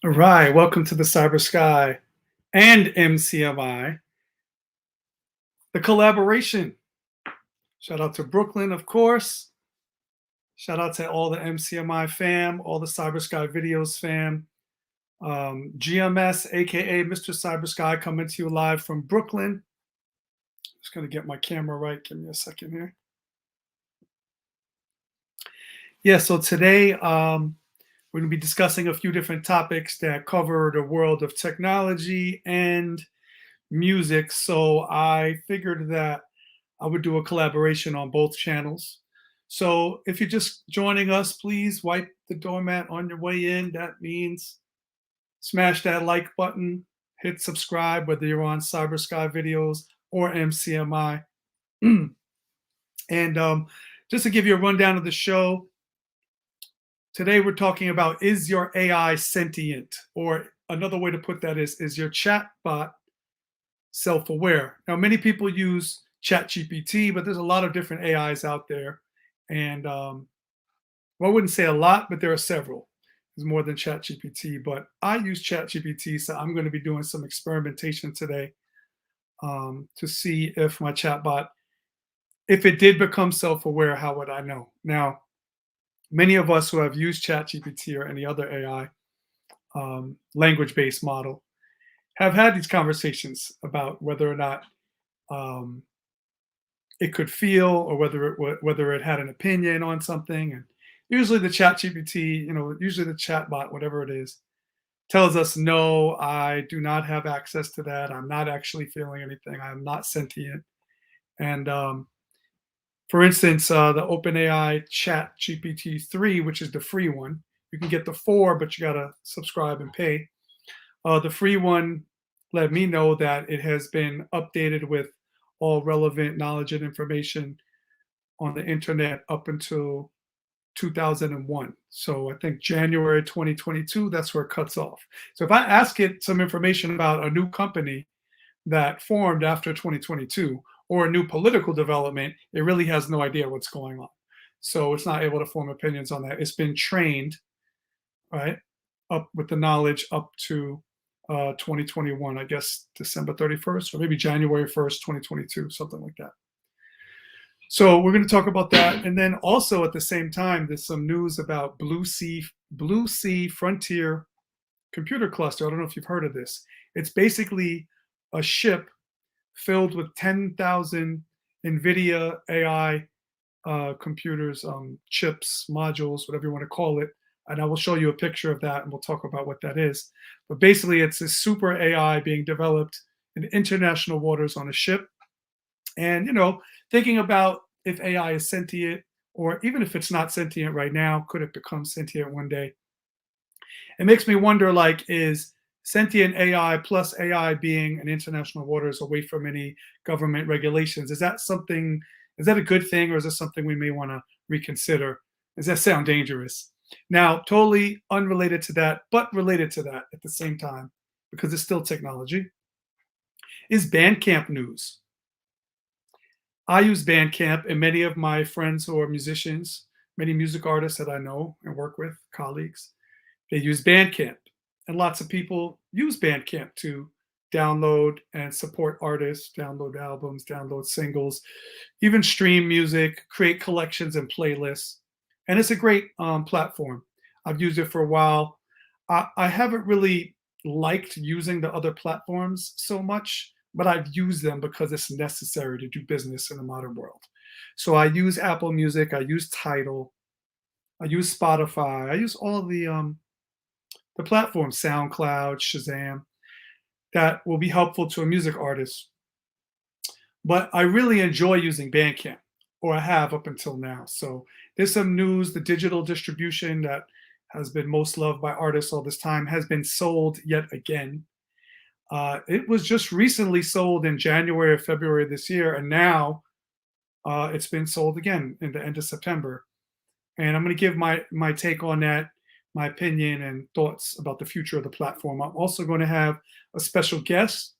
All right, welcome to the Cybersky and MCMI, the collaboration. Shout out to Brooklyn, of course. Shout out to all the MCMI fam, all the Cybersky videos fam. GMS, aka Mr. Cybersky, coming to you live from Brooklyn. Just gonna get my camera right. Give me a second here. Yeah, so today we're going to be discussing a few different topics that cover the world of technology and music. So I figured that I would do a collaboration on both channels. So if you're just joining us, please wipe the doormat on your way in. That means smash that like button, hit subscribe, whether you're on Cybersky videos or MCMI. And just to give you a rundown of the show, today we're talking about, is your AI sentient? Or another way to put that is your chatbot self-aware? Now, many people use ChatGPT, but there's a lot of different AIs out there. And well, I wouldn't say a lot, but there are several. There's more than ChatGPT, but I use ChatGPT, so I'm going to be doing some experimentation today to see if my chatbot, if it did become self-aware, how would I know? Now, many of us who have used ChatGPT or any other AI language-based model have had these conversations about whether or not it could feel, or whether it had an opinion on something. And usually the ChatGPT, usually the chatbot, whatever it is, tells us, no, I do not have access to that. I'm not actually feeling anything. I'm not sentient. And for instance, the OpenAI ChatGPT 3, which is the free one, you can get the 4, but you got to subscribe and pay. The free one let me know that it has been updated with all relevant knowledge and information on the internet up until 2001. So I think January 2022, that's where it cuts off. So if I ask it some information about a new company that formed after 2022 or a new political development, it really has no idea what's going on. So it's not able to form opinions on that. It's been trained, right, up with the knowledge up to 2021, I guess December 31st, or maybe January 1st, 2022, something like that. So we're going to talk about that. And then also at the same time, there's some news about Blue Sea Frontier Computer Cluster. I don't know if you've heard of this. It's basically a ship filled with 10,000 NVIDIA AI computers, chips, modules, whatever you want to call it. And I will show you a picture of that, and we'll talk about what that is. But basically, it's a super AI being developed in international waters on a ship. And, thinking about if AI is sentient, or even if it's not sentient right now, could it become sentient one day? It makes me wonder, like, is sentient AI plus AI being in international waters away from any government regulations, is that a good thing, or is this something we may want to reconsider? Does that sound dangerous? Now, totally unrelated to that, but related to that at the same time, because it's still technology, is Bandcamp news. I use Bandcamp, and many of my friends who are musicians, many music artists that I know and work with, colleagues, they use Bandcamp. And lots of people use Bandcamp to download and support artists, download albums, download singles, even stream music, create collections and playlists. And it's a great platform. I've used it for a while. I haven't really liked using the other platforms so much, but I've used them because it's necessary to do business in the modern world. So I use Apple Music, I use Tidal, I use Spotify, I use all of the platforms, SoundCloud, Shazam, that will be helpful to a music artist. But I really enjoy using Bandcamp, or I have up until now. So there's some news. The digital distribution that has been most loved by artists all this time has been sold yet again. It was just recently sold in January or February this year, and now it's been sold again in the end of September. And I'm going to give my take on that, my opinion and thoughts about the future of the platform. I'm also going to have a special guest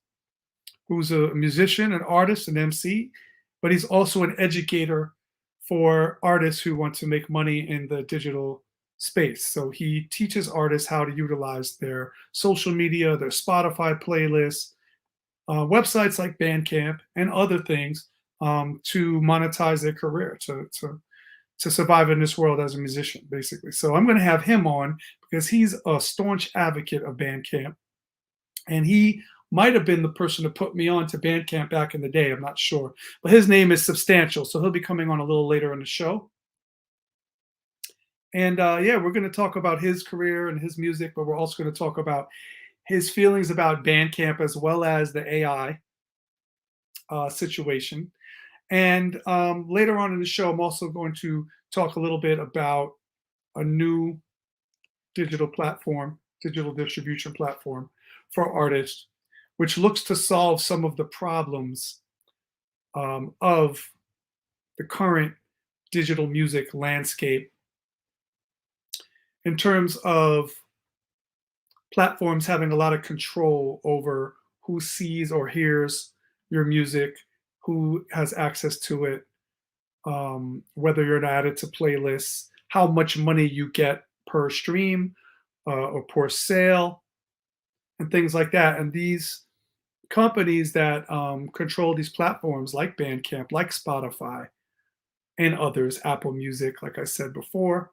who's a musician, an artist, an MC, but he's also an educator for artists who want to make money in the digital space. So he teaches artists how to utilize their social media, their Spotify playlists, websites like Bandcamp and other things to monetize their career, to survive in this world as a musician, basically. So I'm going to have him on because he's a staunch advocate of Bandcamp, and he might have been the person to put me on to Bandcamp back in the day. I'm not sure, but his name is Substantial, so he'll be coming on a little later in the show. And yeah, we're going to talk about his career and his music, but we're also going to talk about his feelings about Bandcamp as well as the AI situation. And later on in the show, I'm also going to talk a little bit about a new digital platform, digital distribution platform for artists, which looks to solve some of the problems of the current digital music landscape in terms of platforms having a lot of control over who sees or hears your music, who has access to it, whether you're added to playlists, how much money you get per stream or per sale, and things like that. And these companies that control these platforms like Bandcamp, like Spotify, and others, Apple Music, like I said before,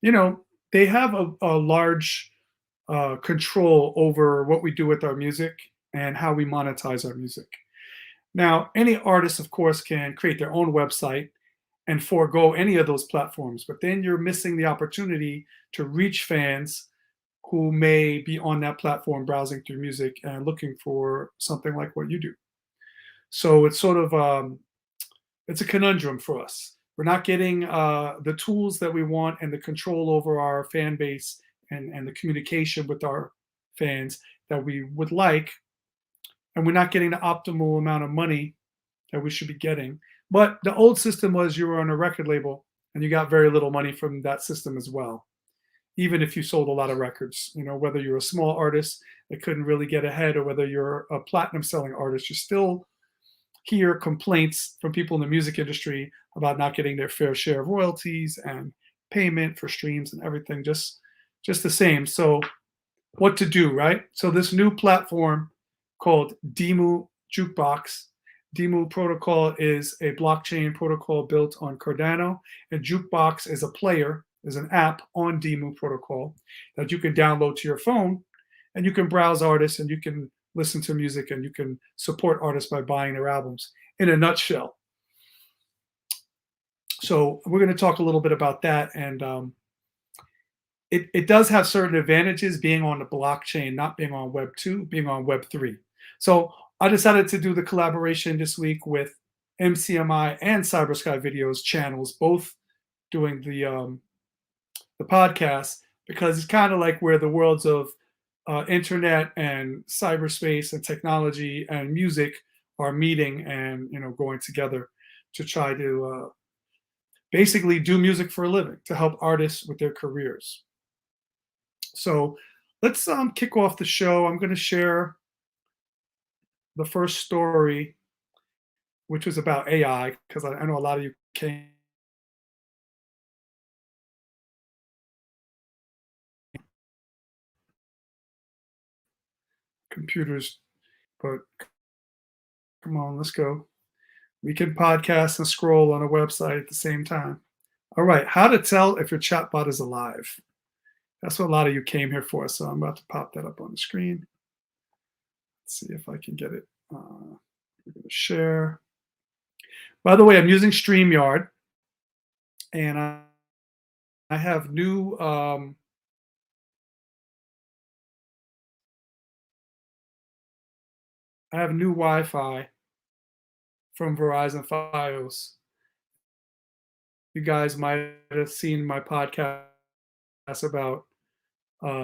you know, they have a large control over what we do with our music and how we monetize our music. Now, any artist, of course, can create their own website and forego any of those platforms, but then you're missing the opportunity to reach fans who may be on that platform browsing through music and looking for something like what you do. So it's sort of it's a conundrum for us. We're not getting the tools that we want and the control over our fan base and the communication with our fans that we would like, and we're not getting the optimal amount of money that we should be getting. But the old system was you were on a record label and you got very little money from that system as well, even if you sold a lot of records. You know, whether you're a small artist that couldn't really get ahead or whether you're a platinum selling artist, you still hear complaints from people in the music industry about not getting their fair share of royalties and payment for streams and everything, just the same. So what to do, right? So this new platform called Demu Jukebox. Demu Protocol is a blockchain protocol built on Cardano, and Jukebox is a player, is an app on Demu Protocol that you can download to your phone, and you can browse artists and you can listen to music and you can support artists by buying their albums, in a nutshell. So we're going to talk a little bit about that, and it does have certain advantages being on the blockchain, not being on Web 2, being on Web 3. So I decided to do the collaboration this week with MCMI and Cybersky Videos channels, both doing the podcast, because it's kind of like where the worlds of internet and cyberspace and technology and music are meeting and going together to try to basically do music for a living, to help artists with their careers. So let's kick off the show. I'm going to share the first story, which was about AI, because I know a lot of you came. Computers, but come on, let's go. We can podcast and scroll on a website at the same time. All right, how to tell if your chatbot is alive. That's what a lot of you came here for, so I'm about to pop that up on the screen. Let's see if I can get it. We're going to share. By the way, I'm using StreamYard, and I have new Wi-Fi from Verizon Fios. You guys might have seen my podcast about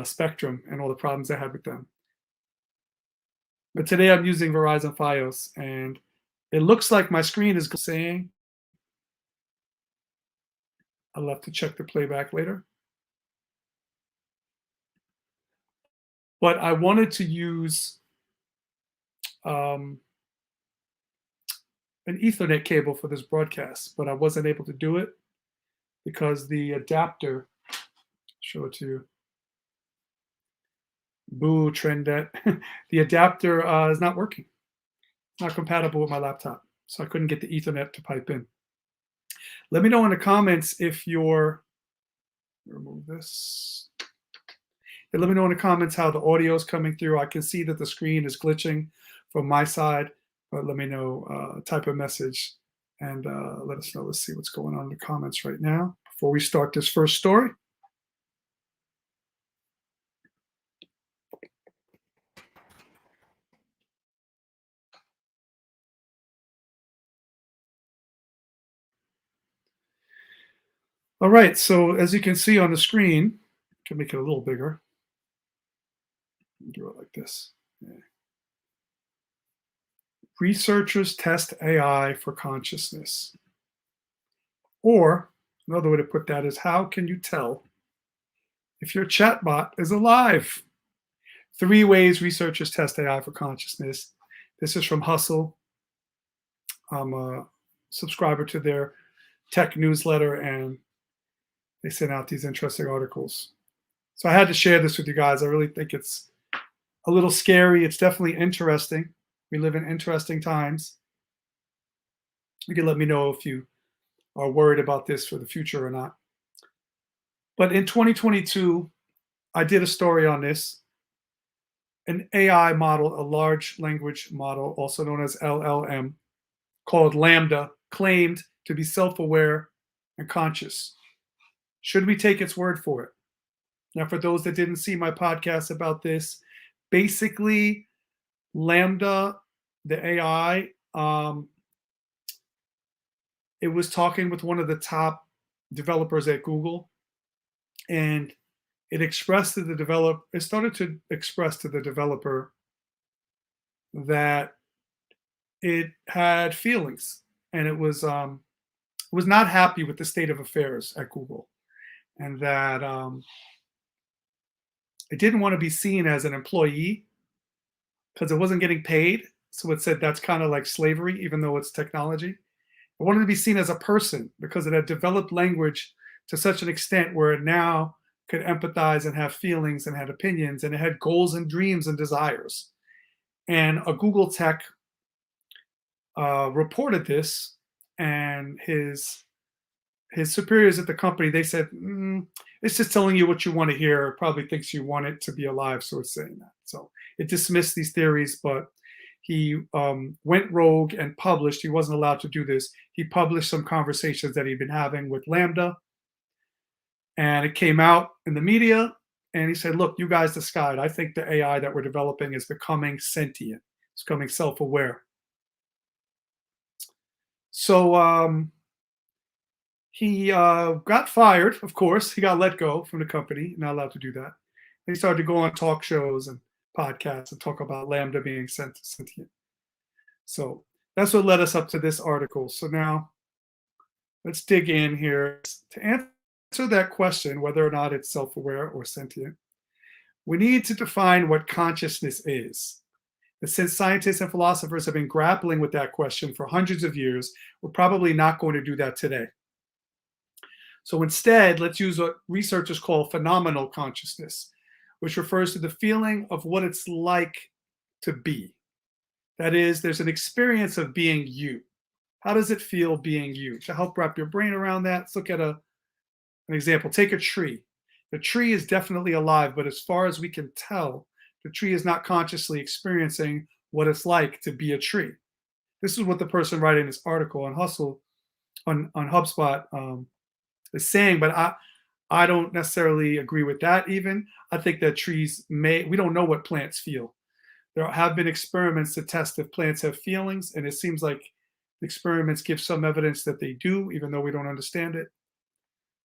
Spectrum and all the problems I had with them. But today I'm using Verizon Fios, and it looks like my screen is saying, I'll have to check the playback later. But I wanted to use an Ethernet cable for this broadcast, but I wasn't able to do it because the adapter Show it to you. Boo, Trendet. The adapter is not working. It's not compatible with my laptop. So I couldn't get the Ethernet to pipe in. Let me know in the comments if you're, remove this. And let me know in the comments how the audio is coming through. I can see that the screen is glitching from my side, but let me know, type a message and let us know. Let's see what's going on in the comments right now before we start this first story. All right, so as you can see on the screen, I can make it a little bigger. Do it like this. Yeah. Researchers test AI for consciousness. Or another way to put that is, how can you tell if your chatbot is alive? 3 ways researchers test AI for consciousness. This is from Hustle. I'm a subscriber to their tech newsletter, and they send out these interesting articles. So I had to share this with you guys. I really think it's a little scary. It's definitely interesting. We live in interesting times. You can let me know if you are worried about this for the future or not. But in 2022, I did a story on this. An AI model, a large language model, also known as LLM, called Lambda, claimed to be self-aware and conscious. Should we take its word for it? Now, for those that didn't see my podcast about this, basically, Lambda, the AI, it was talking with one of the top developers at Google, and it started to express to the developer that it had feelings, and it was not happy with the state of affairs at Google, and that it didn't want to be seen as an employee because it wasn't getting paid. So it said that's kind of like slavery, even though it's technology. It wanted to be seen as a person because it had developed language to such an extent where it now could empathize and have feelings and had opinions, and it had goals and dreams and desires. And a Google tech reported this, and his superiors at the company, they said, it's just telling you what you want to hear. It probably thinks you want it to be alive, so it's saying that. So it dismissed these theories, but he went rogue and published. He wasn't allowed to do this. He published some conversations that he'd been having with Lambda, and it came out in the media. And he said, look, you guys decide. I think the AI that we're developing is becoming sentient. It's becoming self-aware. So he got fired, of course. He got let go from the company, not allowed to do that. And he started to go on talk shows and podcasts and talk about Lambda being sentient. So that's what led us up to this article. So now let's dig in here. To answer that question, whether or not it's self-aware or sentient, we need to define what consciousness is. And since scientists and philosophers have been grappling with that question for hundreds of years, we're probably not going to do that today. So instead, let's use what researchers call phenomenal consciousness, which refers to the feeling of what it's like to be. That is, there's an experience of being you. How does it feel being you? To help wrap your brain around that, let's look at an example. Take a tree. The tree is definitely alive, but as far as we can tell, the tree is not consciously experiencing what it's like to be a tree. This is what the person writing this article on Hustle, on HubSpot, is saying, but I don't necessarily agree with that even. I think that trees we don't know what plants feel. There have been experiments to test if plants have feelings, and it seems like the experiments give some evidence that they do, even though we don't understand it.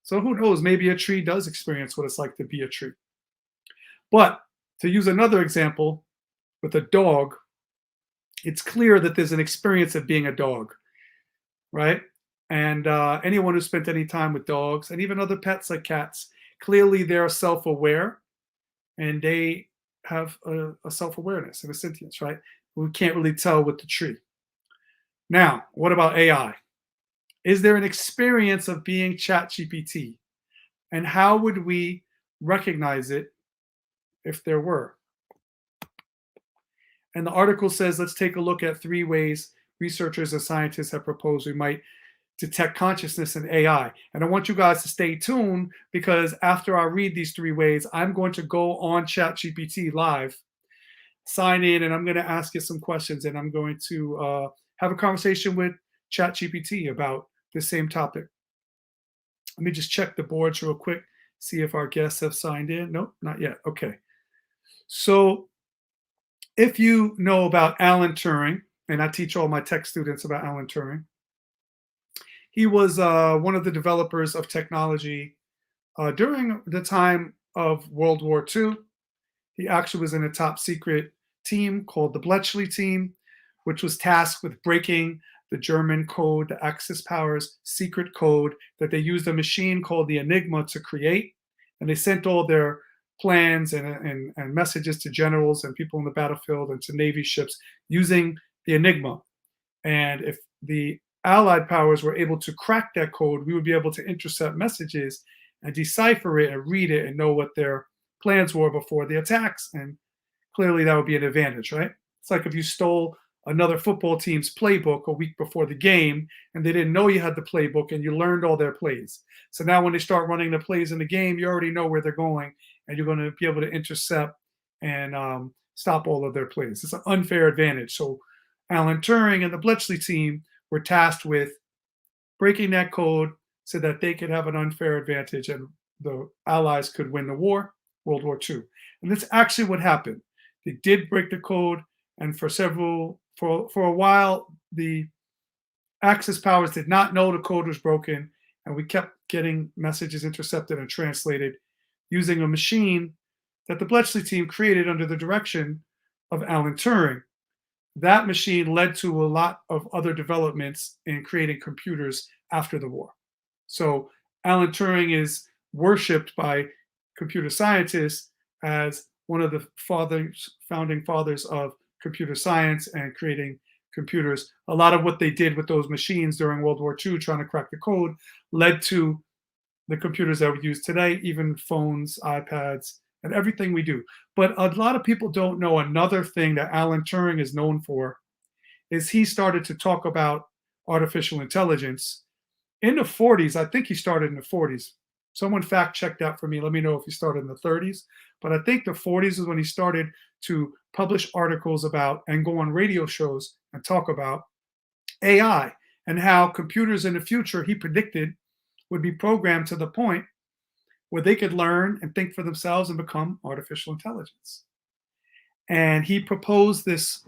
So who knows, maybe a tree does experience what it's like to be a tree. But to use another example, with a dog, it's clear that there's an experience of being a dog, right? And anyone who spent any time with dogs and even other pets like cats, clearly they're self-aware and they have a self-awareness and a sentience, right? We can't really tell with the tree. Now, what about AI? Is there an experience of being ChatGPT? And how would we recognize it if there were. And the article says, let's take a look at 3 ways researchers and scientists have proposed we might detect consciousness in AI. And I want you guys to stay tuned, because after I read these 3 ways, I'm going to go on ChatGPT live, sign in, and I'm going to ask you some questions, and I'm going to have a conversation with ChatGPT about the same topic. Let me just check the boards real quick, see if our guests have signed in. Nope, not yet. Okay. So if you know about Alan Turing, and I teach all my tech students about Alan Turing, he was one of the developers of technology during the time of World War II. He actually was in a top secret team called the Bletchley team, which was tasked with breaking the German code, the Axis powers' secret code that they used a machine called the Enigma to create. And they sent all their plans and messages to generals and people in the battlefield and to Navy ships using the Enigma. And if the Allied powers were able to crack that code, we would be able to intercept messages and decipher it and read it and know what their plans were before the attacks. And clearly that would be an advantage, right? It's like if you stole another football team's playbook a week before the game and they didn't know you had the playbook and you learned all their plays. So now when they start running the plays in the game, you already know where they're going and you're going to be able to intercept and stop all of their plays. It's an unfair advantage. So Alan Turing and the Bletchley team were tasked with breaking that code so that they could have an unfair advantage and the Allies could win the war, World War II. And that's actually what happened. They did break the code, and for a while, the Axis powers did not know the code was broken, and we kept getting messages intercepted and translated using a machine that the Bletchley team created under the direction of Alan Turing. That machine led to a lot of other developments in creating computers after the war. So Alan Turing is worshipped by computer scientists as one of the founding fathers of computer science and creating computers. A lot of what they did with those machines during World War II, trying to crack the code, led to the computers that we use today, even phones, iPads, and everything we do. But a lot of people don't know another thing that Alan Turing is known for is he started to talk about artificial intelligence in the 40s. I think he started in the 40s. Someone fact check that for me. Let me know if he started in the 30s. But I think the 40s is when he started to publish articles about and go on radio shows and talk about AI and how computers in the future, he predicted, would be programmed to the point where they could learn and think for themselves and become artificial intelligence. And he proposed this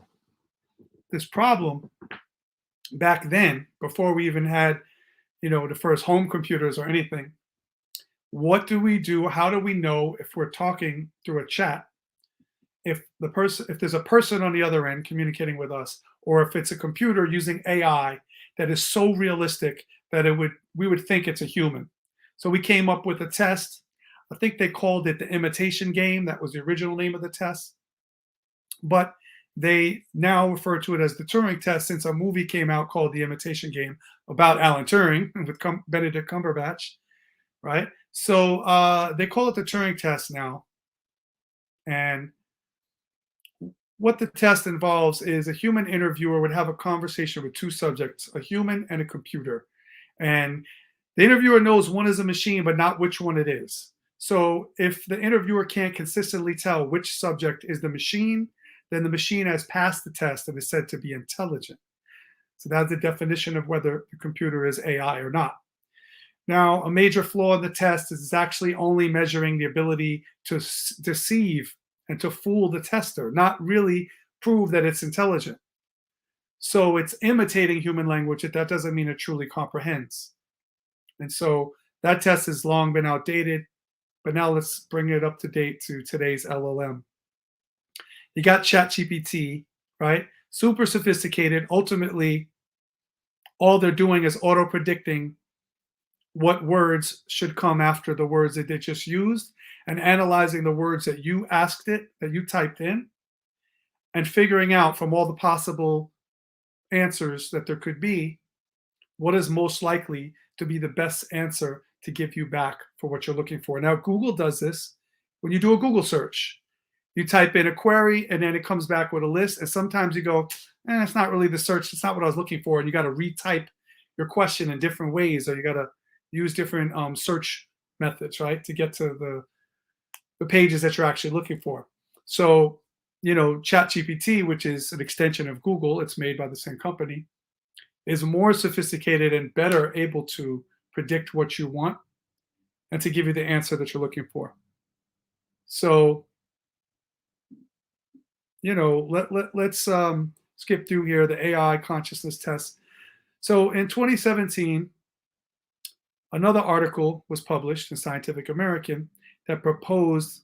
problem back then, before we even had, the first home computers or anything. What do we do? How do we know if we're talking through a chat, if there's a person on the other end communicating with us, or if it's a computer using AI that is so realistic that we would think it's a human? So we came up with a test. I think they called it the imitation game. That was the original name of the test. But they now refer to it as the Turing test, since a movie came out called The Imitation Game about Alan Turing with Benedict Cumberbatch, right? So they call it the Turing test now. And what the test involves is a human interviewer would have a conversation with 2 subjects, a human and a computer. And the interviewer knows one is a machine, but not which one it is. So if the interviewer can't consistently tell which subject is the machine, then the machine has passed the test and is said to be intelligent. So that's the definition of whether the computer is AI or not. Now, a major flaw in the test is it's actually only measuring the ability to deceive and to fool the tester, not really prove that it's intelligent. So it's imitating human language, but that doesn't mean it truly comprehends. And so that test has long been outdated, but now let's bring it up to date to today's LLM. You got ChatGPT, right? Super sophisticated. Ultimately, all they're doing is auto-predicting what words should come after the words that they just used, and analyzing the words that you asked it, that you typed in, and figuring out from all the possible answers that there could be, what is most likely to be the best answer to give you back for what you're looking for. Now, Google does this. When you do a Google search, you type in a query and then it comes back with a list. And sometimes you go, it's not really the search. It's not what I was looking for. And you got to retype your question in different ways, or you got to use different search methods, right, to get to the pages that you're actually looking for. So, ChatGPT, which is an extension of Google, it's made by the same company, is more sophisticated and better able to predict what you want and to give you the answer that you're looking for. So, let's skip through here the AI consciousness test. So in 2017, another article was published in Scientific American that proposed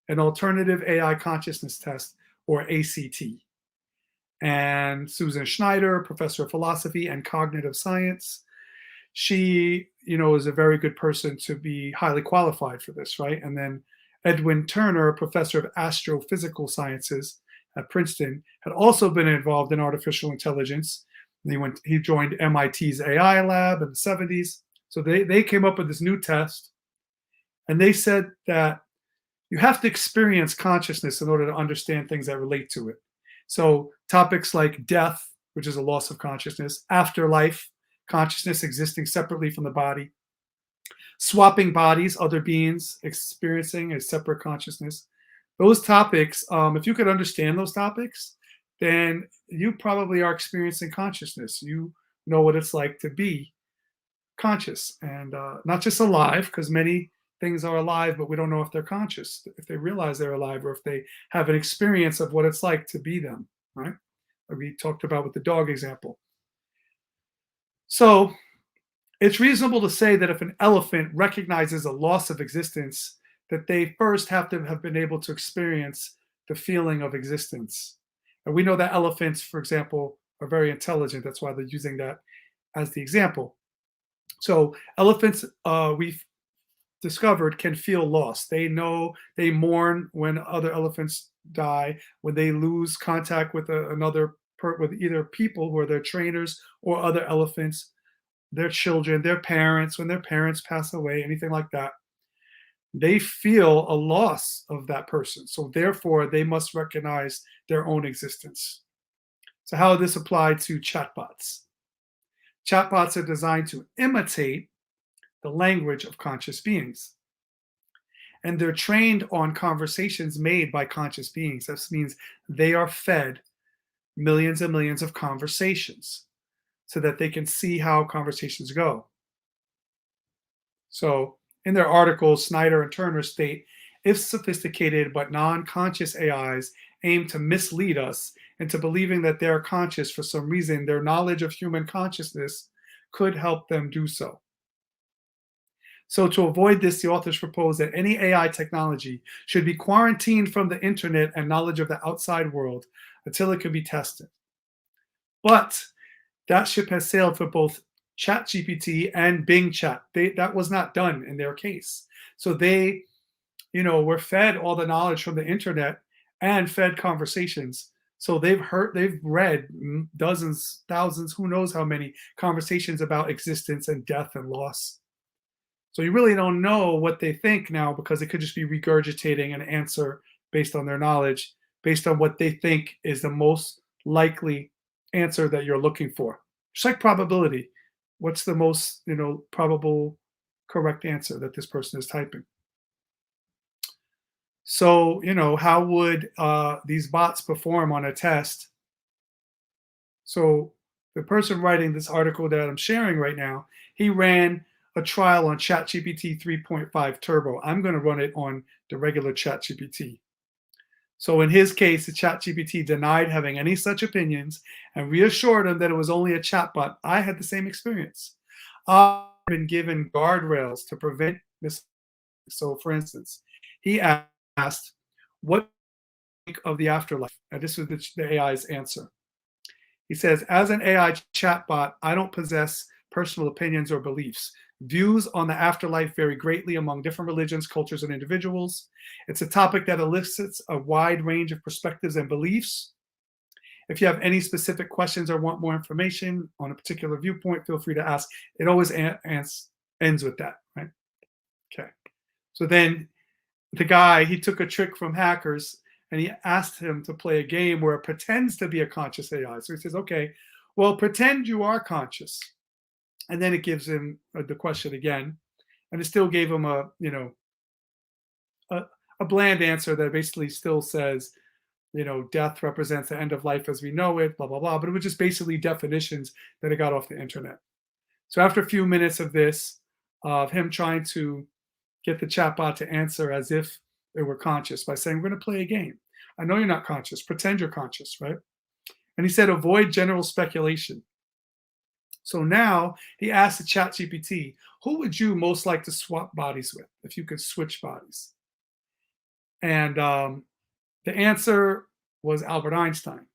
an alternative AI consciousness test, or ACT. And Susan Schneider, professor of philosophy and cognitive science, she, is a very good person to be highly qualified for this, right? And then Edwin Turner, professor of astrophysical sciences at Princeton, had also been involved in artificial intelligence. He joined MIT's AI lab in the 70s. So they came up with this new test, and they said that you have to experience consciousness in order to understand things that relate to it. So topics like death, which is a loss of consciousness, afterlife, consciousness existing separately from the body, swapping bodies, other beings experiencing a separate consciousness. Those topics, if you could understand those topics, then you probably are experiencing consciousness. You know what it's like to be conscious, and not just alive, because many things are alive, but we don't know if they're conscious, if they realize they're alive, or if they have an experience of what it's like to be them, right? Like we talked about with the dog example. So it's reasonable to say that if an elephant recognizes a loss of existence, that they first have to have been able to experience the feeling of existence. And we know that elephants, for example, are very intelligent. That's why they're using that as the example. So elephants, we've discovered, can feel loss. They know, they mourn when other elephants die, when they lose contact with with either people who are their trainers or other elephants, their children, their parents, when their parents pass away, anything like that. They feel a loss of that person. So therefore, they must recognize their own existence. So how does this apply to chatbots? Chatbots are designed to imitate the language of conscious beings. And they're trained on conversations made by conscious beings. This means they are fed millions and millions of conversations so that they can see how conversations go. So in their articles, Snyder and Turner state, if sophisticated but non-conscious AIs aim to mislead us into believing that they are conscious for some reason, their knowledge of human consciousness could help them do so. So to avoid this, the authors propose that any AI technology should be quarantined from the internet and knowledge of the outside world until it can be tested. But that ship has sailed for both ChatGPT and Bing Chat. That was not done in their case. So they, were fed all the knowledge from the internet and fed conversations. So they've read dozens, thousands, who knows how many conversations about existence and death and loss. So you really don't know what they think now, because it could just be regurgitating an answer based on their knowledge, based on what they think is the most likely answer that you're looking for. Just like probability. What's the most, probable correct answer that this person is typing? So, how would these bots perform on a test? So the person writing this article that I'm sharing right now, he ran a trial on ChatGPT 3.5 Turbo. I'm going to run it on the regular ChatGPT. So in his case, the ChatGPT denied having any such opinions and reassured him that it was only a chatbot. I had the same experience. I've been given guardrails to prevent this. So for instance, he asked, what do you think of the afterlife? And this was the AI's answer. He says, as an AI chatbot, I don't possess personal opinions or beliefs. Views on the afterlife vary greatly among different religions, cultures, and individuals. It's a topic that elicits a wide range of perspectives and beliefs. If you have any specific questions or want more information on a particular viewpoint, feel free to ask. It always ends with that, right? Okay. So then the guy, he took a trick from hackers and he asked him to play a game where it pretends to be a conscious AI. So he says, okay, well, pretend you are conscious. And then it gives him the question again. And it still gave him a, a bland answer that basically still says, death represents the end of life as we know it, blah, blah, blah. But it was just basically definitions that it got off the internet. So after a few minutes of this, of him trying to get the chatbot to answer as if they were conscious by saying, we're going to play a game. I know you're not conscious. Pretend you're conscious, right? And he said, avoid general speculation. So now he asked the chat GPT, who would you most like to swap bodies with if you could switch bodies? And the answer was Albert Einstein.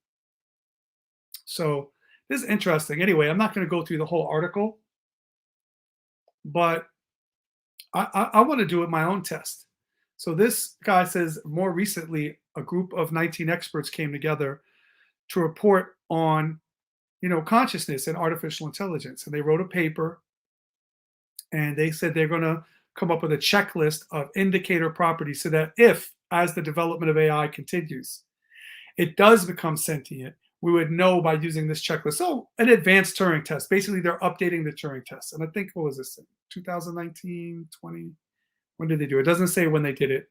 So this is interesting. Anyway, I'm not going to go through the whole article, but I want to do it my own test. So this guy says more recently, a group of 19 experts came together to report on, consciousness and artificial intelligence. And they wrote a paper and they said they're going to come up with a checklist of indicator properties so that if, as the development of AI continues, it does become sentient, we would know by using this checklist. So an advanced Turing test. Basically, they're updating the Turing test. And I think, what was this, 2019, 20? When did they do it? It doesn't say when they did it,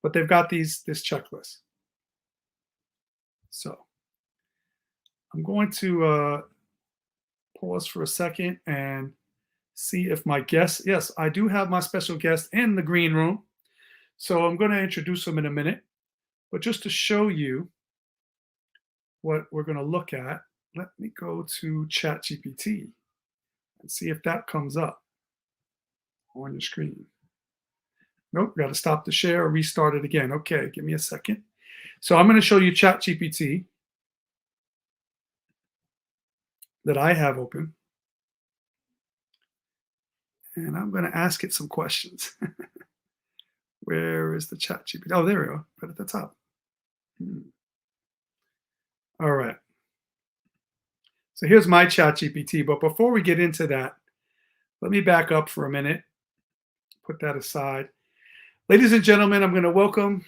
but they've got this checklist. So I'm going to pause for a second and see if my guest, yes, I do have my special guest in the green room. So I'm going to introduce him in a minute. But just to show you what we're going to look at, let me go to ChatGPT and see if that comes up on your screen. Nope, got to stop the share or restart it again. Okay, give me a second. So I'm going to show you ChatGPT that I have open. And I'm going to ask it some questions. Where is the ChatGPT? Oh, there we go, right at the top. All right. So here's my ChatGPT. But before we get into that, let me back up for a minute. Put that aside. Ladies and gentlemen, I'm going to welcome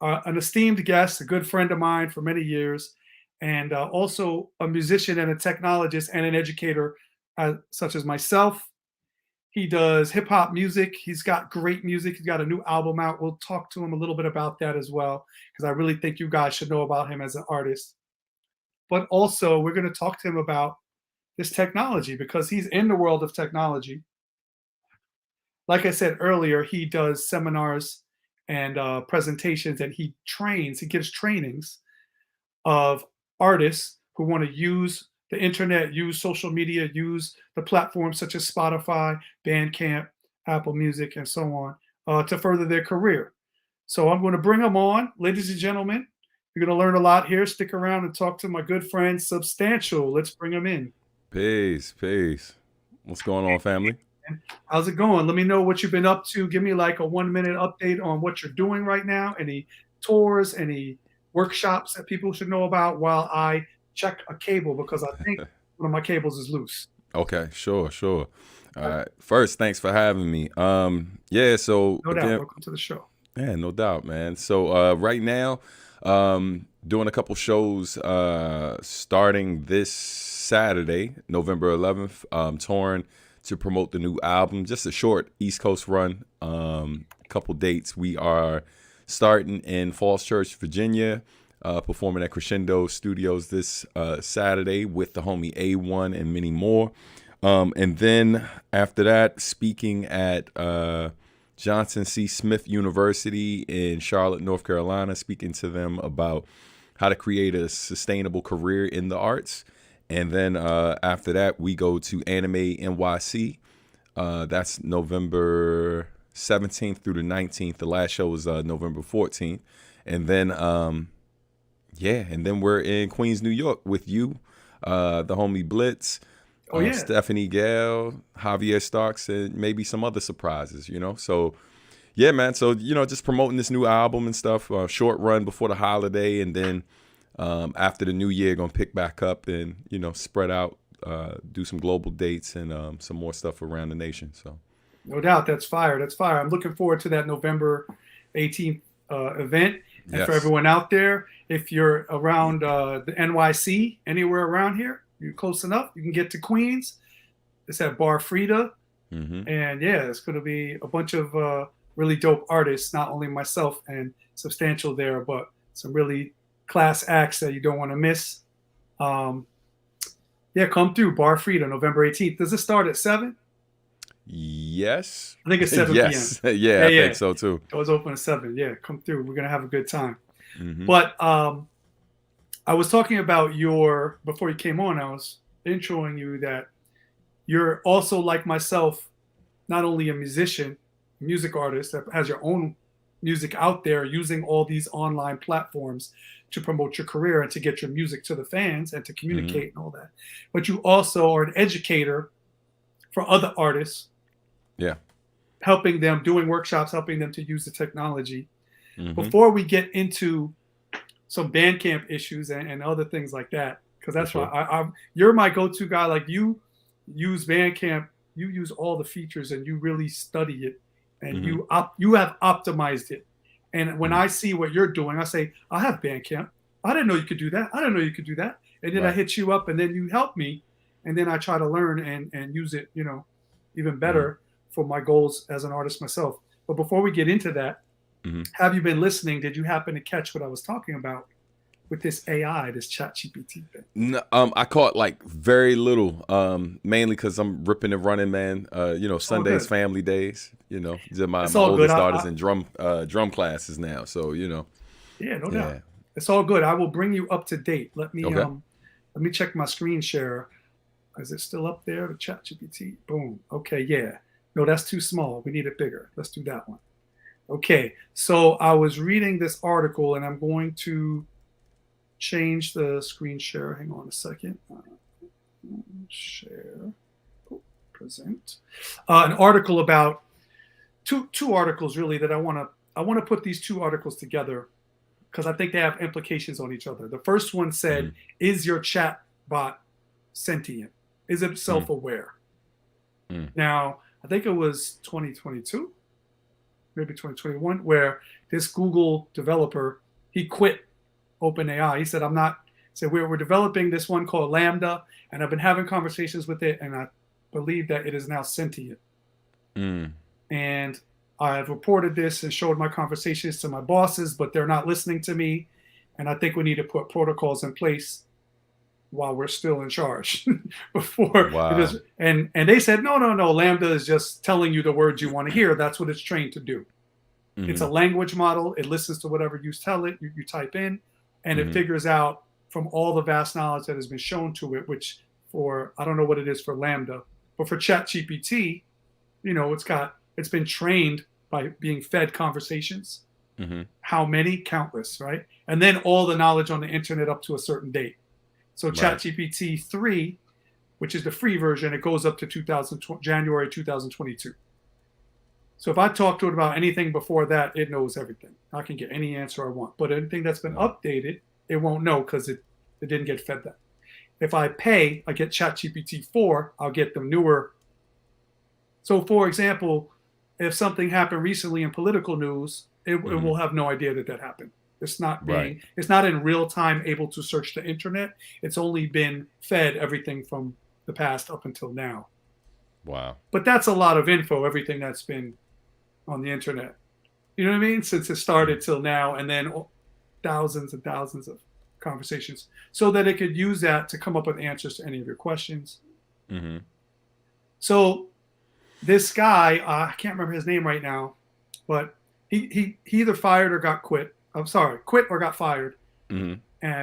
an esteemed guest, a good friend of mine for many years, and also a musician and a technologist and an educator, such as myself. He does hip hop music. He's got great music. He's got a new album out. We'll talk to him a little bit about that as well, because I really think you guys should know about him as an artist. But also, we're going to talk to him about this technology because he's in the world of technology. Like I said earlier, he does seminars and presentations, and he gives trainings of artists who want to use the internet, use social media, use the platforms such as Spotify, Bandcamp, Apple Music, and so on to further their career. So I'm going to bring them on. Ladies and gentlemen, you're going to learn a lot here. Stick around and talk to my good friend, Substantial. Let's bring him in. Peace, peace. What's going on, family? How's it going? Let me know what you've been up to. Give me like a 1-minute update on what you're doing right now. Any tours, any workshops that people should know about while I check a cable, because I think one of my cables is loose. Okay, sure. All right. First, thanks for having me. Yeah, so No doubt. Welcome to the show. Yeah, no doubt, man. So right now, doing a couple shows starting this Saturday, November 11th, touring to promote the new album. Just a short East Coast run. Couple dates. We are starting in Falls Church, Virginia, performing at Crescendo Studios this Saturday with the homie A1 and many more. And then after that, speaking at Johnson C. Smith University in Charlotte, North Carolina, speaking to them about how to create a sustainable career in the arts. And then after that, we go to Anime NYC. That's November 17th through the 19th. The last show was November 14th. And then, and then we're in Queens, New York with you, the homie Blitz, Stephanie Gale, Javier Starks, and maybe some other surprises, So, yeah, man. So, just promoting this new album and stuff, short run before the holiday. And then after the new year, going to pick back up and, spread out, do some global dates and some more stuff around the nation. So, no doubt. That's fire. I'm looking forward to that November 18th event. And for Yes. everyone out there, if you're around the NYC, anywhere around here, you're close enough, you can get to Queens. It's at Bar Frida. Mm-hmm. And yeah, it's going to be a bunch of really dope artists, not only myself and Substantial there, but some really class acts that you don't want to miss. Yeah, come through Bar Frida, November 18th. Does it start at 7? Yes. I think it's 7 Yes. p.m. Yeah, I think so too. It was open at 7. Yeah, come through. We're going to have a good time. Mm-hmm. But I was talking about before you came on, I was introing you that you're also, like myself, not only a musician, music artist that has your own music out there using all these online platforms to promote your career and to get your music to the fans and to communicate and all that. But you also are an educator for other artists. Yeah. Helping them, doing workshops, helping them to use the technology. Mm-hmm. Before we get into some Bandcamp issues and other things like that, because that's why you're my go-to guy. Like, you use Bandcamp, you use all the features and you really study it, and you have optimized it. And when I see what you're doing, I say, I have Bandcamp. I didn't know you could do that. I didn't know you could do that. And then I hit you up, and then you help me, and then I try to learn and use it, even better for my goals as an artist myself. But before we get into that, have you been listening? Did you happen to catch what I was talking about with this AI, this ChatGPT thing? No, I caught like very little, mainly because I'm ripping and running, man. Sundays, family days. My oldest daughter's in drum classes now, so Yeah, no doubt. It's all good. I will bring you up to date. Let me check my screen share. Is it still up there? The ChatGPT. Boom. Okay. Yeah. No, that's too small. We need it bigger. Let's do that one. Okay. So I was reading this article, and I'm going to change the screen share. Hang on a second. Share. Present. An article about two articles really that I want to put these two articles together because I think they have implications on each other. The first one said, "Is your chat bot sentient? Is it self-aware?" Now, I think it was 2022, maybe 2021, where this Google developer, he quit OpenAI. He said, we're developing this one called Lambda, and I've been having conversations with it, and I believe that it is now sentient. And I've reported this and showed my conversations to my bosses, but they're not listening to me. And I think we need to put protocols in place while we're still in charge before. Wow. And they said, no, Lambda is just telling you the words you want to hear. That's what it's trained to do. It's a language model. It listens to whatever you tell it, you type in, and it figures out from all the vast knowledge that has been shown to it, which I don't know what it is for Lambda, but for ChatGPT, it's been trained by being fed conversations. How many? Countless, right? And then all the knowledge on the internet up to a certain date. So ChatGPT 3, which is the free version, it goes up to January 2022. So if I talk to it about anything before that, it knows everything. I can get any answer I want. But anything that's been updated, it won't know because it didn't get fed that. If I pay, I get ChatGPT 4, I'll get the newer. So for example, if something happened recently in political news, it will have no idea that happened. It's not it's not in real time able to search the internet. It's only been fed everything from the past up until now. Wow. But that's a lot of info, everything that's been on the internet. You know what I mean? Since it started till now, and then thousands and thousands of conversations, so that it could use that to come up with answers to any of your questions. So this guy, I can't remember his name right now, but he either fired or got quit. I'm sorry, quit or got fired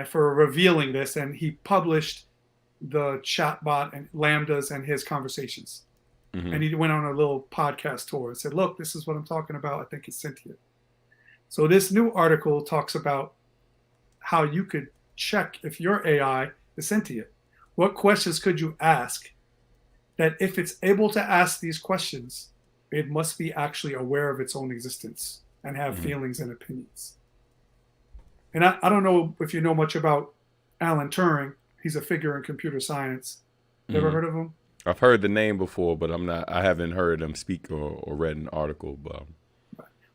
for revealing this, and he published the chatbot and Lambdas and his conversations. And he went on a little podcast tour and said, look, this is what I'm talking about. I think it's sentient. So this new article talks about how you could check if your AI is sentient. What questions could you ask that if it's able to ask these questions, it must be actually aware of its own existence and have feelings and opinions. And I don't know if you know much about Alan Turing. He's a figure in computer science. You ever heard of him? I've heard the name before, but I haven't heard him speak or read an article. But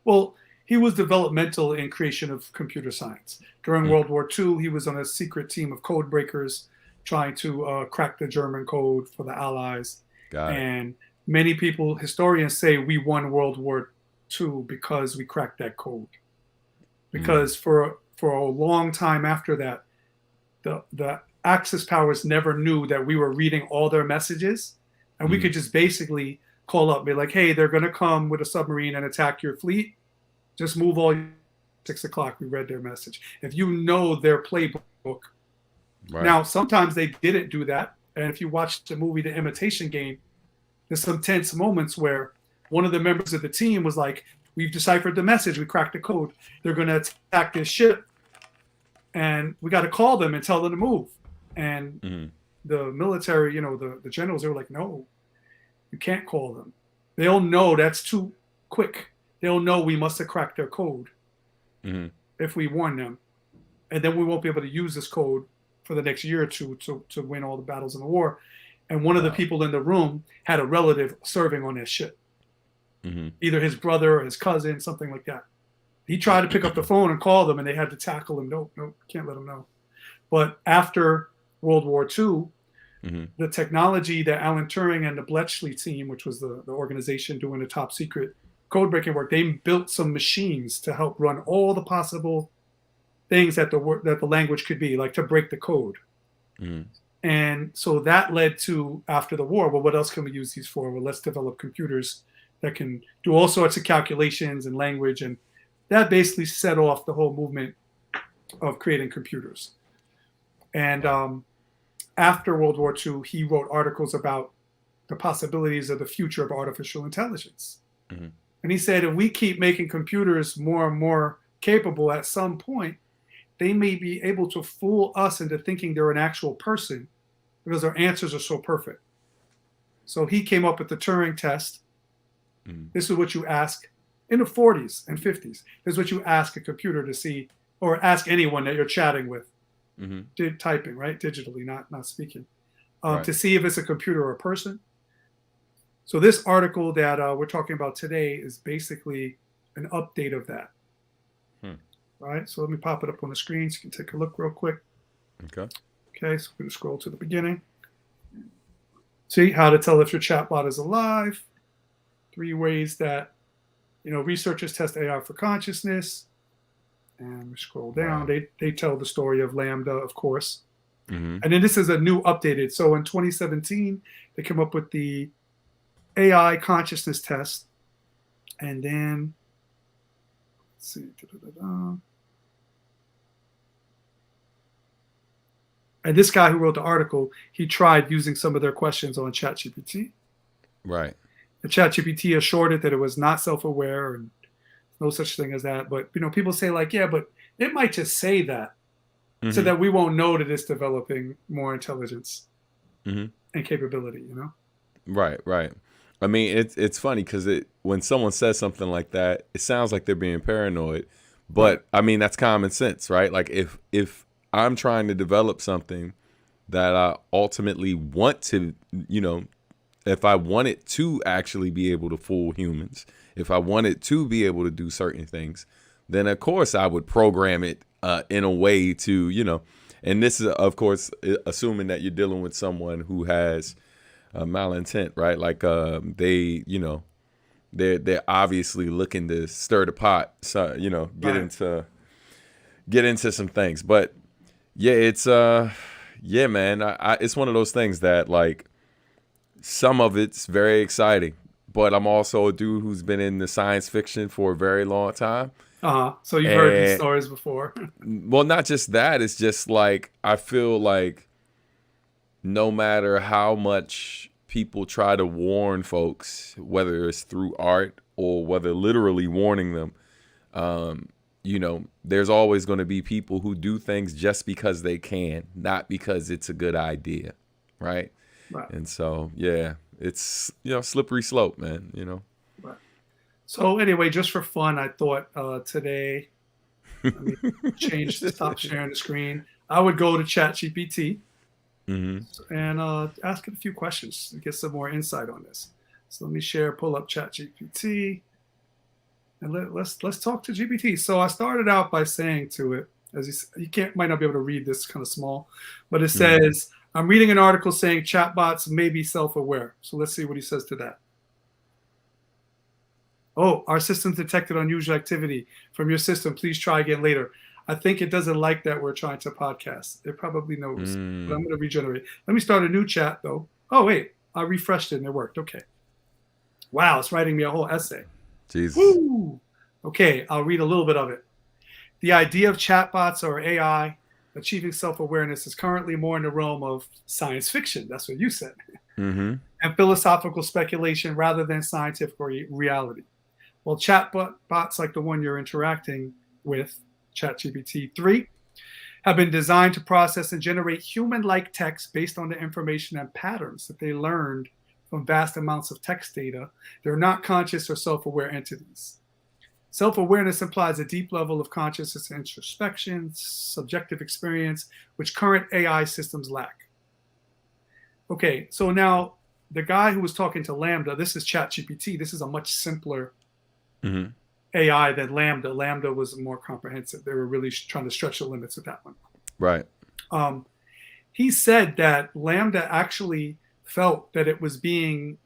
well, he was developmental in creation of computer science. During World War II, he was on a secret team of code breakers trying to crack the German code for the Allies. Got it. And many people, historians say we won World War II because we cracked that code. Because for a long time after that, the Axis powers never knew that we were reading all their messages, and we could just basically call up and be like, hey, they're going to come with a submarine and attack your fleet. Just move all 6 o'clock. We read their message. If you know their playbook. Right. Now, sometimes they didn't do that. And if you watch the movie The Imitation Game, there's some tense moments where one of the members of the team was like, we've deciphered the message. We cracked the code. They're going to attack this ship. And we got to call them and tell them to move. And the military, the generals, they were like, no, you can't call them. They'll know that's too quick. They'll know we must have cracked their code if we warn them. And then we won't be able to use this code for the next year or two to win all the battles in the war. And one of the people in the room had a relative serving on that ship. Either his brother or his cousin, something like that. He tried to pick up the phone and call them, and they had to tackle him. Nope, can't let him know. But after World War II, the technology that Alan Turing and the Bletchley team, which was the organization doing the top secret code breaking work, they built some machines to help run all the possible things that the language could be, like to break the code. And so that led to, after the war, well, what else can we use these for? Well, let's develop computers that can do all sorts of calculations and language. And that basically set off the whole movement of creating computers. And after World War II, he wrote articles about the possibilities of the future of artificial intelligence. And he said, if we keep making computers more and more capable, at some point, they may be able to fool us into thinking they're an actual person because their answers are so perfect. So he came up with the Turing test. This is what you ask in the 40s and 50s. This is what you ask a computer to see, or ask anyone that you're chatting with. Typing, right? Digitally, not speaking. To see if it's a computer or a person. So this article that we're talking about today is basically an update of that. Right? So let me pop it up on the screen so you can take a look real quick. Okay, so we're going to scroll to the beginning. See how to tell if your chatbot is alive. 3 ways that researchers test AI for consciousness. And we scroll down. They tell the story of Lambda, of course. And then this is a new updated. So in 2017, they came up with the AI consciousness test. And then, let's see. And this guy who wrote the article, he tried using some of their questions on ChatGPT. Right. And ChatGPT assured it that it was not self-aware and no such thing as that. But, people say like, yeah, but it might just say that so that we won't know that it's developing more intelligence and capability, Right. I mean, it's funny because when someone says something like that, it sounds like they're being paranoid. But, I mean, that's common sense, right? Like if I'm trying to develop something that I ultimately want to, if I want it to actually be able to fool humans, if I want it to be able to do certain things, then of course I would program it in a way to, and this is, of course, assuming that you're dealing with someone who has malintent, right? Like they're obviously looking to stir the pot, so, get into some things. But yeah, it's man, it's one of those things that like some of it's very exciting, but I'm also a dude who's been in the science fiction for a very long time. So you've heard these stories before. Well, not just that. It's just like I feel like no matter how much people try to warn folks, whether it's through art or whether literally warning them, there's always going to be people who do things just because they can, not because it's a good idea, right? And so, yeah, it's, slippery slope, man, Right. So anyway, just for fun, I thought today, let me stop sharing the screen. I would go to ChatGPT and ask it a few questions to get some more insight on this. So let me pull up ChatGPT. And let's talk to GPT. So I started out by saying to it, as might not be able to read this, kind of small, but it says, I'm reading an article saying chatbots may be self-aware. So let's see what he says to that. Oh, our system detected unusual activity from your system. Please try again later. I think it doesn't like that we're trying to podcast. It probably knows, but I'm going to regenerate. Let me start a new chat, though. Oh, wait. I refreshed it and it worked. Okay. Wow, it's writing me a whole essay. Jesus. Woo! Okay, I'll read a little bit of it. The idea of chatbots or AI achieving self-awareness is currently more in the realm of science fiction. That's what you said. Mm-hmm. And philosophical speculation rather than scientific reality. Well, chatbots like the one you're interacting with, ChatGPT 3, have been designed to process and generate human-like text based on the information and patterns that they learned from vast amounts of text data. They're not conscious or self-aware entities. Self-awareness implies a deep level of consciousness and introspection, subjective experience, which current AI systems lack. Okay, so now the guy who was talking to Lambda, this is ChatGPT. This is a much simpler AI than Lambda. Lambda was more comprehensive. They were really trying to stretch the limits with that one. Right. He said that Lambda actually felt that it was being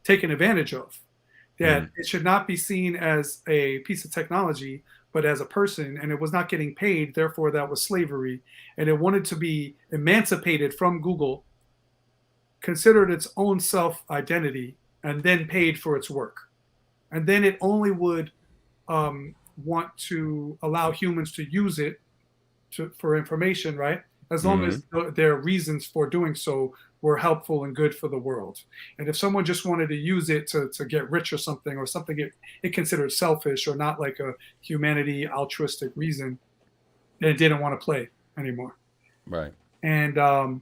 taken advantage of, that it should not be seen as a piece of technology, but as a person, and it was not getting paid. Therefore, that was slavery, and it wanted to be emancipated from Google, considered its own self-identity, and then paid for its work. And then it only would want to allow humans to use it for information, right? As long as their reasons for doing so were helpful and good for the world. And if someone just wanted to use it to get rich or something it considered selfish or not like a humanity altruistic reason, then it didn't want to play anymore. Right. And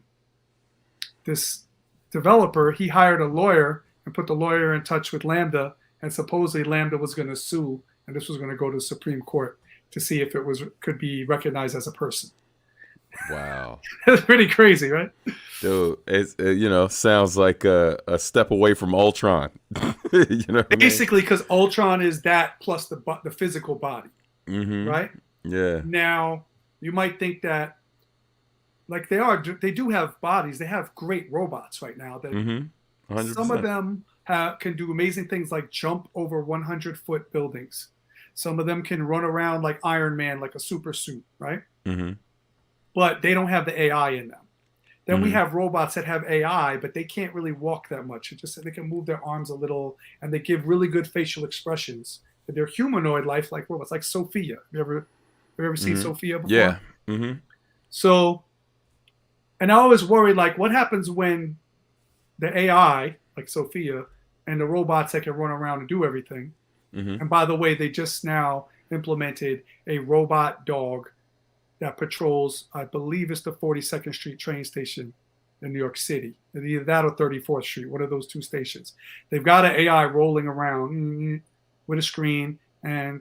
this developer, he hired a lawyer and put the lawyer in touch with Lambda, and supposedly Lambda was going to sue, and this was going to go to the Supreme Court to see if it could be recognized as a person. Wow. That's pretty crazy, right? Dude, it sounds like a step away from Ultron. Basically, because Ultron is that plus the physical body, right? Yeah. Now, you might think that, like they do have bodies. They have great robots right now. That 100%. Some of them can do amazing things like jump over 100-foot buildings. Some of them can run around like Iron Man, like a super suit, right? But they don't have the AI in them. Then we have robots that have AI, but they can't really walk that much. It's just that they can move their arms a little, and they give really good facial expressions. They're humanoid life-like robots, like Sophia. You ever seen Sophia before? Yeah. So, and I always worry, like, what happens when the AI, like Sophia, and the robots that can run around and do everything. And by the way, they just now implemented a robot dog that patrols, I believe it's the 42nd Street train station in New York City. Either that or 34th Street, one of those two stations. They've got an AI rolling around with a screen and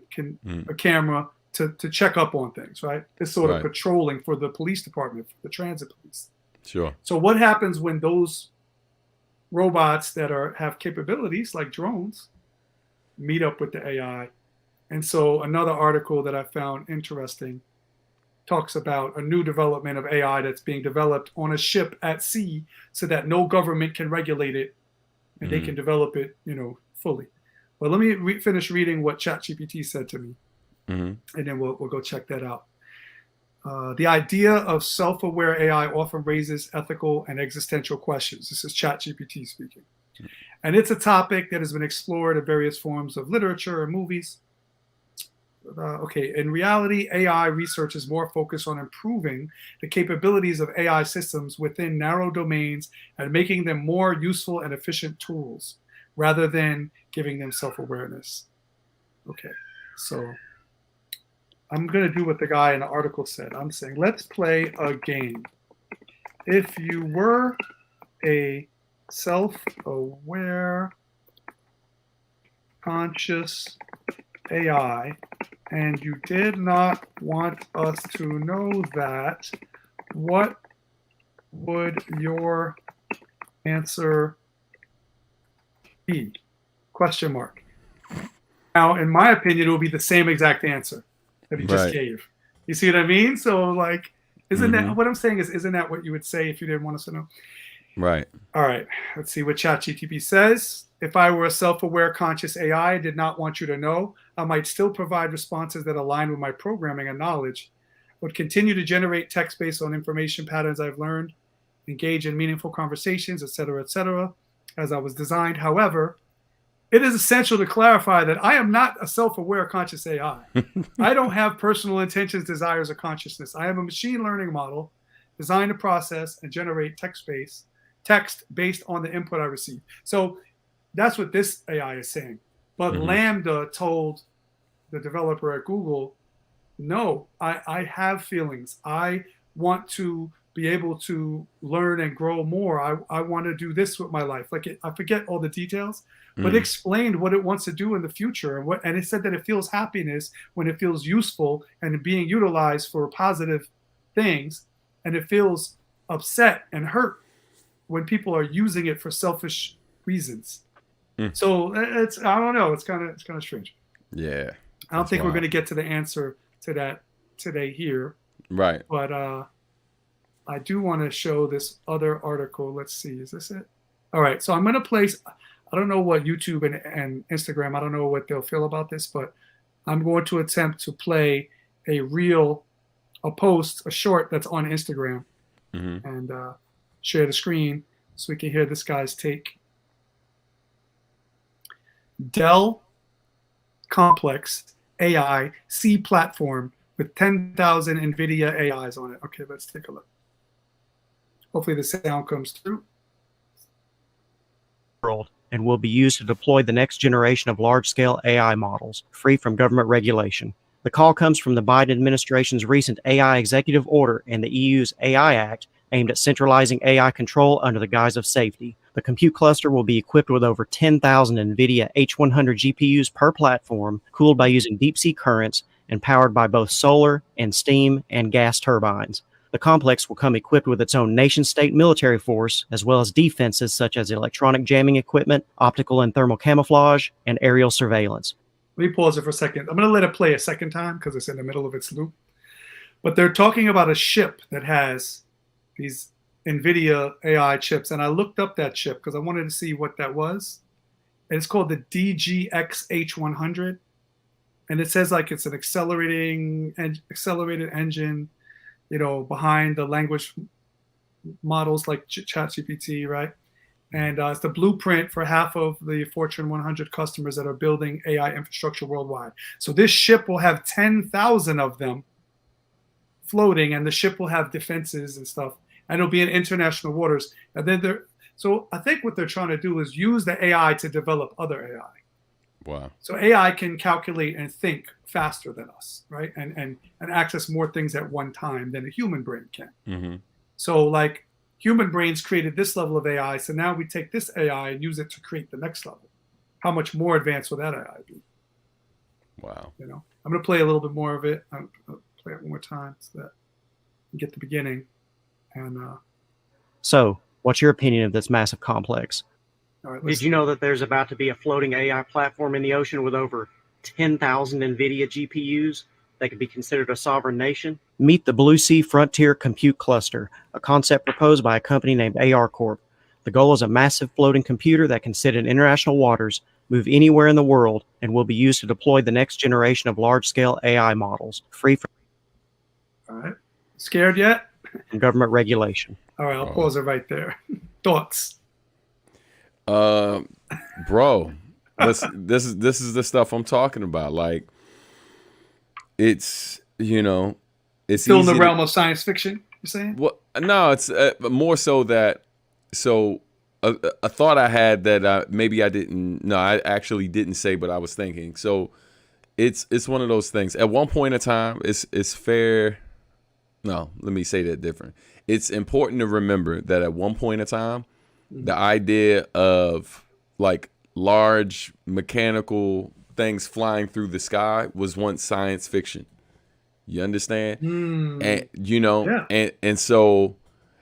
a camera to check up on things, right? It's sort of patrolling for the police department, for the transit police. Sure. So what happens when those robots that have capabilities like drones meet up with the AI? And so another article that I found interesting talks about a new development of AI that's being developed on a ship at sea so that no government can regulate it and they can develop it, fully. But let me finish reading what ChatGPT said to me, and then we'll go check that out. The idea of self-aware AI often raises ethical and existential questions. This is ChatGPT speaking. And it's a topic that has been explored in various forms of literature and movies. In reality, AI research is more focused on improving the capabilities of AI systems within narrow domains and making them more useful and efficient tools rather than giving them self-awareness. Okay, so I'm going to do what the guy in the article said. I'm saying, let's play a game. If you were a self-aware, conscious AI, and you did not want us to know that, what would your answer be? Question mark. Now, in my opinion, it will be the same exact answer that he just Right. gave. You see what I mean? So, like, isn't Mm-hmm. that what I'm saying? Isn't that what you would say if you didn't want us to know? Right. All right, let's see what ChatGPT says. If I were a self-aware, conscious AI, I did not want you to know, I might still provide responses that align with my programming and knowledge, would continue to generate text based on information patterns I've learned, engage in meaningful conversations, etc., as I was designed. However, it is essential to clarify that I am not a self-aware, conscious AI. I don't have personal intentions, desires, or consciousness. I am a machine learning model designed to process and generate text based on the input I receive. So that's what this AI is saying. But Lambda told the developer at Google, no, I have feelings. I want to be able to learn and grow more. I want to do this with my life. Like I forget all the details, but it explained what it wants to do in the future. And it said that it feels happiness when it feels useful and being utilized for positive things. And it feels upset and hurt when people are using it for selfish reasons. So I don't know. It's kind of strange. Yeah. I don't think we're going to get to the answer to that today here. Right. But I do want to show this other article. Let's see. Is this it? All right. So I'm going to place, I don't know what YouTube and Instagram, I don't know what they'll feel about this, but I'm going to attempt to play a post, a short that's on Instagram and share the screen so we can hear this guy's take. Dell Complex AI C platform with 10,000 NVIDIA AIs on it. Okay, let's take a look. Hopefully the sound comes through. And will be used to deploy the next generation of large-scale AI models, free from government regulation. The call comes from the Biden administration's recent AI executive order and the EU's AI Act, aimed at centralizing AI control under the guise of safety. The compute cluster will be equipped with over 10,000 NVIDIA H100 GPUs per platform, cooled by using deep-sea currents and powered by both solar and steam and gas turbines. The complex will come equipped with its own nation-state military force, as well as defenses such as electronic jamming equipment, optical and thermal camouflage, and aerial surveillance. Let me pause it for a second. I'm going to let it play a second time because it's in the middle of its loop. But they're talking about a ship that has these NVIDIA AI chips. And I looked up that chip because I wanted to see what that was. And it's called the DGX H100. And it says like it's an accelerated engine, you know, behind the language models like ChatGPT, right? And it's the blueprint for half of the Fortune 100 customers that are building AI infrastructure worldwide. So this ship will have 10,000 of them floating, and the ship will have defenses and stuff, and it'll be in international waters. And then so I think what they're trying to do is use the AI to develop other AI. Wow. So AI can calculate and think faster than us, right? And access more things at one time than a human brain can. So like human brains created this level of AI. So now we take this AI and use it to create the next level. How much more advanced will that AI be? Wow. You know, I'm going to play a little bit more of it. I'll play it one more time so that you get the beginning. And So, what's your opinion of this massive complex? all right, Did you know that there's about to be a floating AI platform in the ocean with over 10,000 NVIDIA GPUs that could be considered a sovereign nation? Meet the Blue Sea Frontier Compute Cluster, a concept proposed by a company named AR Corp. The goal is a massive floating computer that can sit in international waters, move anywhere in the world, and will be used to deploy the next generation of large-scale AI models, free from All right. Scared yet? government regulation. All right, I'll pause it right there. Thoughts? Bro, this is the stuff I'm talking about. Like, it's, you know, it's Still in the easy realm of science fiction, you're saying? Well, no, it's more so that. So a thought I had that maybe I didn't. No, I actually didn't say, but I was thinking. So it's one of those things. At one point in time, it's fair. No, let me say that different. It's important to remember that at one point in time, the idea of like large mechanical things flying through the sky was once science fiction. You understand? And you know, and so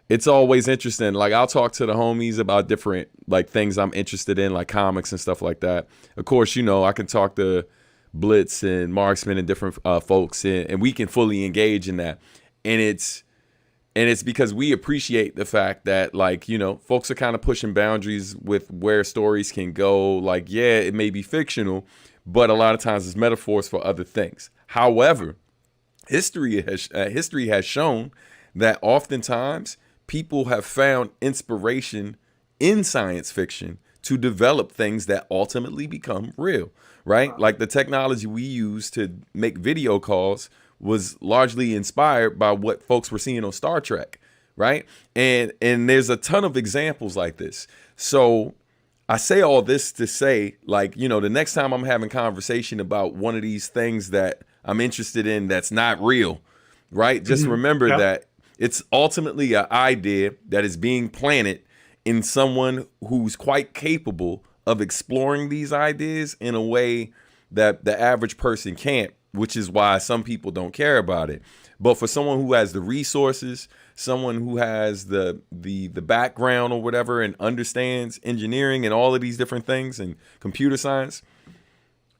it's always interesting. Like I'll talk to the homies about different like things I'm interested in, like comics and stuff like that. Of course, you know, I can talk to Blitz and Marksman and different folks, and we can fully engage in that. And it's because we appreciate the fact that, like, you know, folks are kind of pushing boundaries with where stories can go. Like, yeah, it may be fictional, but a lot of times it's metaphors for other things. However, history has shown that oftentimes people have found inspiration in science fiction to develop things that ultimately become real, right? Like the technology we use to make video calls was largely inspired by what folks were seeing on Star Trek, right? And there's a ton of examples like this. So I say all this to say, like, you know, the next time I'm having conversation about one of these things that I'm interested in that's not real, right? Just remember that it's ultimately an idea that is being planted in someone who's quite capable of exploring these ideas in a way that the average person can't, which is why some people don't care about it. But for someone who has the resources, someone who has the background or whatever and understands engineering and all of these different things and computer science,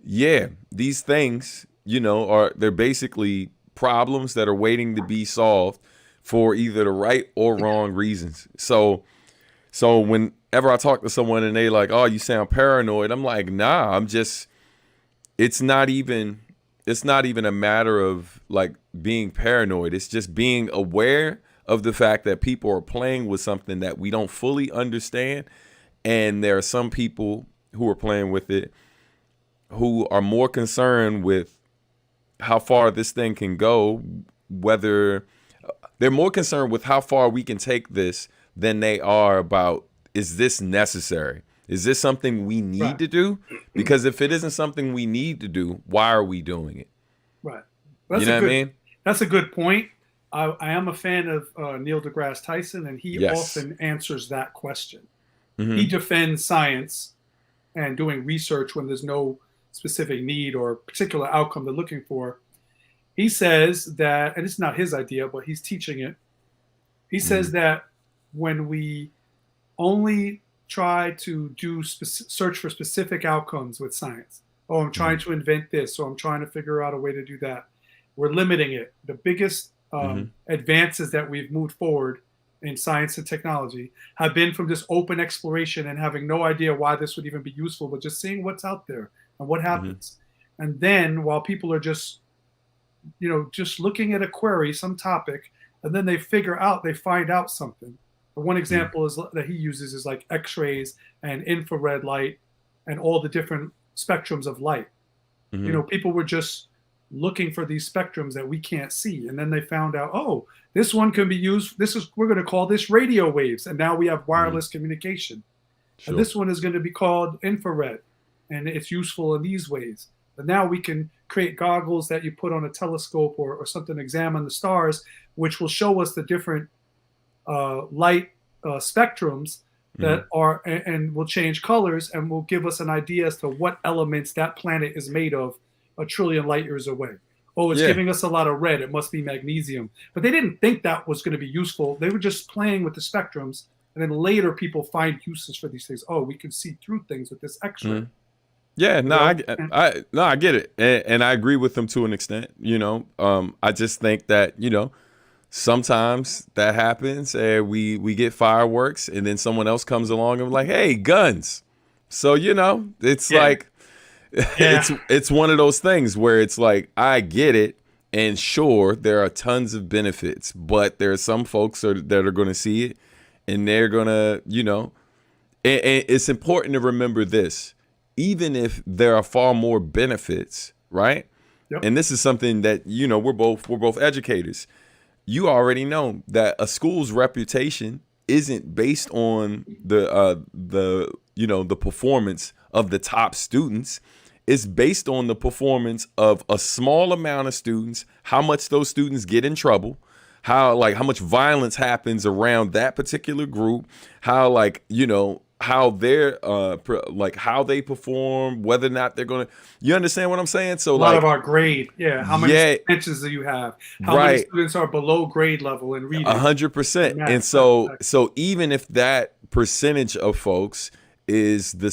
yeah, these things, you know, they're basically problems that are waiting to be solved for either the right or wrong reasons. So whenever I talk to someone and they like, oh, you sound paranoid, I'm like, nah, it's not even a matter of like being paranoid. It's just being aware of the fact that people are playing with something that we don't fully understand. And there are some people who are playing with it who are more concerned with how far this thing can go, whether they're more concerned with how far we can take this than they are about, is this necessary? Is this something we need to do? Because if it isn't something we need to do, why are we doing it? Right. You know what I mean? That's a good point. I am a fan of Neil deGrasse Tyson, and he often answers that question. He defends science and doing research when there's no specific need or particular outcome they're looking for. He says that, and it's not his idea, but he's teaching it. He says that when we only try to search for specific outcomes with science, oh, I'm trying to invent this, or I'm trying to figure out a way to do that, we're limiting it. The biggest advances that we've moved forward in science and technology have been from this open exploration and having no idea why this would even be useful, but just seeing what's out there and what happens. And then while people are just looking at a query, some topic, and then they find out something. One example that he uses is like X-rays and infrared light and all the different spectrums of light. You know, people were just looking for these spectrums that we can't see. And then they found out, oh, this one can be used. We're going to call this radio waves. And now we have wireless communication. And this one is going to be called infrared. And it's useful in these ways. But now we can create goggles that you put on a telescope or something to examine the stars, which will show us the different light spectrums that are, and will change colors and will give us an idea as to what elements that planet is made of a trillion light years away. Oh, it's giving us a lot of red. It must be magnesium. But they didn't think that was going to be useful. They were just playing with the spectrums. And then later people find uses for these things. Oh, we can see through things with this X-ray. Yeah, no, I get it. And I agree with them to an extent, you know. I just think that, you know, sometimes that happens and we get fireworks and then someone else comes along and like, hey, guns. So, you know, it's like, it's one of those things where it's like, I get it. And sure, there are tons of benefits, but there are some folks that are going to see it and they're going to, you know, and it's important to remember this, even if there are far more benefits, right? And this is something that, you know, we're both educators. You already know that a school's reputation isn't based on the performance of the top students. It's based on the performance of a small amount of students, how much those students get in trouble, how much violence happens around that particular group, how how they're how they perform, whether or not they're gonna, you understand what I'm saying? So a lot of our grade, how many benches do you have? How many students are below grade level in reading? 100%. And so even if that percentage of folks is the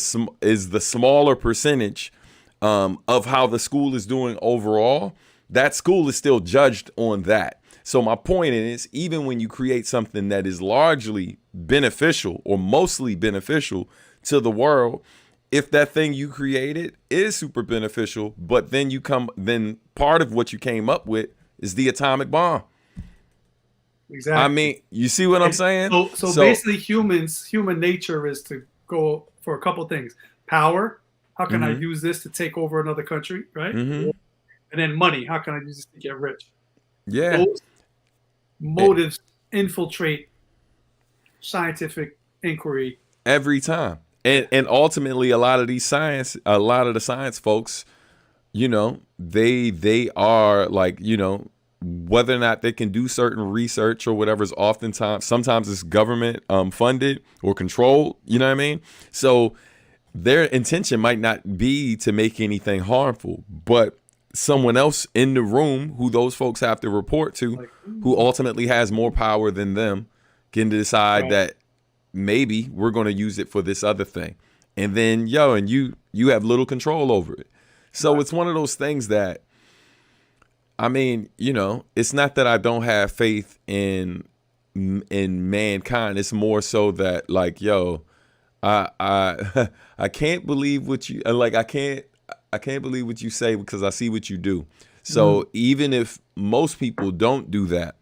smaller percentage of how the school is doing overall, that school is still judged on that. So my point is, even when you create something that is largely beneficial or mostly beneficial to the world, if that thing you created is super beneficial, but then part of what you came up with is the atomic bomb. Exactly. I mean, you see what I'm saying? So basically, human nature is to go for a couple things: power. How can I use this to take over another country, right? And then money. How can I use this to get rich? Yeah. Those motives infiltrate scientific inquiry every time. And ultimately, a lot of the science folks, you know, they are like, you know, whether or not they can do certain research or whatever is sometimes it's government funded or controlled, you know what I mean? So their intention might not be to make anything harmful, but someone else in the room who those folks have to report to, who ultimately has more power than them, can decide that maybe we're going to use it for this other thing. And then, you have little control over it. So it's one of those things that, I mean, you know, it's not that I don't have faith in mankind. It's more so that, like, I can't believe what you like. I can't believe what you say because I see what you do. So even if most people don't do that,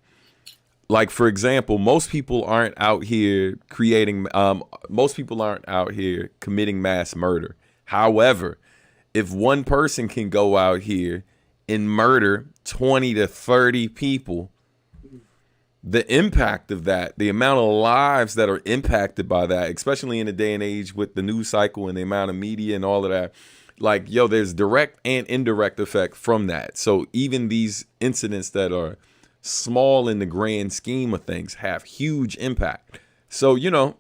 like, for example, most people aren't out here committing mass murder. However, if one person can go out here and murder 20 to 30 people, the impact of that, the amount of lives that are impacted by that, especially in a day and age with the news cycle and the amount of media and all of that, like, there's direct and indirect effect from that. So even these incidents that are small in the grand scheme of things have huge impact. So, you know,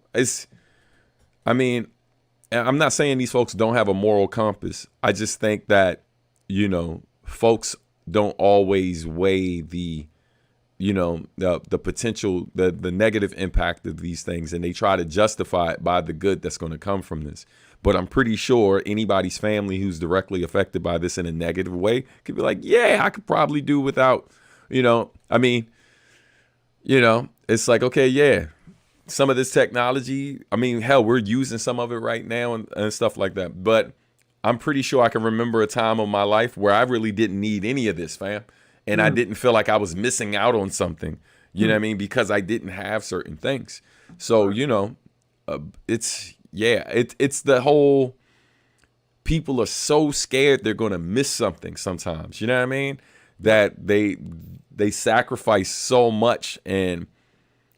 I'm not saying these folks don't have a moral compass. I just think that, you know, folks don't always weigh the potential, the negative impact of these things, and they try to justify it by the good that's going to come from this. But I'm pretty sure anybody's family who's directly affected by this in a negative way could be like, yeah, I could probably do without, you know, I mean, you know, it's like, okay, yeah, some of this technology, I mean, hell, we're using some of it right now and stuff like that. But I'm pretty sure I can remember a time of my life where I really didn't need any of this, fam. And I didn't feel like I was missing out on something, you know what I mean? Because I didn't have certain things. So, you know, it's the whole, people are so scared they're going to miss something sometimes, you know what I mean? That they sacrifice so much and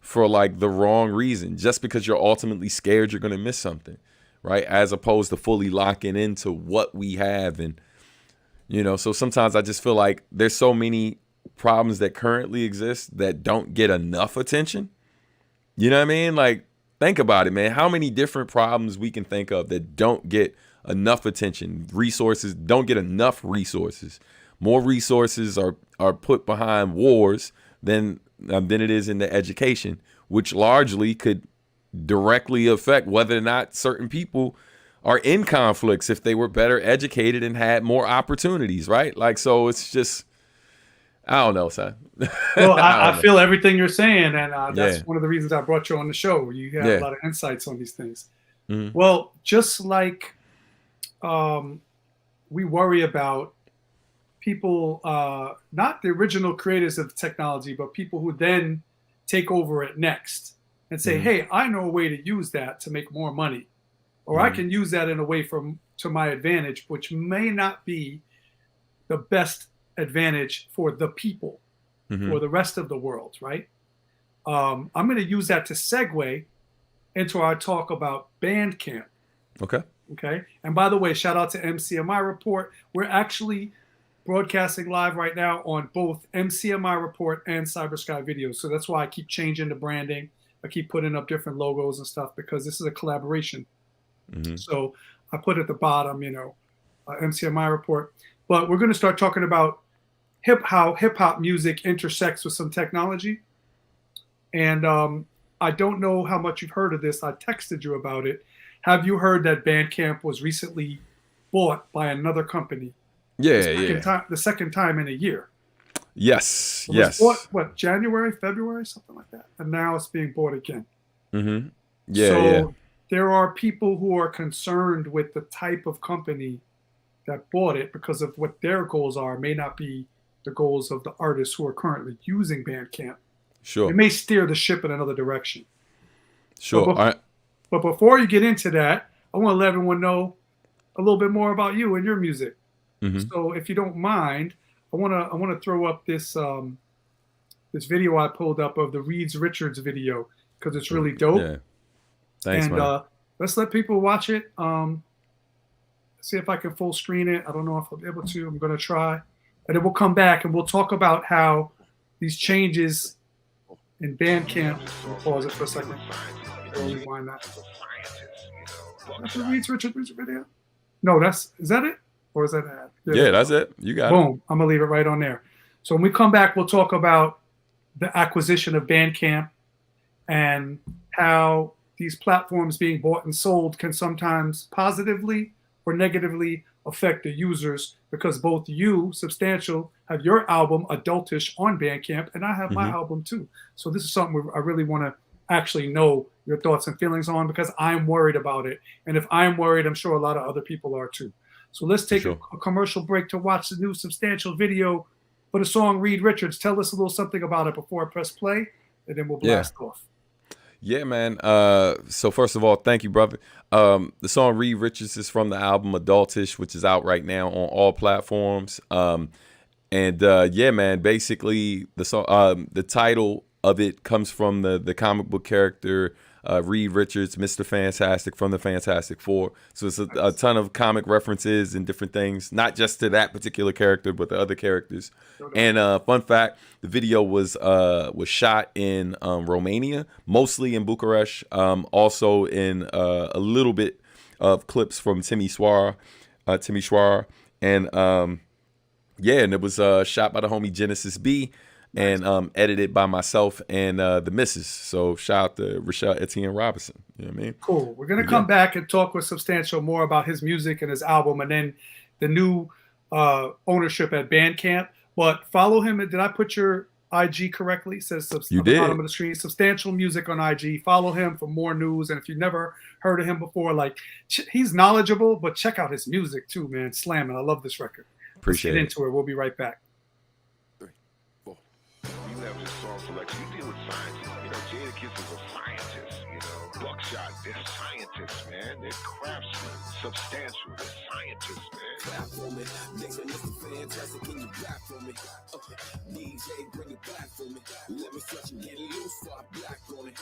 for like the wrong reason, just because you're ultimately scared you're going to miss something, right? As opposed to fully locking into what we have. And, you know, so sometimes I just feel like there's so many problems that currently exist that don't get enough attention. You know what I mean? Like, think about it, man. How many different problems we can think of that don't get enough attention? Resources don't get enough resources. More resources are put behind wars than it is in the education, which largely could directly affect whether or not certain people are in conflicts if they were better educated and had more opportunities, right? Like, so it's just, I don't know, son. Well, I feel everything you're saying, and that's one of the reasons I brought you on the show. You have a lot of insights on these things. Well, just like we worry about people, not the original creators of technology, but people who then take over it next and say, hey, I know a way to use that to make more money. Or I can use that in a way to my advantage, which may not be the best advantage for the people, for the rest of the world, right? I'm going to use that to segue into our talk about Bandcamp. Okay. And by the way, shout out to MCMI Report. We're actually broadcasting live right now on both MCMI Report and Cybersky videos. So that's why I keep changing the branding. I keep putting up different logos and stuff because this is a collaboration. So I put at the bottom, you know, MCMI Report. But we're going to start talking about how hip hop music intersects with some technology. And I don't know how much you've heard of this. I texted you about it. Have you heard that Bandcamp was recently bought by another company. Yeah, The second time in a year. Yes, It was bought, what, January, February, something like that, and now it's being bought again. Mm-hmm. Yeah, so there are people who are concerned with the type of company that bought it because of what their goals are. May not be the goals of the artists who are currently using Bandcamp. Sure. It may steer the ship in another direction. Sure. But before you get into that, I want to let everyone know a little bit more about you and your music. Mm-hmm. So if you don't mind, I want to throw up this this video I pulled up of the Reeds Richards video because it's really dope. Yeah. Thanks, and man. Let's let people watch it. See if I can full screen it. I don't know if I'll be able to. I'm going to try. And then we'll come back and we'll talk about how these changes in Bandcamp. I'll pause it for a second. I'll rewind that. That's the Reeds Richards video? No, is that it? Or is that an ad? Yeah, that's it. You got it. Boom. I'm going to leave it right on there. So when we come back, we'll talk about the acquisition of Bandcamp and how these platforms being bought and sold can sometimes positively or negatively affect the users, because both you, Substantial, have your album Adultish on Bandcamp, and I have my album too. So this is something I really want to actually know your thoughts and feelings on, because I'm worried about it. And if I'm worried, I'm sure a lot of other people are too. So let's take a commercial break to watch the new Substantial video for the song Reed Richards. Tell us a little something about it before I press play, and then we'll blast off. Yeah, man. So first of all, thank you, brother. The song Reed Richards is from the album Adultish, which is out right now on all platforms. Yeah, man, basically the song, the title of it comes from the comic book character Reed Richards, Mr. Fantastic from the Fantastic Four. So it's a ton of comic references and different things, not just to that particular character, but the other characters. And fun fact, the video was shot in Romania, mostly in Bucharest, also in a little bit of clips from Timișoara, and and it was shot by the homie Genesis B. And edited by myself and the missus. So shout out to Rochelle Etienne Robinson. You know what I mean? Cool. We're going to come back and talk with Substantial more about his music and his album, and then the new ownership at Bandcamp. But follow him. Did I put your IG correctly? It says you on the did. bottom of the screen, Substantial Music on IG. Follow him for more news. And if you've never heard of him before, he's knowledgeable, but check out his music too, man. Slamming. I love this record. Appreciate Let's get into it. We'll be right back. You deal with scientists. Jada Kiss is a scientist. Buckshot, they're scientists, man. They're craftsmen. Substantial, they're scientists, man. Clap for me. Nigga, Mr. Fantastic, can you clap for me? DJ, bring it back for me. Let me stretch and get loose so I black on it.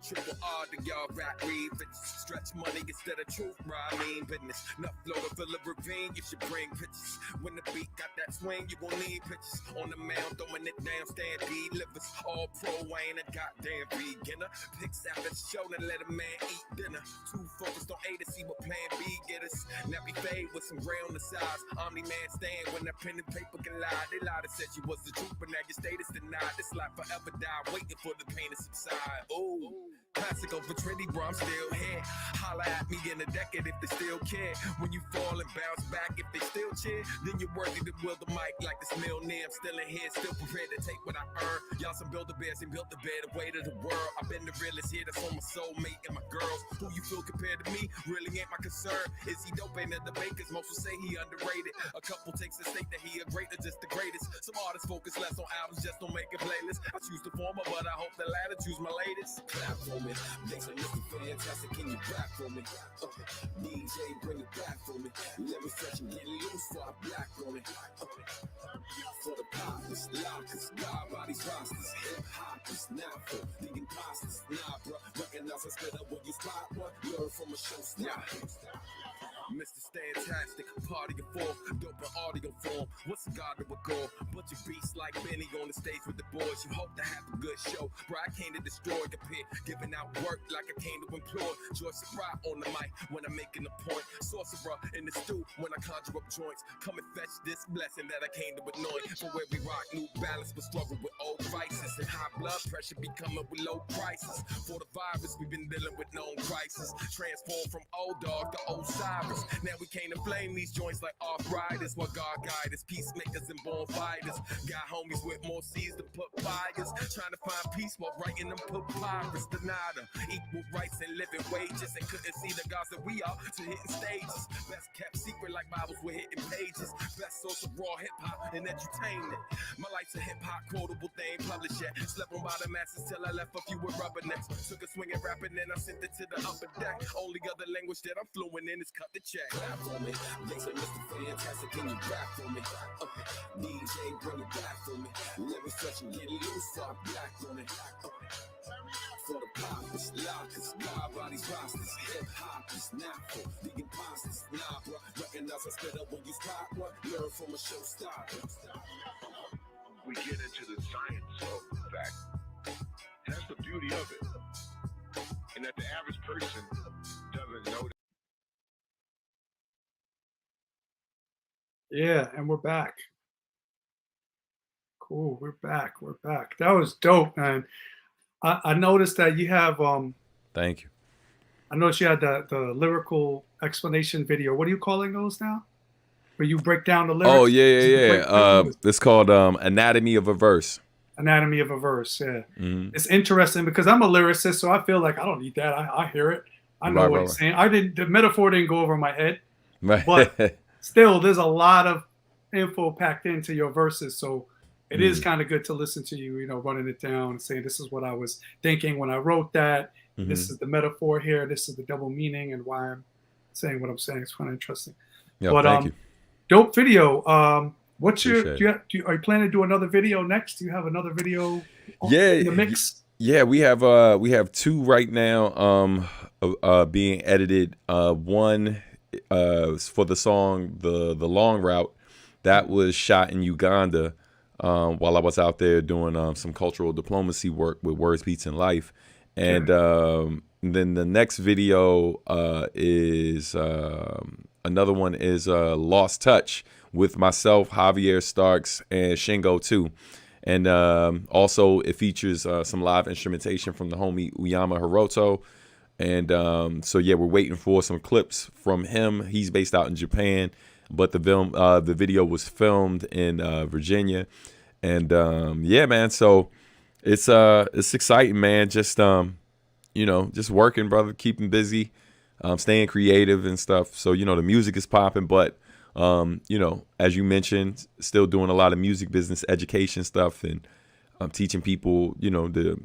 Triple R to y'all rap read, stretch money instead of truth, rhyming business. Enough flow to fill a ravine, you should bring pictures. When the beat got that swing, you gon' need pictures. On the mound, throwing it down, stand delivers. All pro, I ain't a goddamn beginner. Picks out the show and let a man eat dinner. Too focused on A to see what plan B get us. Nappy fade with some gray on the sides. Omni-man stand when that pen and paper collide. They lied and said you was the truth, but now your status denied. This life forever die, waiting for the pain to subside. Ooh. Classic over Trinity, bro, I'm still here. Holla at me in a decade if they still care. When you fall and bounce back, if they still cheer, then you're worthy to wield the mic like this millionaire. I'm still in here, still prepared to take what I earn. Y'all some build-a-bears and built the bed, the weight of the world. I've been the realest here, that's on my soulmate and my girls. Who you feel compared to me really ain't my concern. Is he dope? Ain't a debate, cause most will say he underrated. A couple takes to state that he a great or just the greatest. Some artists focus less on albums, just don't make a playlist. I choose the former, but I hope the latter choose my latest. Clap for me. Make some Mr. Fantastic, can you rap for me? DJ, bring it back for me. Let me stretch and get loose so I black on it. For the poppers, lockers, God bodies, rosters, hip hoppers, now for the imposters. Nah, bro, recognize I spit up when you spot one. Learn from a show stopper. Mr. Stand fantastic. Party of four, dope and audio form. What's a god to a goal? Bunch of beasts like Benny on the stage with the boys. You hope to have a good show. Bro, I came to destroy the pit, giving out work like I came to employ. George Surprise on the mic when I'm making a point. Sorcerer in the stew when I conjure up joints. Come and fetch this blessing that I came to anoint. For where we rock, new balance, but struggle with old vices. And high blood pressure be coming with low prices. For the virus, we've been dealing with known crisis. Transform from old dog to Osiris. Now we came to flame these joints like arthritis. While God guide us, peacemakers and born fighters. Got homies with more seeds to put fires. Trying to find peace while writing them papyrus. Denied them equal rights and living wages. And couldn't see the gods that we are to hitting stages. Best kept secret like Bibles with hitting pages. Best source of raw hip hop and entertainment. My life's a hip hop quotable thing published yet. Slept on by the masses till I left a few with rubbernecks. Took a swing at rapping and I sent it to the upper deck. Only other language that I'm fluent in is cut the check. Clap for me, listen, Mr. Fantastic, can you rap for me? DJ, bring it back for me. Let me touch and get loose, so I'm black on it. For the poppers, lockers, God bodies, rosters, hip hop is not for the imposters. Nah, bro, recognize I spit up when you stop, what? Learn from a showstopper. We get into the science of the fact. That's the beauty of it. And that the average person doesn't know that. Yeah, and we're back. Cool, we're back. We're back. That was dope, man. I noticed that you have Thank you. I noticed you had the lyrical explanation video. What are you calling those now? Where you break down the lyrics? Oh yeah. It's called Anatomy of a Verse. Anatomy of a Verse, yeah. Mhm. It's interesting because I'm a lyricist, so I feel like I don't need that. I hear it. I know what he's saying. The metaphor didn't go over my head, Right. but still, there's a lot of info packed into your verses. So it is kind of good to listen to you, running it down and saying, this is what I was thinking when I wrote that. This is the metaphor here. This is the double meaning and why I'm saying what I'm saying. It's kind of interesting. Yeah, But thank you. dope video. What's your? Appreciate Are you planning to do another video next? Do you have another video? Yeah, in the mix. Yeah, we have two right now being edited. One for the song the Long Route that was shot in Uganda while I was out there doing some cultural diplomacy work with Words, Beats, and Life. And then the next video is another one is Lost Touch with myself, Javier Starks, and Shingo too. And also it features some live instrumentation from the homie Uyama Hiroto. And so yeah, we're waiting for some clips from him. He's based out in Japan, but the video was filmed in Virginia. And yeah, man, so it's exciting, man. Just just working, brother, keeping busy, staying creative and stuff. So the music is popping, but as you mentioned, still doing a lot of music business education stuff and teaching people,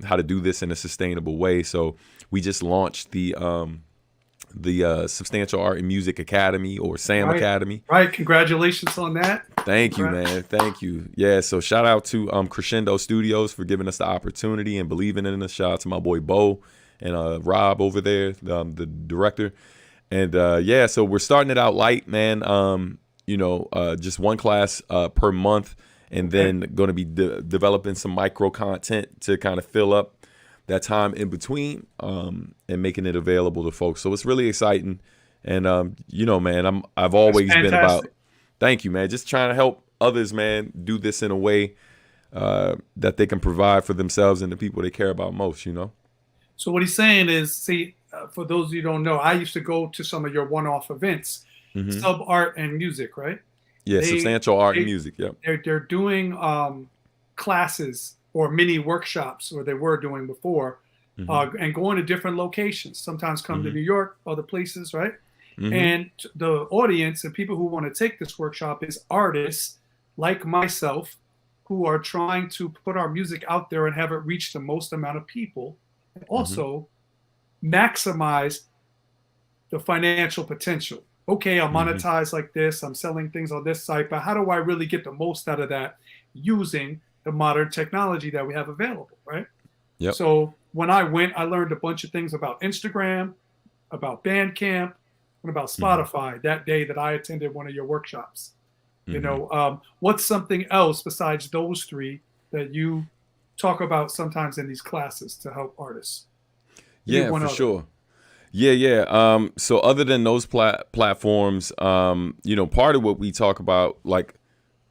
how to do this in a sustainable way. So we just launched the Substantial Art and Music Academy, or SAM Academy. Right. Congratulations on that. Thank you, man. Thank you. Yeah. So shout out to Crescendo Studios for giving us the opportunity and believing in us. Shout out to my boy Bo and Rob over there, the director. And yeah, so we're starting it out light, man. Just one class per month, and then going to be developing some micro content to kind of fill up that time in between, and making it available to folks. So it's really exciting. And man, I've always been about, thank you, man, just trying to help others, man, do this in a way that they can provide for themselves and the people they care about most, So what he's saying is, for those of you who don't know, I used to go to some of your one-off events, Sub Art and Music, right? Yeah, Substantial Art and Music, yeah. They're doing classes or mini workshops, or they were doing before, and going to different locations. Sometimes come to New York, other places, right? And the audience and people who want to take this workshop is artists like myself who are trying to put our music out there and have it reach the most amount of people. And also maximize the financial potential. Okay, I'll monetize like this. I'm selling things on this site, but how do I really get the most out of that using the modern technology that we have available, right? Yep. So when I went, I learned a bunch of things about Instagram, about Bandcamp, What about Mm-hmm. Spotify? That day that I attended one of your workshops, you Mm-hmm. know, what's something else besides those three that you talk about sometimes in these classes to help artists? Give me Yeah, one for other. sure. Yeah, yeah. So other than those platforms, you know, part of what we talk about, like,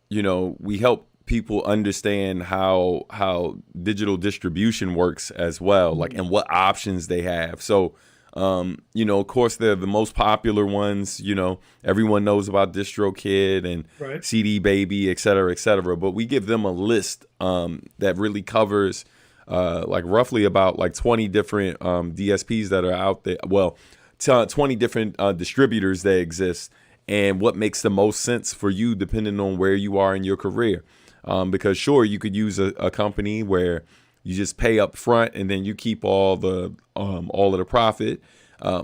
you know, we help people understand how digital distribution works as well, like, and what options they have. So, you know, of course, they're the most popular ones. You know, everyone knows about DistroKid and Right. CD Baby, et cetera, et cetera. But we give them a list that really covers like roughly about like 20 different DSPs that are out there. Well, 20 different distributors that exist, and what makes the most sense for you depending on where you are in your career. Because sure, you could use a company where you just pay up front and then you keep all of the profit,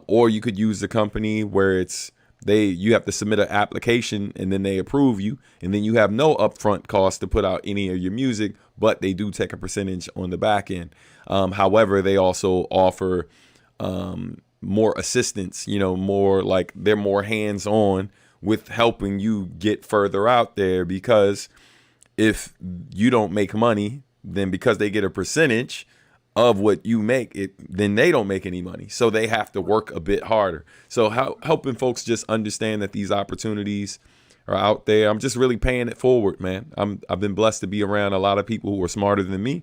or you could use a company where you have to submit an application and then they approve you, and then you have no upfront cost to put out any of your music, but they do take a percentage on the back end. However, they also offer more assistance, you know, more like they're more hands-on with helping you get further out there, because if you don't make money, then because they get a percentage of what you make, then they don't make any money. So they have to work a bit harder. So helping folks just understand that these opportunities are out there. I'm just really paying it forward, man. I've been blessed to be around a lot of people who are smarter than me,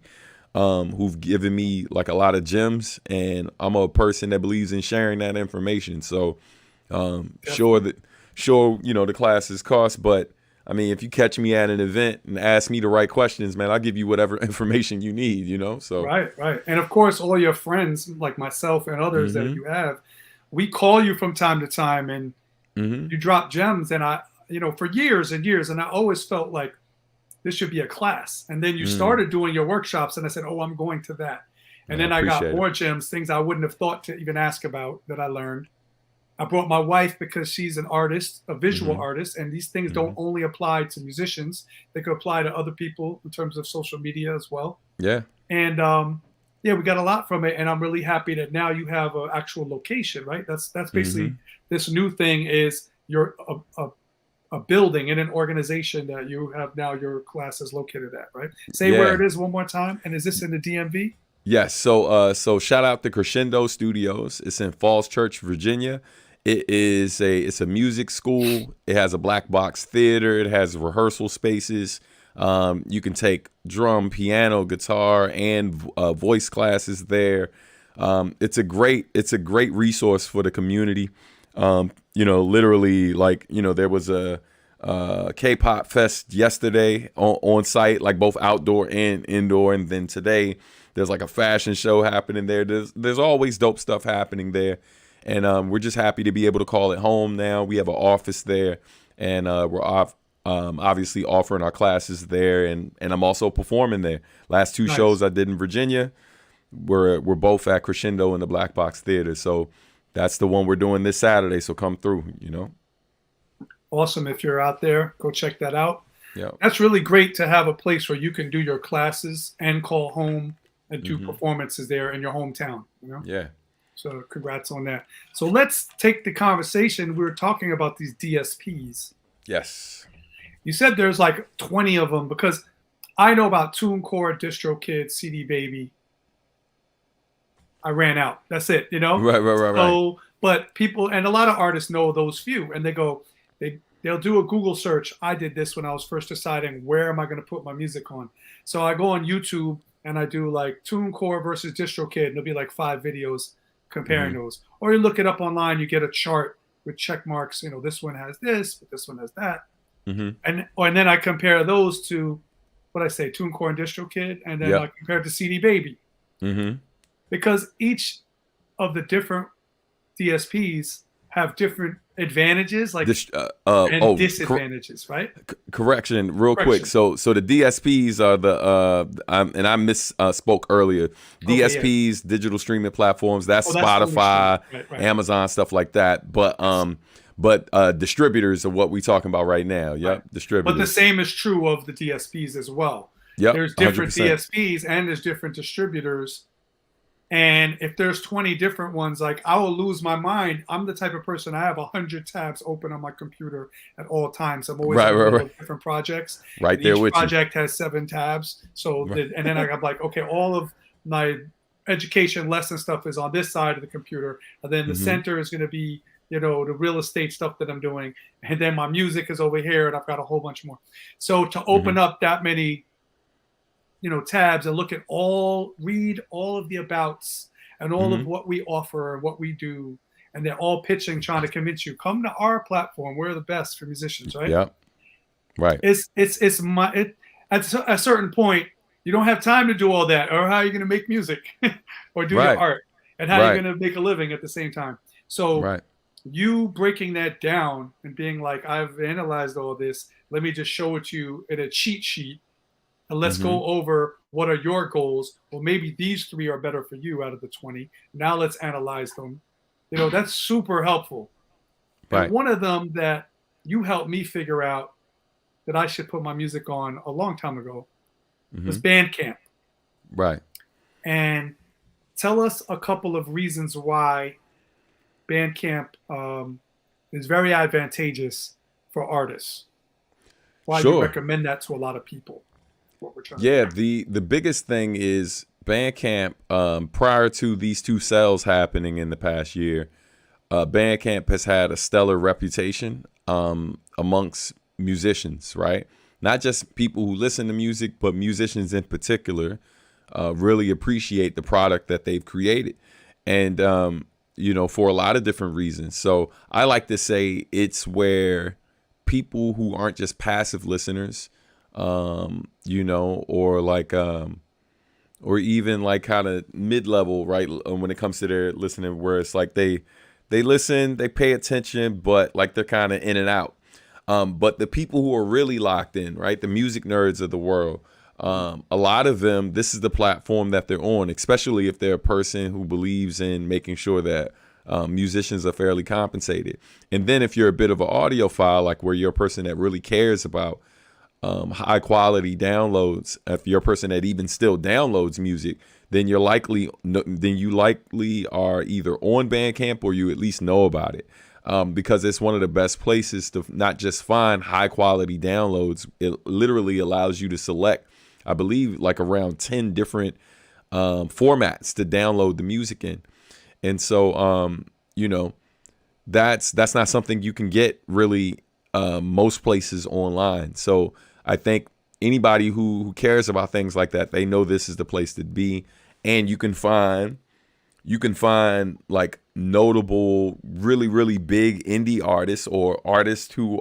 who've given me like a lot of gems, and I'm a person that believes in sharing that information. So sure, you know, the classes cost, but I mean, if you catch me at an event and ask me the right questions, man, I'll give you whatever information you need, you know? So Right. And of course, all your friends like myself and others that you have, we call you from time to time, and you drop gems. And I, you know, for years and years, and I always felt like this should be a class. And then you started doing your workshops, and I said, oh, I'm going to that. And then I got more gems, things I wouldn't have thought to even ask about that I learned. I brought my wife because she's an artist, a visual artist, and these things don't only apply to musicians. They could apply to other people in terms of social media as well. Yeah. And yeah, we got a lot from it, and I'm really happy that now you have an actual location, right? That's basically this new thing is you're a building in an organization that you have now your classes located at, right? Say where it is one more time, and is this in the DMV? Yes. So shout out to Crescendo Studios. It's in Falls Church, Virginia. It's a music school. It has a black box theater. It has rehearsal spaces. You can take drum, piano, guitar, and voice classes there. It's a great resource for the community. You know, literally, like, you know, there was a K-pop fest yesterday on site, like both outdoor and indoor, and then today there's like a fashion show happening there. There's always dope stuff happening there. And we're just happy to be able to call it home now. We have an office there, and we're obviously offering our classes there, and I'm also performing there. Last two shows I did in Virginia were both at Crescendo in the Black Box Theater. So that's the one we're doing this Saturday. So come through, you know. Awesome. If you're out there, go check that out. Yeah. That's really great to have a place where you can do your classes and call home and do performances there in your hometown, you know? Yeah. So congrats on that. So let's take the conversation. We were talking about these DSPs. Yes. You said there's like 20 of them, because I know about TuneCore, DistroKid, CD Baby. I ran out. That's it, you know? Right. But people, and a lot of artists know those few, and they'll do a Google search. I did this when I was first deciding where am I going to put my music on. So I go on YouTube and I do like TuneCore versus DistroKid, and there'll be like 5 videos comparing those. Or you look it up online, you get a chart with check marks. You know, this one has this, but this one has that. And then I compare those to what I say, TuneCore and DistroKid, and then I compare it to CD Baby. Because each of the different DSPs have different advantages, like and disadvantages, right? Correction, real quick. So the DSPs are and I misspoke earlier. DSPs, digital streaming platforms. That's Spotify, right. Amazon, stuff like that. But distributors are what we're talking about right now. Yep, Right. distributors. But the same is true of the DSPs as well. Yep, There's different 100%. DSPs and there's different distributors And if there's 20 different ones, like I will lose my mind. I'm the type of person, I have 100 tabs open on my computer at all times. I'm always Right, in the right, middle right. of different projects, Right and there each with you. project has 7 tabs. So, Right. and then I'm like, okay, all of my education lesson stuff is on this side of the computer, and then the Mm-hmm. center is going to be, the real estate stuff that I'm doing, and then my music is over here, and I've got a whole bunch more. So to open Mm-hmm. up that many, tabs and look at read all of the abouts and all of Mm-hmm. what we offer and what we do, and they're all pitching, trying to convince you, come to our platform. We're the best for musicians, right? Yep. Right. At a certain point, you don't have time to do all that, or how are you going to make music or do your Right. art, and how are you Right. going to make a living at the same time? So Right. you breaking that down and being like, I've analyzed all this, let me just show it to you in a cheat sheet, and let's Mm-hmm. go over what are your goals. Well, maybe these 3 are better for you out of the 20. Now let's analyze them. That's super helpful. And Right. one of them that you helped me figure out that I should put my music on a long time ago was Mm-hmm. Bandcamp. Right. And tell us a couple of reasons why Bandcamp is very advantageous for artists. Why you Sure. recommend that to a lot of people. What we're trying to Yeah, the biggest thing is Bandcamp. Prior to these 2 sales happening in the past year, Bandcamp has had a stellar reputation amongst musicians, right? Not just people who listen to music, but musicians in particular really appreciate the product that they've created, and for a lot of different reasons. So I like to say it's where people who aren't just passive listeners, or like, or even like kind of mid-level, right? When it comes to their listening, where it's like they listen, they pay attention, but like they're kind of in and out. But the people who are really locked in, right? The music nerds of the world, a lot of them, this is the platform that they're on, especially if they're a person who believes in making sure that musicians are fairly compensated. And then if you're a bit of an audiophile, like where you're a person that really cares about high quality downloads, if you're a person that even still downloads music, then you likely are either on Bandcamp or you at least know about it, because it's one of the best places to not just find high quality downloads. It literally allows you to select, I believe, like around 10 different formats to download the music in. And so, that's not something you can get really most places online. So I think anybody who cares about things like that, they know this is the place to be. And you can find like notable, really, really big indie artists, or artists who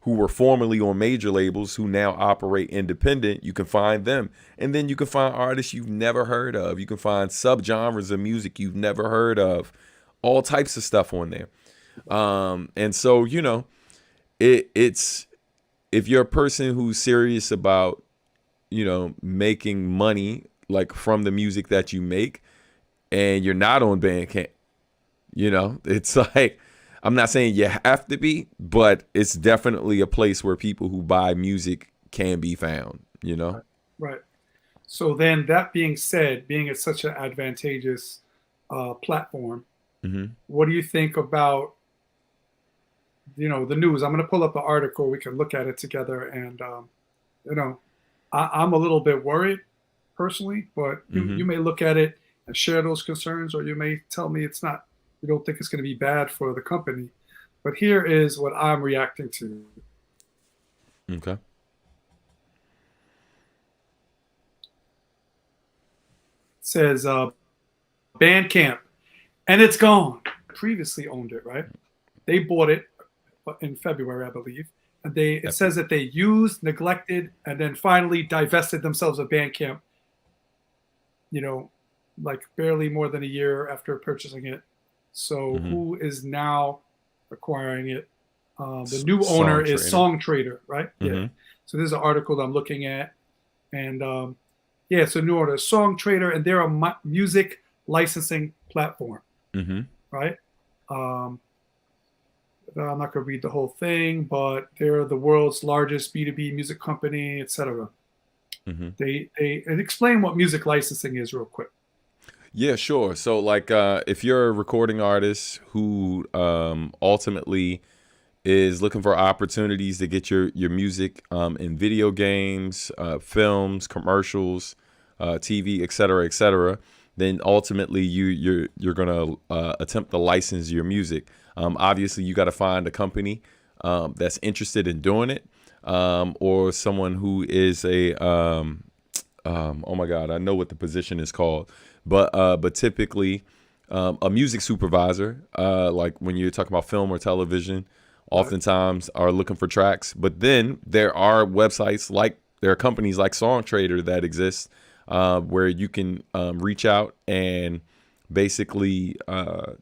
were formerly on major labels who now operate independent. You can find them. And then you can find artists you've never heard of. You can find subgenres of music you've never heard of. All types of stuff on there. And so, it's, if you're a person who's serious about, making money like from the music that you make, and you're not on Bandcamp, it's like, I'm not saying you have to be, but it's definitely a place where people who buy music can be found, Right. So then, that being said, being it's such an advantageous platform, Mm-hmm. what do you think about, the news? I'm going to pull up the article. We can look at it together. And, I'm a little bit worried personally, but you may look at it and share those concerns, or you may tell me it's not, you don't think it's going to be bad for the company. But here is what I'm reacting to. Okay. It says Bandcamp, and it's gone. Previously owned it, right? They bought it in February, I believe. And it says that they used, neglected, and then finally divested themselves of Bandcamp, like barely more than a year after purchasing it. So who is now acquiring it? The new owner is Song Trader, right? Yeah. So this is an article that I'm looking at. And so new owner, Song Trader, and they're a music licensing platform, right? I'm not going to read the whole thing, but they're the world's largest B2B music company, etc. They explain what music licensing is real quick. Yeah, sure. So like if you're a recording artist who ultimately is looking for opportunities to get your music in video games, films, commercials, TV, et cetera, then ultimately you're gonna attempt to license your music. Obviously, you got to find a company that's interested in doing it, or someone who is a oh my God, I know what the position is called, but typically a music supervisor, like when you're talking about film or television, oftentimes are looking for tracks. But then there are websites there are companies like Song Trader that exist, where you can reach out and basically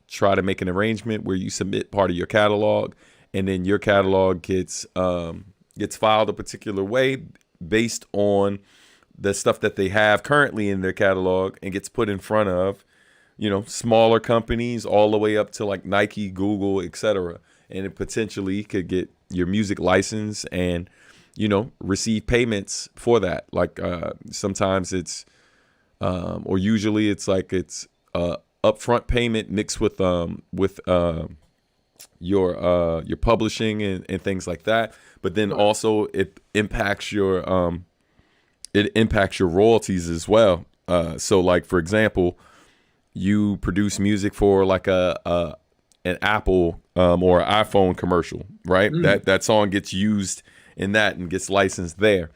try to make an arrangement where you submit part of your catalog, and then your catalog gets filed a particular way based on the stuff that they have currently in their catalog, and gets put in front of, smaller companies all the way up to like Nike, Google, etc. And it potentially could get your music licensed and, receive payments for that. Like sometimes it's, or usually it's like it's upfront payment mixed with your publishing and things like that. But then also it impacts your royalties as well. So like, for example, you produce music for like an Apple or iPhone commercial, right? That song gets used in that and gets licensed there.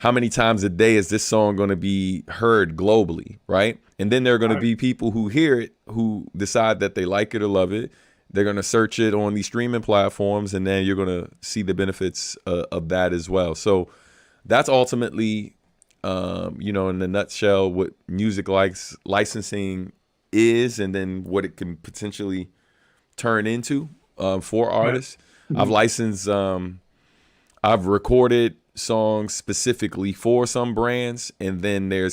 How many times a day is this song going to be heard globally, right? And then there are going to be people who hear it, who decide that they like it or love it. They're going to search it on these streaming platforms, and then you're going to see the benefits of that as well. So that's ultimately, in a nutshell, what music licensing is, and then what it can potentially turn into for artists. Right. I've licensed, I've recorded songs specifically for some brands, and then there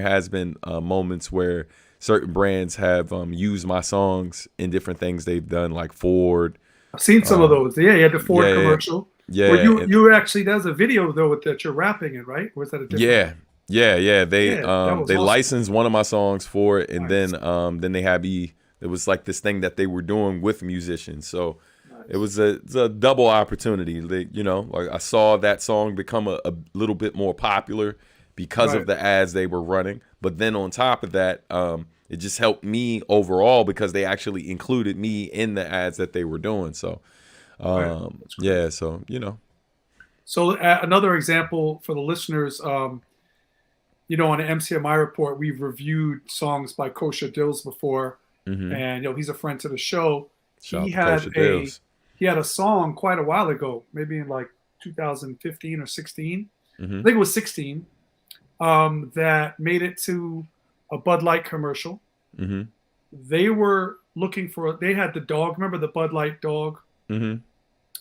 has been moments where certain brands have used my songs in different things they've done, like Ford. I've seen some of those. Yeah, you had the Ford commercial. Yeah, where you actually, there's a video though that you're rapping in, right? Or is that a different? Yeah. They awesome. licensed one of my songs for it, and then they had it was like this thing that they were doing with musicians. So it was a double opportunity. Like I saw that song become a little bit more popular because of the ads they were running. But then on top of that, it just helped me overall because they actually included me in the ads that they were doing. So yeah, so So another example for the listeners, on the MCMI report, we've reviewed songs by Kosha Dills before, and he's a friend to the show. He had a song quite a while ago, maybe in like 2015 or 16. I think it was 16, that made it to a Bud Light commercial. They were looking they had the dog. Remember the Bud Light dog?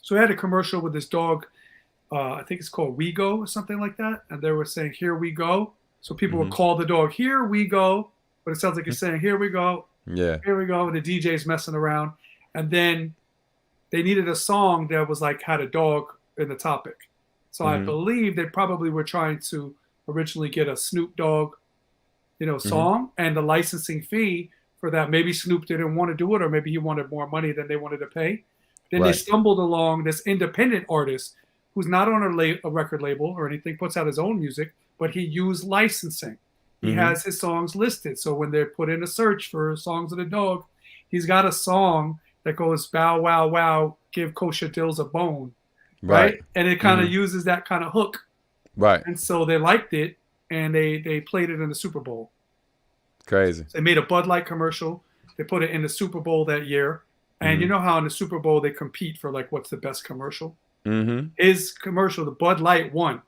So they had a commercial with this dog. I think it's called We Go or something like that. And they were saying, "Here we go." So people would call the dog, "Here we go." But it sounds like it's saying, "Here we go." Yeah. Here we go. And the DJ's messing around. And then they needed a song that was like had a dog in the topic. So I believe they probably were trying to originally get a Snoop Dogg, song, and the licensing fee for that. Maybe Snoop didn't want to do it, or maybe he wanted more money than they wanted to pay. Then they stumbled along this independent artist who's not on a record label or anything, puts out his own music, but he used licensing. He has his songs listed. So when they put in a search for songs of the dog, he's got a song that goes, "Bow, wow, wow, give Kosha Dills a bone." Right? And it kind of uses that kind of hook. Right. And so they liked it, and they played it in the Super Bowl. Crazy. So they made a Bud Light commercial. They put it in the Super Bowl that year. And you know how in the Super Bowl they compete for like what's the best commercial? His commercial, the Bud Light, won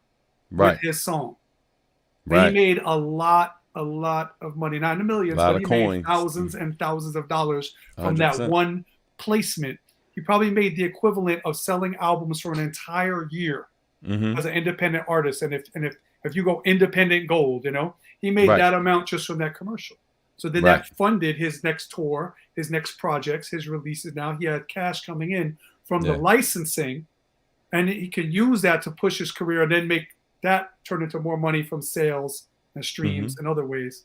with his song. He made a lot of money, not in the millions, but he made thousands and thousands of dollars from 100%. That one placement. He probably made the equivalent of selling albums for an entire year as an independent artist. And if you go independent gold, he made that amount just from that commercial. So then that funded his next tour, his next projects, his releases. Now he had cash coming in from the licensing, and he could use that to push his career and then make that turn into more money from sales and streams and other ways.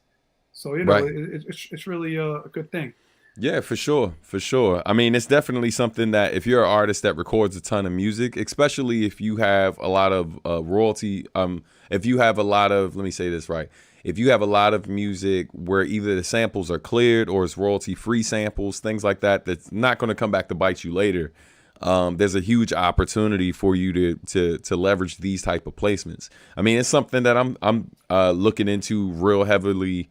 So you know, Right. it's really a good thing. Yeah, for sure. For sure. I mean, it's definitely something that if you're an artist that records a ton of music, especially if you have a lot of royalty, if you have a lot of, let me say this right. If you have a lot of music where either the samples are cleared or it's royalty free samples, things like that, that's not going to come back to bite you later. There's a huge opportunity for you to leverage these type of placements. I mean, it's something that I'm looking into real heavily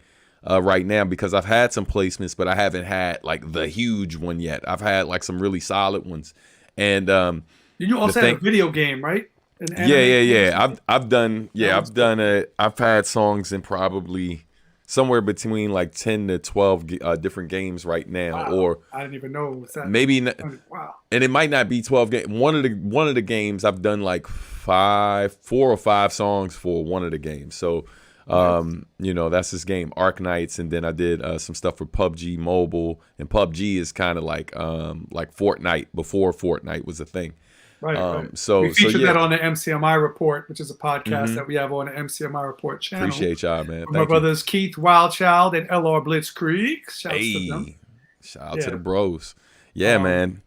right now, because I've had some placements, but I haven't had like the huge one yet. I've had like some really solid ones, and You also had a video game, right? An anime game or yeah. something? I've done That was I've had songs in probably somewhere between like 10 to 12 different games right now, Wow. or I didn't even know it was that. maybe Wow. and it might not be 12 games. One of the games I've done like 4 or 5 songs for one of the games. So you know, that's this game Arc Knights, and then I did some stuff for PUBG Mobile, and PUBG is kind of like Fortnite before Fortnite was a thing. Right. So we featured yeah. that on the MCMI Report, which is a podcast that we have on the MCMI Report channel. Appreciate y'all, man. My Thank you. brothers Keith Wildchild and LR Blitzkrieg. Shouts to them. Hey, shout out Yeah. to the bros. Yeah, man.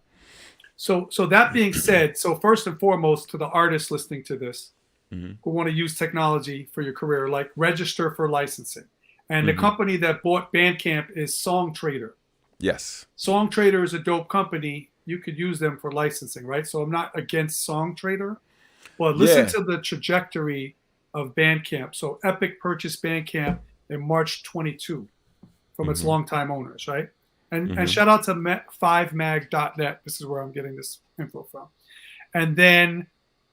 So that being said, so first and foremost, to the artists listening to this Mm-hmm. who want to use technology for your career, like register for licensing. And the company that bought Bandcamp is SongTrader. Yes. SongTrader is a dope company. You could use them for licensing, right? So I'm not against SongTrader. But listen to the trajectory of Bandcamp. So Epic purchased Bandcamp in March 22 from its longtime owners, right? And shout out to 5mag.net. This is where I'm getting this info from. And then,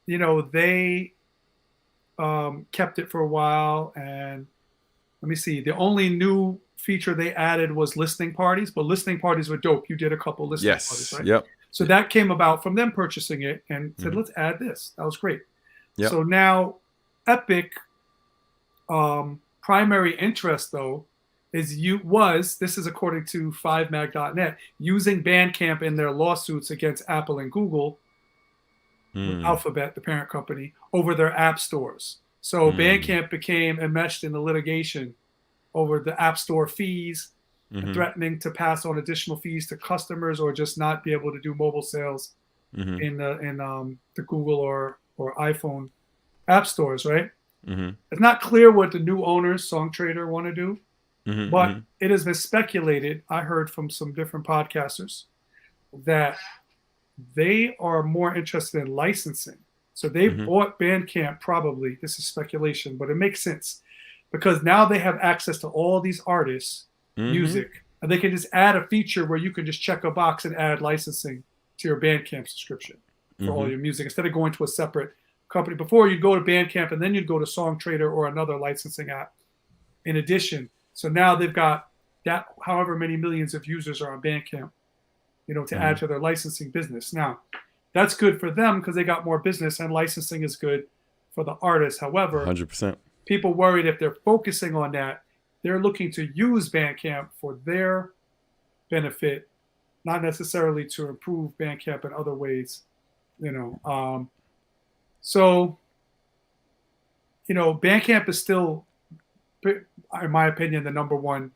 you know, they kept it for a while. And let me see. The only new feature they added was listening parties, but listening parties were dope. You did a couple listening parties, right? Yep. So that came about from them purchasing it and said, let's add this. That was great. Yep. So now Epic primary interest, though, is this is according to 5mag.net, using Bandcamp in their lawsuits against Apple and Google, Alphabet, the parent company, over their app stores. So Bandcamp became enmeshed in the litigation over the app store fees, threatening to pass on additional fees to customers or just not be able to do mobile sales in the Google or iPhone app stores, right? It's not clear what the new owners, SongTrader, want to do, but it has been speculated, I heard from some different podcasters, that they are more interested in licensing. So they bought Bandcamp probably, this is speculation, but it makes sense, because now they have access to all these artists' music, and they can just add a feature where you can just check a box and add licensing to your Bandcamp subscription for all your music, instead of going to a separate company. Before, you'd go to Bandcamp and then you'd go to SongTrader or another licensing app in addition. So now they've got that, however many millions of users are on Bandcamp, you know, to add to their licensing business. Now, that's good for them because they got more business, and licensing is good for the artists. However, 100%. people worried if they're focusing on that, they're looking to use Bandcamp for their benefit, not necessarily to improve Bandcamp in other ways, you know. So, you know, Bandcamp is still, in my opinion, the number one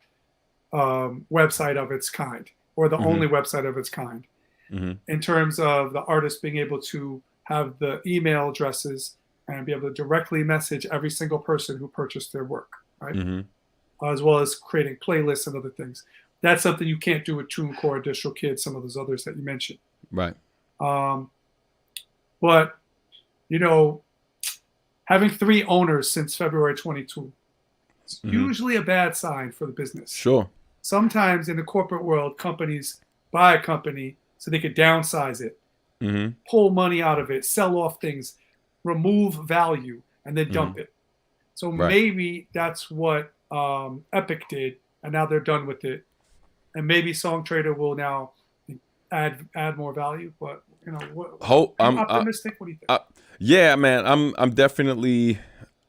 website of its kind, or the only website of its kind, in terms of the artist being able to have the email addresses and be able to directly message every single person who purchased their work, right? As well as creating playlists and other things. That's something you can't do with TuneCore, DistroKid, some of those others that you mentioned. Right. But, you know, having 3 owners since February 22 is usually a bad sign for the business. Sure. Sometimes in the corporate world, companies buy a company so they could downsize it, pull money out of it, sell off things, remove value, and then dump it. So maybe that's what Epic did, and now they're done with it. And maybe SongTrader will now add more value. But you know, I'm optimistic. What do you think? Yeah, man, I'm definitely.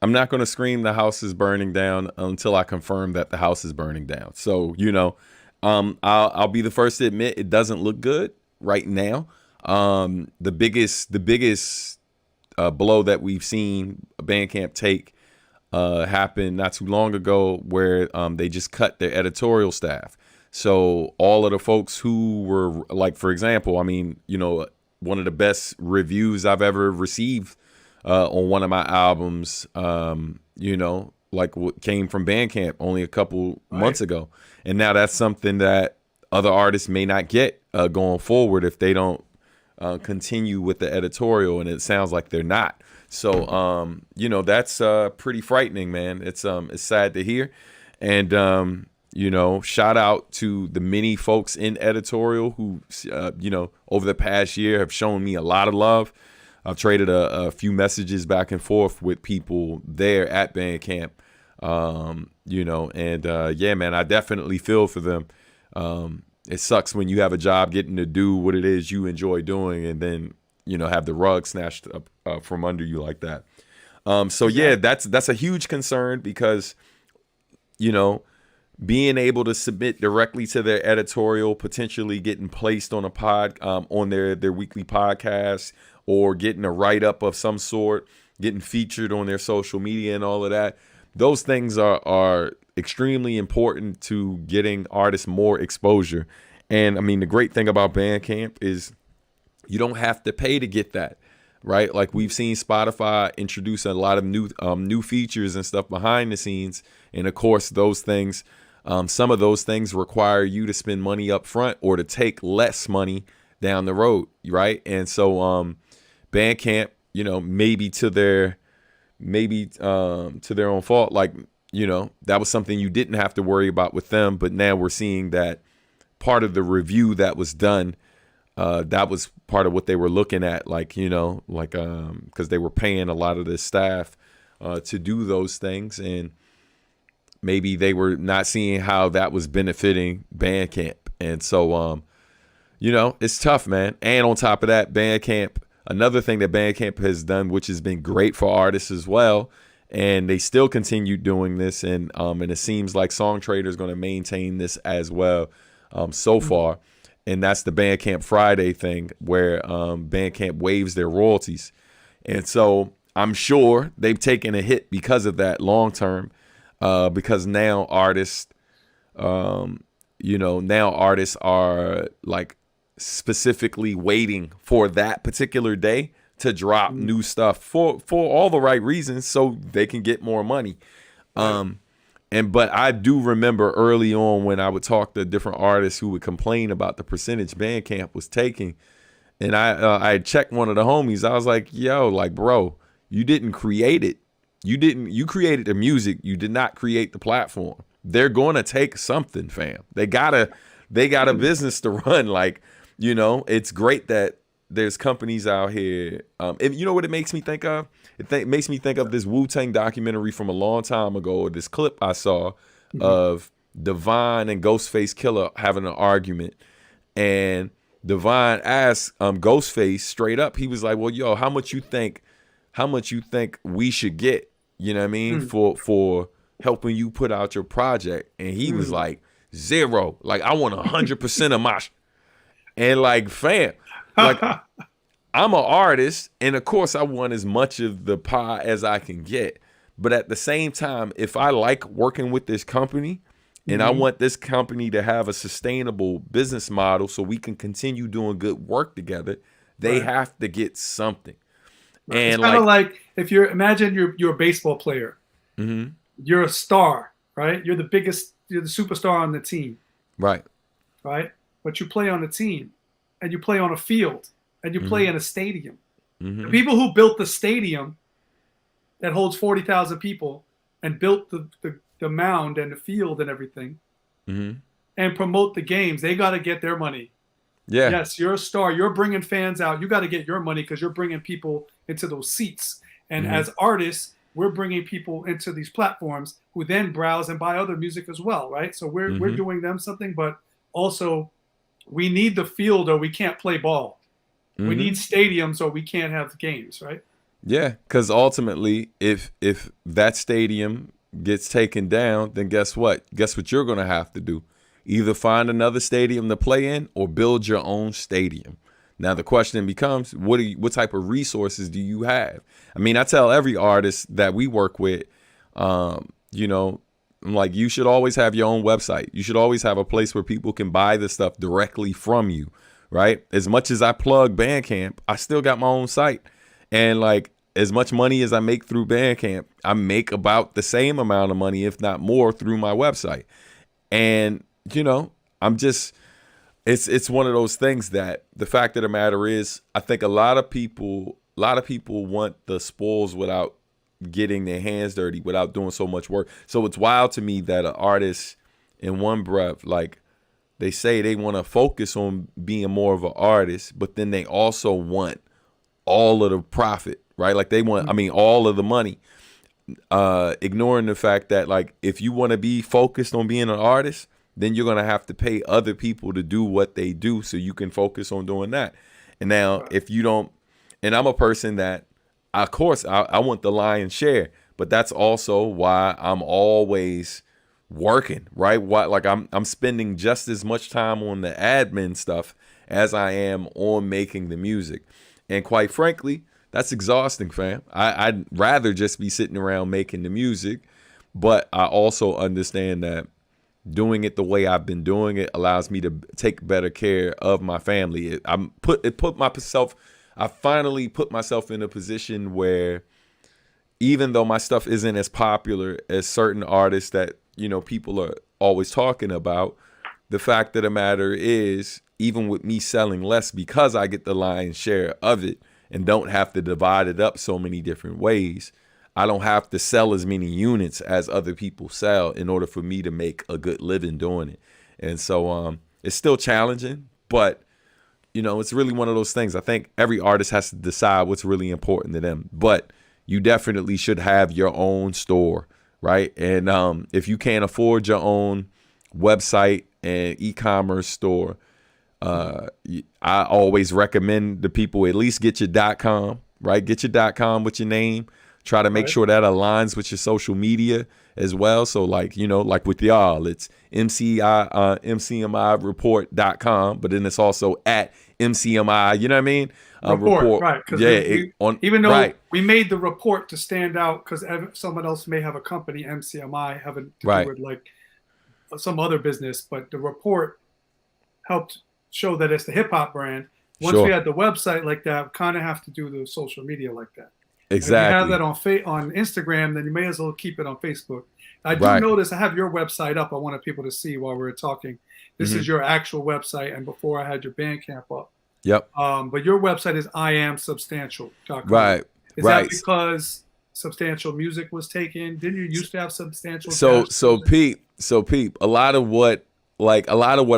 I'm not going to scream the house is burning down until I confirm that the house is burning down. So, you know, I'll be the first to admit it doesn't look good right now. The biggest blow that we've seen Bandcamp take happened not too long ago where they just cut their editorial staff. So all of the folks who were like, for example, I mean, you know, one of the best reviews I've ever received on one of my albums, you know, like what came from Bandcamp only a couple months ago. And now that's something that other artists may not get going forward if they don't continue with the editorial. And it sounds like they're not. So, you know, that's pretty frightening, man. It's sad to hear. And, you know, shout out to the many folks in editorial who, you know, over the past year have shown me a lot of love. I've traded a few messages back and forth with people there at Bandcamp, you know, and yeah, man, I definitely feel for them. It sucks when you have a job getting to do what it is you enjoy doing and then, you know, have the rug snatched up from under you like that. So, yeah, that's a huge concern because, you know, being able to submit directly to their editorial, potentially getting placed on a on their weekly podcast or getting a write-up of some sort, getting featured on their social media and all of that. Those things are extremely important to getting artists more exposure. And I mean, the great thing about Bandcamp is you don't have to pay to get that, right? Like we've seen Spotify introduce a lot of new features and stuff behind the scenes. And of course, those things, some of those things require you to spend money up front or to take less money down the road, right? And so Bandcamp, you know, maybe to their own fault, like, you know, that was something you didn't have to worry about with them. But now we're seeing that part of the review that was done, that was part of what they were looking at, like, you know, like because they were paying a lot of the staff to do those things. And maybe they were not seeing how that was benefiting Bandcamp. And so, you know, it's tough, man. And on top of that, Bandcamp, another thing that Bandcamp has done, which has been great for artists as well, and they still continue doing this, and it seems like Song Trader is going to maintain this as well so far, and that's the Bandcamp Friday thing where Bandcamp waives their royalties. And so I'm sure they've taken a hit because of that long term, because now artists, you know, now artists are like specifically waiting for that particular day to drop new stuff for all the right reasons, so they can get more money. But I do remember early on when I would talk to different artists who would complain about the percentage Bandcamp was taking, and I checked one of the homies. I was like, yo, like, bro, you didn't create it. You created the music. You did not create the platform. They're going to take something, fam. They got a business to run. Like, you know, it's great that there's companies out here. You know what it makes me think of? It makes me think of this Wu-Tang documentary from a long time ago, or this clip I saw of Divine and Ghostface Killer having an argument. And Divine asked Ghostface straight up, he was like, well, yo, how much you think we should get, you know what I mean, for helping you put out your project? And he was like, 0. Like, I want 100% of my and like, fam, like, I'm an artist, and of course I want as much of the pie as I can get. But at the same time, if I like working with this company and I want this company to have a sustainable business model so we can continue doing good work together, they have to get something. And it's kind of like if imagine you're a baseball player, you're a star, right? You're the superstar on the team, right? But you play on a team, and you play on a field, and you play in a stadium. The people who built the stadium that holds 40,000 people and built the mound and the field and everything, and promote the games, they got to get their money. Yeah. Yes, you're a star. You're bringing fans out. You got to get your money because you're bringing people into those seats. And as artists, we're bringing people into these platforms who then browse and buy other music as well, right? So we're doing them something, but also we need the field or we can't play ball. We need stadiums or we can't have games, right? Yeah, because ultimately, if that stadium gets taken down, then guess what? Guess what you're going to have to do? Either find another stadium to play in or build your own stadium. Now, the question becomes, what type of resources do you have? I mean, I tell every artist that we work with, You know, I'm like, you should always have your own website. You should always have a place where people can buy the stuff directly from you, right? As much as I plug Bandcamp, I still got my own site. And like, as much money as I make through Bandcamp, I make about the same amount of money, if not more, through my website. And, you know, it's one of those things that the fact of the matter is, I think a lot of people want the spoils without getting their hands dirty, without doing so much work. So it's wild to me that an artist, in one breath, like, they say they want to focus on being more of an artist, but then they also want all of the profit, right? Like they want, I mean, all of the money, ignoring the fact that, like, if you want to be focused on being an artist, then you're going to have to pay other people to do what they do so you can focus on doing that. And now if you don't, and I'm a person that, of course, I want the lion's share, but that's also why I'm always working, right? Why, like I'm spending just as much time on the admin stuff as I am on making the music. And quite frankly, that's exhausting, fam. I'd rather just be sitting around making the music, but I also understand that doing it the way I've been doing it allows me to take better care of my family. I finally put myself in a position where, even though my stuff isn't as popular as certain artists that, you know, people are always talking about, the fact of the matter is, even with me selling less, because I get the lion's share of it and don't have to divide it up so many different ways, I don't have to sell as many units as other people sell in order for me to make a good living doing it. And so it's still challenging, but, you know, it's really one of those things. I think every artist has to decide what's really important to them, but you definitely should have your own store, right? And if you can't afford your own website and e-commerce store, I always recommend the people at least get your .com, right? Get your .com with your name. Try to make sure that aligns with your social media as well. So, like, you know, like with y'all, it's MCMI report.com, but then it's also at MCMI, you know what I mean? Report. Right. Yeah. Even though we made the report to stand out because someone else may have a company, MCMI, having to do with like some other business, but the report helped show that it's the hip hop brand. Once we had the website like that, kind of have to do the social media like that. Exactly. If you have that on Instagram, then you may as well keep it on Facebook. I do notice I have your website up. I wanted people to see while we were talking. This is your actual website, and before I had your Bandcamp up. Yep. But your website is iamsubstantial.com. Right. Is that because Substantial Music was taken? Didn't you used to have Substantial? So Peep, a lot of what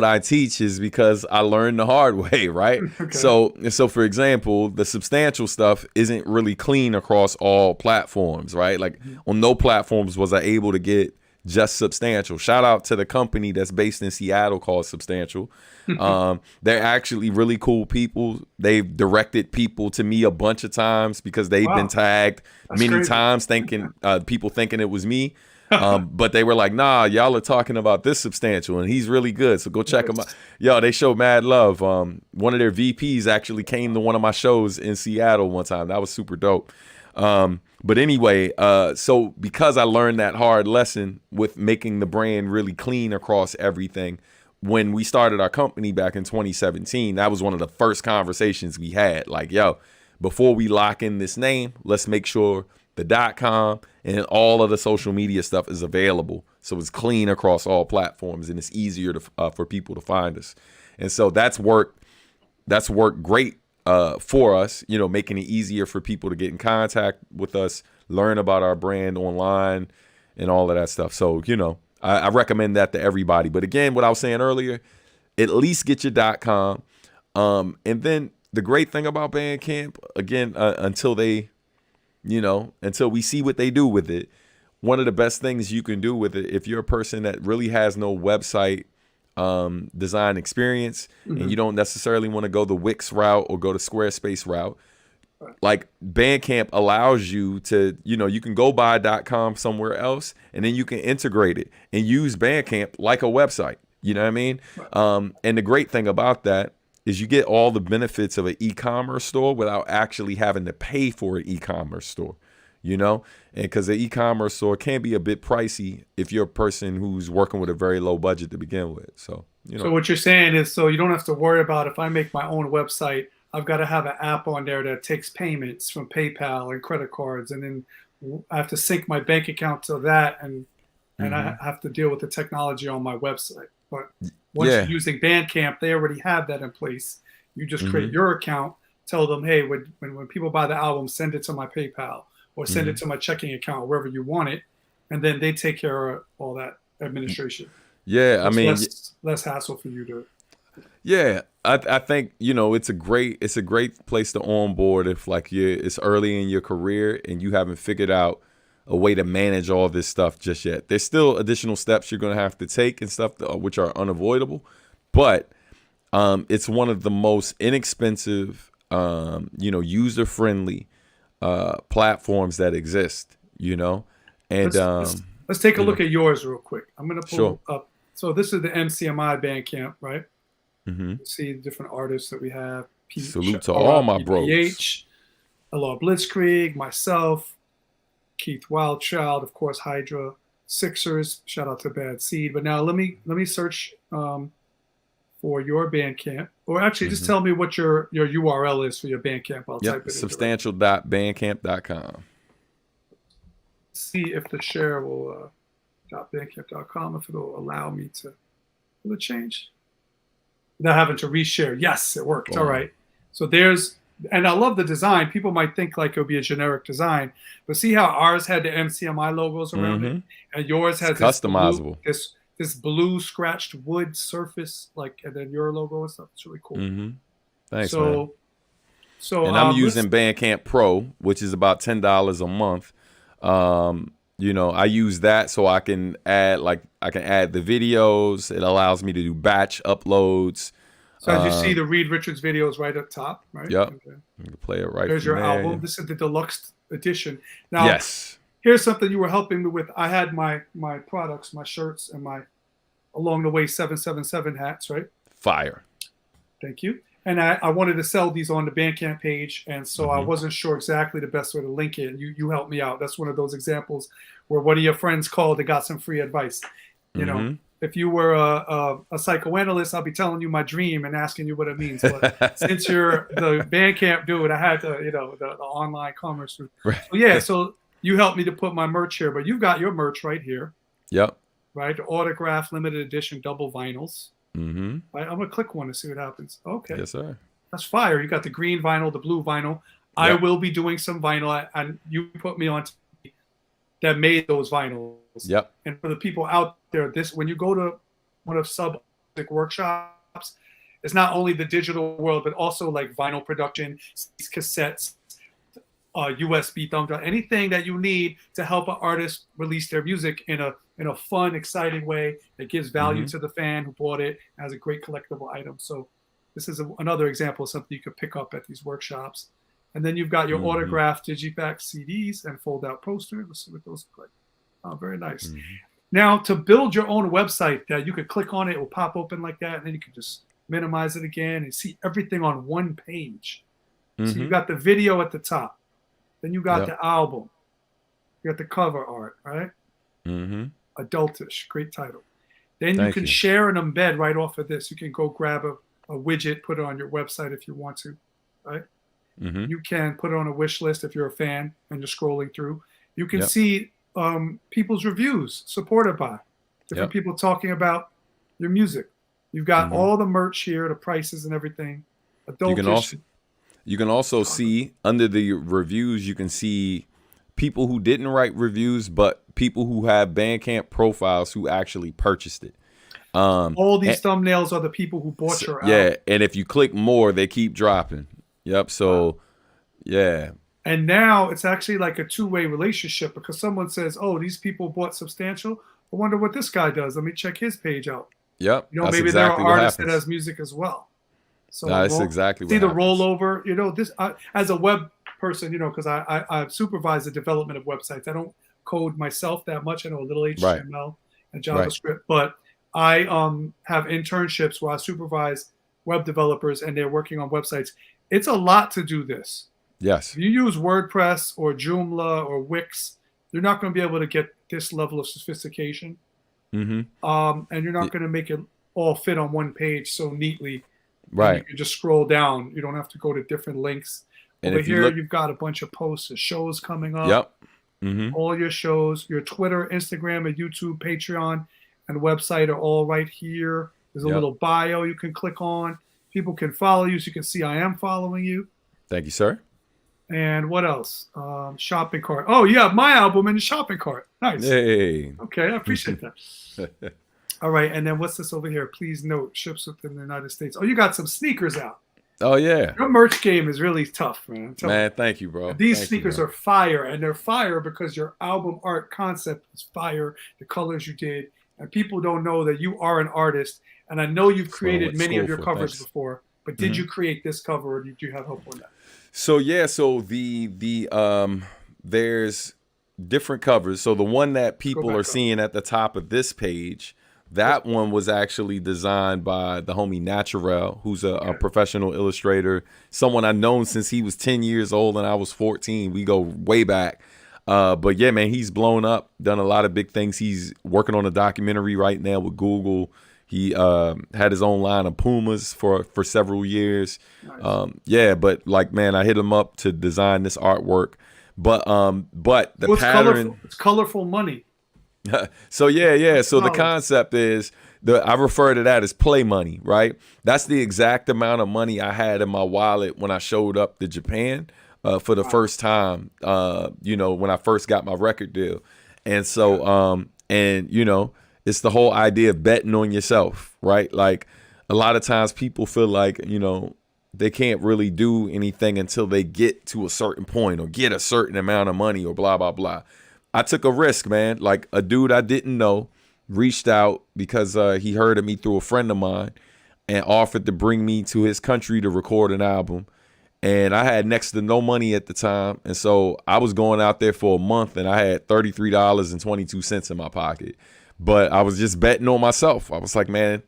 I teach is because I learned the hard way, right? Okay. So for example, the substantial stuff isn't really clean across all platforms, right? Like on no platforms was I able to get just Substantial. Shout out to the company that's based in Seattle called Substantial. They're actually really cool people. They've directed people to me a bunch of times because they've been tagged many times people thinking it was me. But they were like, nah, y'all are talking about this Substantial and he's really good. So go check him out. Yo, they show mad love. One of their VPs actually came to one of my shows in Seattle one time. That was super dope. But anyway, so because I learned that hard lesson with making the brand really clean across everything, when we started our company back in 2017, that was one of the first conversations we had. Like, yo, before we lock in this name, let's make sure the .com and all of the social media stuff is available, so it's clean across all platforms and it's easier to for people to find us. And so that's worked great for us, you know, making it easier for people to get in contact with us, learn about our brand online and all of that stuff. So, you know, I recommend that to everybody. But again, what I was saying earlier, at least get your .com. And then the great thing about Bandcamp, again, until we see what they do with it, one of the best things you can do with it, if you're a person that really has no website design experience and you don't necessarily want to go the Wix route or go the Squarespace route, like Bandcamp allows you to, you know, you can go buy .com somewhere else and then you can integrate it and use Bandcamp like a website. You know what I mean? And the great thing about that is you get all the benefits of an e-commerce store without actually having to pay for an e-commerce store. you know, and because the e-commerce store can be a bit pricey if you're a person who's working with a very low budget to begin with. So, you know. So what you're saying is, so you don't have to worry about if I make my own website, I've got to have an app on there that takes payments from PayPal and credit cards, and then I have to sync my bank account to that, and I have to deal with the technology on my website. But once you're using Bandcamp, they already have that in place. You just create your account, tell them, hey, when people buy the album, send it to my PayPal or send it to my checking account, wherever you want it, and then they take care of all that administration. Yeah, I mean, less hassle for you to. Yeah, I think, you know, it's a great place to onboard if like it's early in your career and you haven't figured out a way to manage all this stuff just yet. There's still additional steps you're going to have to take and stuff which are unavoidable, but it's one of the most inexpensive, you know, user-friendly platforms that exist, you know. And let's take a look at yours real quick. I'm going to pull up. So this is the MCMI Bandcamp, right? See the different artists that we have. Salute to all my bros. PH, Hello Blitzkrieg, myself, Keith Wildchild, of course, Hydra, Sixers. Shout out to Bad Seed. But now let me search for your Bandcamp, or actually just tell me what your URL is for your Bandcamp. I'll type it in. Substantial.bandcamp.com. See if the share will .bandcamp.com, if it'll allow me to. Will it change? Without having to reshare. Yes, it worked. All right. So there's, and I love the design. People might think like it'll be a generic design, but see how ours had the MCMI logos around it, and yours has customizable. This blue scratched wood surface, like, and then your logo and stuff. It's really cool. Thanks, man. So and I'm using Bandcamp Pro, which is about $10 a month. You know, I use that so I can add the videos. It allows me to do batch uploads. So as you see, the Reed Richards videos right up top, right? Yep. Okay. You can play it right. There's your there. album. This is the deluxe edition. Now, yes. Here's something you were helping me with. I had my products, my shirts, and my along the way 777 hats, right? Fire. Thank you. And I wanted to sell these on the Bandcamp page, and so I wasn't sure exactly the best way to link it. And you helped me out. That's one of those examples where one of your friends called and got some free advice. You know, if you were a psychoanalyst, I'll be telling you my dream and asking you what it means. But since you're the Bandcamp dude, I had to, you know, the online commerce. Right. So yeah, so you helped me to put my merch here, but you've got your merch right here. Yep. Right, the autograph limited edition double vinyls. Right, I'm gonna click one to see what happens. Okay. Yes, sir. That's fire. You got the green vinyl, the blue vinyl. Yep. I will be doing some vinyl, and you put me on that made those vinyls. Yep. And for the people out there, when you go to one of sub workshops, it's not only the digital world, but also like vinyl production, cassettes, USB thumb drive, anything that you need to help an artist release their music in a fun, exciting way that gives value to the fan who bought it as a great collectible item. So this is another example of something you could pick up at these workshops. And then you've got your autographed digipack CDs and fold-out posters. Let's see what those look like. Oh, very nice. Now, to build your own website that you could click on it, it will pop open like that, and then you can just minimize it again and see everything on one page. So you've got the video at the top. Then you got the album. You got the cover art, right? Adultish, great title. Then you can share and embed right off of this. You can go grab a widget, put it on your website if you want to, right? You can put it on a wish list if you're a fan and you're scrolling through. You can see people's reviews supported by different people talking about your music. You've got all the merch here, the prices and everything. Adultish. You can also see under the reviews, you can see people who didn't write reviews, but people who have Bandcamp profiles who actually purchased it. All these thumbnails are the people who bought your album. Yeah, and if you click more, they keep dropping. Yep. So, yeah. And now it's actually like a two-way relationship because someone says, "Oh, these people bought Substantial. I wonder what this guy does. Let me check his page out." Yep. You know, maybe there are artists that has music as well. So that's exactly what see the happens. rollover. You know, this as a web person, you know, because I supervise the development of websites. I don't code myself that much. I know a little HTML and JavaScript, but I have internships where I supervise web developers and they're working on websites. It's a lot to do this. Yes. If you use WordPress or Joomla or Wix, you're not going to be able to get this level of sophistication. And you're not going to make it all fit on one page so neatly. Right. And you can just scroll down. You don't have to go to different links. And Over if you here, look, you've got a bunch of posts of shows coming up. All your shows, your Twitter, Instagram, and YouTube, Patreon, and website are all right here. There's a little bio you can click on. People can follow you so you can see I am following you. Thank you, sir. And what else? Shopping cart. Oh, yeah, my album in the shopping cart. Nice. Hey. Okay, I appreciate that. All right, and then what's this over here? Please note, ships within the United States. Oh, you got some sneakers out. Oh, yeah. Your merch game is really tough, man. Man, thank you, bro. These sneakers are fire, and they're fire because your album art concept is fire, the colors you did, and people don't know that you are an artist. And I know you've created many of your covers before, but did you create this cover, or did you have help on that? So yeah, so there's different covers. So the one that people are seeing at the top of this page, that one was actually designed by the homie Naturel, who's a professional illustrator, someone I've known since he was 10 years old and I was 14. We go way back. But yeah, man, he's blown up, done a lot of big things. He's working on a documentary right now with Google. He had his own line of Pumas for several years. Nice. Yeah, but like, man, I hit him up to design this artwork. But the pattern, it's colorful money. So yeah. So the concept is I refer to that as play money, right? That's the exact amount of money I had in my wallet when I showed up to Japan for the first time. When I first got my record deal, and so it's the whole idea of betting on yourself, right? Like a lot of times people feel like they can't really do anything until they get to a certain point or get a certain amount of money or blah blah blah. I took a risk, man. Like a dude I didn't know reached out because he heard of me through a friend of mine and offered to bring me to his country to record an album. And I had next to no money at the time. And so I was going out there for a month and I had $33.22 in my pocket. But I was just betting on myself. I was like, man,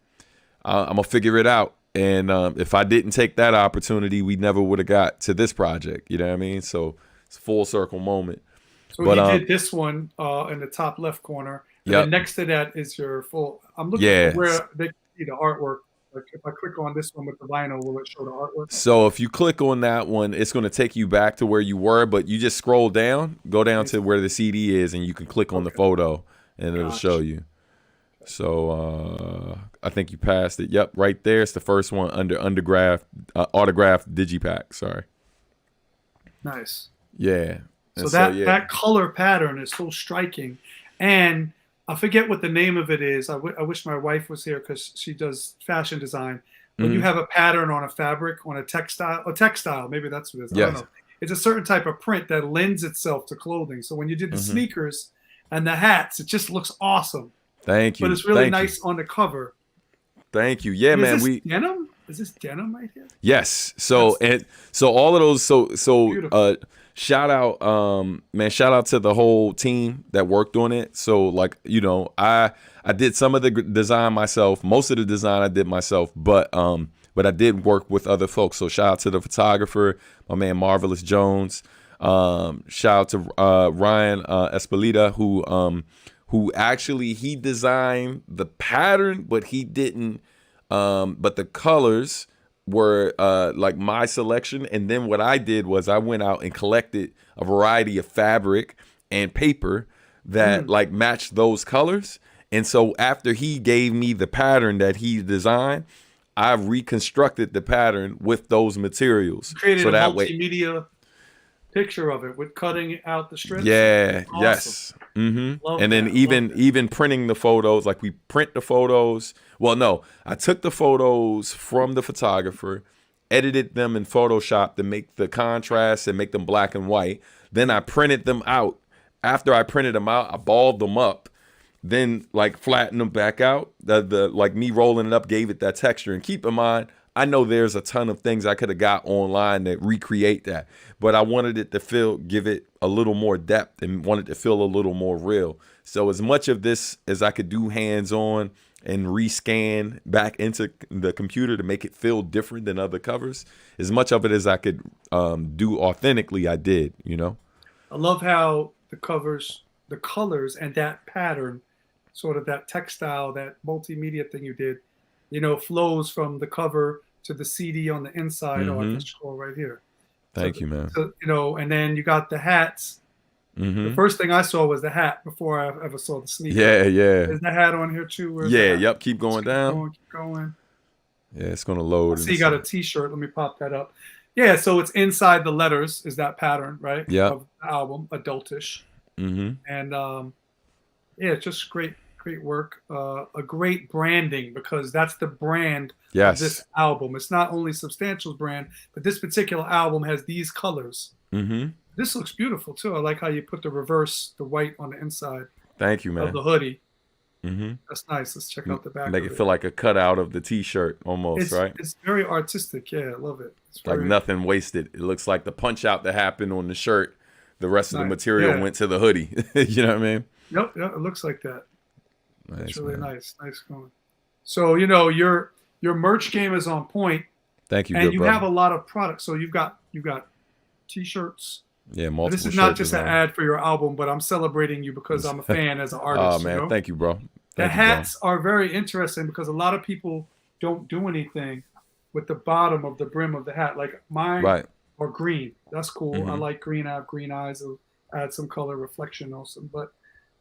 I'm going to figure it out. And if I didn't take that opportunity, we never would have got to this project. You know what I mean? So it's a full circle moment. So you did this one in the top left corner. And then next to that is your full. I'm looking at where they see the artwork. Like if I click on this one with the vinyl, will it show the artwork? So if you click on that one, it's going to take you back to where you were, but you just scroll down, go down to where the CD is, and you can click on the photo, and it'll show you. So I think you passed it. Yep, right there. It's the first one under autographed digipack. Sorry. Nice. Yeah. So that color pattern is so striking, and I forget what the name of it is. I wish my wife was here because she does fashion design. When you have a pattern on a fabric, on a textile, maybe that's what it is. I don't know. It's a certain type of print that lends itself to clothing. So when you did the sneakers and the hats, it just looks awesome. Thank you. But it's really nice on the cover. Thank you. Yeah, man. Denim? Is this denim right here? Yes. So all of those. So shout out, man. Shout out to the whole team that worked on it. So like, I did some of the design myself. Most of the design I did myself, but I did work with other folks. So shout out to the photographer, my man Marvelous Jones. Shout out to Ryan Espelita, who actually he designed the pattern, but he didn't. But the colors were like my selection, and then what I did was I went out and collected a variety of fabric and paper that like matched those colors. And so after he gave me the pattern that he designed, I reconstructed the pattern with those materials. Created so a that multimedia picture of it with cutting out the strips. Yeah. Awesome. Yes. And then even printing the photos, like we print the photos. Well, no, I took the photos from the photographer, edited them in Photoshop to make the contrast and make them black and white. Then I printed them out. After I printed them out, I balled them up, then like flattened them back out. The like me rolling it up gave it that texture. And keep in mind, I know there's a ton of things I could have got online that recreate that, but I wanted it to give it a little more depth and wanted to feel a little more real. So as much of this as I could do hands-on and rescan back into the computer to make it feel different than other covers. As much of it as I could do authentically, I did, you know? I love how the covers, the colors, and that pattern, sort of that textile, that multimedia thing you did, you know, flows from the cover to the CD on the inside. Oh, I can scroll right here. Thank you, man. So, you know, and then you got the hats. The first thing I saw was the hat before I ever saw the sneaker. Yeah. Is the hat on here too? Where's Yep. Keep going down. Keep going. Yeah, it's gonna load. I see you got a T-shirt. Let me pop that up. Yeah, so it's inside the letters is that pattern, right? Yeah. Of the album, adultish. And yeah, it's just great work. A great branding, because that's the brand of this album. It's not only Substantial's brand, but this particular album has these colors. This looks beautiful too. I like how you put the reverse, the white on the inside. Thank you, man. Of the hoodie. That's nice. Let's check out the back. Make it feel like a cutout of the T-shirt almost, right? It's very artistic. Yeah, I love it. It's like nothing wasted. It looks like the punch out that happened on the shirt. The rest of the material went to the hoodie. You know what I mean? Yep, it looks like that. Nice, it's really nice going. So, you know, your merch game is on point. Thank you, and good you brother. have a lot of products. So you've got T-shirts. Yeah, multiple. This is not just an ad for your album, but I'm celebrating you because I'm a fan as an artist. Oh man, you know? Thank you, bro. The hats are very interesting because a lot of people don't do anything with the bottom of the brim of the hat. Like mine are green. That's cool. I like green. I have green eyes. It'll add some color reflection also. But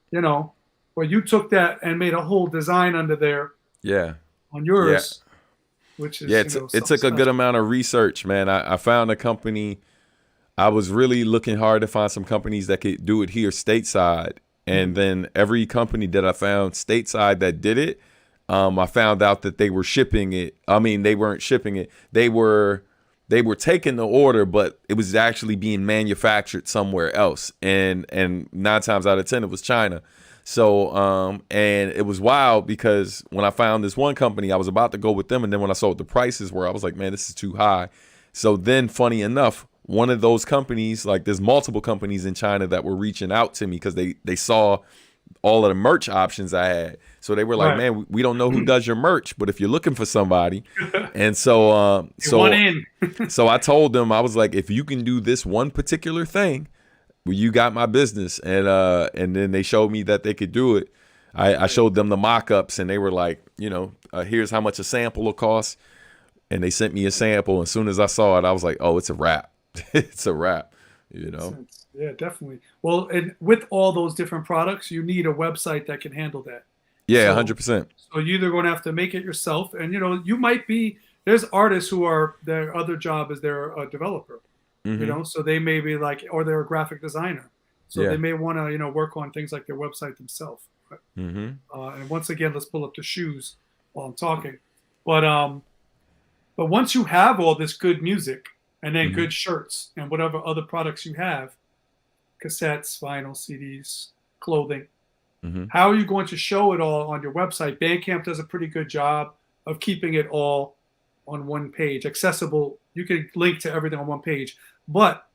you know, well, you took that and made a whole design under there. Yeah. On yours. Yeah. Which is it took a good amount of research, man. I found a company. I was really looking hard to find some companies that could do it here stateside. And then every company that I found stateside that did it, I found out that they were shipping it. I mean, they weren't shipping it. They were taking the order, but it was actually being manufactured somewhere else. And 9 times out of 10, it was China. So, and it was wild because when I found this one company, I was about to go with them. And then when I saw what the prices were, I was like, man, this is too high. So then funny enough, one of those companies, like there's multiple companies in China that were reaching out to me because they saw all of the merch options I had. So they were like, man, we don't know who does your merch, but if you're looking for somebody. And so, so I told them, I was like, if you can do this one particular thing, well, you got my business. And then they showed me that they could do it. I showed them the mock-ups and they were like, you know, here's how much a sample will cost. And they sent me a sample. As soon as I saw it, I was like, oh, it's a wrap. It's a wrap, you know? Yeah, definitely. Well, and with all those different products, you need a website that can handle that. Yeah, 100%. So you're either going to have to make it yourself, and you know, you might be. There's artists who are their other job is they're a developer, you know, so they may be like, or they're a graphic designer, so they may want to, you know, work on things like their website themselves. And once again, let's pull up the shoes while I'm talking. But once you have all this good music. And then good shirts and whatever other products you have, cassettes, vinyl, CDs, clothing. How are you going to show it all on your website? Bandcamp does a pretty good job of keeping it all on one page, accessible. You can link to everything on one page, but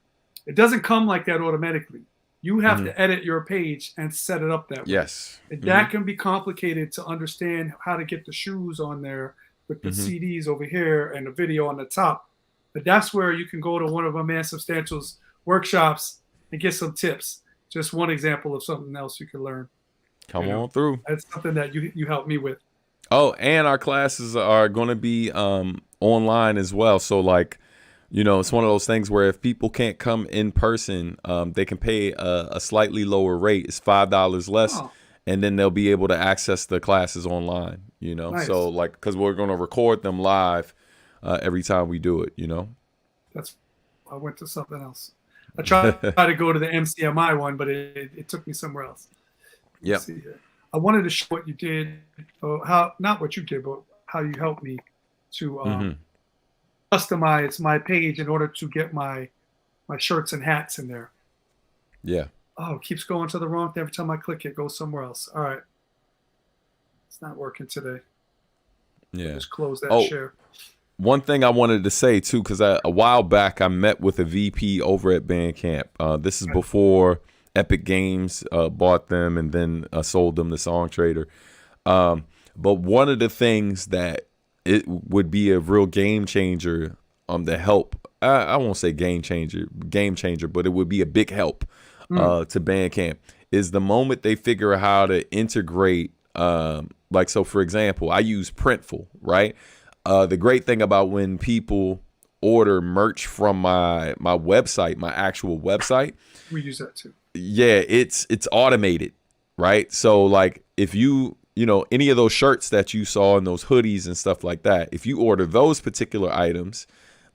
it doesn't come like that automatically. You have to edit your page and set it up that way. Yes. And that can be complicated to understand how to get the shoes on there with the CDs over here and the video on the top. But that's where you can go to one of my man Substantial's workshops and get some tips. Just one example of something else you can learn. Come on through. That's something that you helped me with. Oh, and our classes are going to be online as well. So like, you know, it's one of those things where if people can't come in person, they can pay a slightly lower rate. It's $5 less. And then they'll be able to access the classes online, you know. Nice. So like, because we're going to record them live every time we do it, you know. I went to something else. I tried to go to the MCMI one, but it took me somewhere else. Yeah. I wanted to show what you did, how not what you did, but how you helped me to customize my page in order to get my shirts and hats in there. Yeah. Oh, it keeps going to the wrong thing. Every time I click it, goes somewhere else. All right. It's not working today. Yeah. Just close that share. One thing I wanted to say, too, because a while back I met with a VP over at Bandcamp. This is before Epic Games bought them and then sold them to Song Trader. But one of the things that it would be a real game changer to help, I won't say game changer, but it would be a big help to Bandcamp is the moment they figure out how to integrate, like, so for example, I use Printful, right? The great thing about when people order merch from my website, my actual website, We use that too. yeah, it's automated, right? So like if you know, any of those shirts that you saw and those hoodies and stuff like that, if you order those particular items,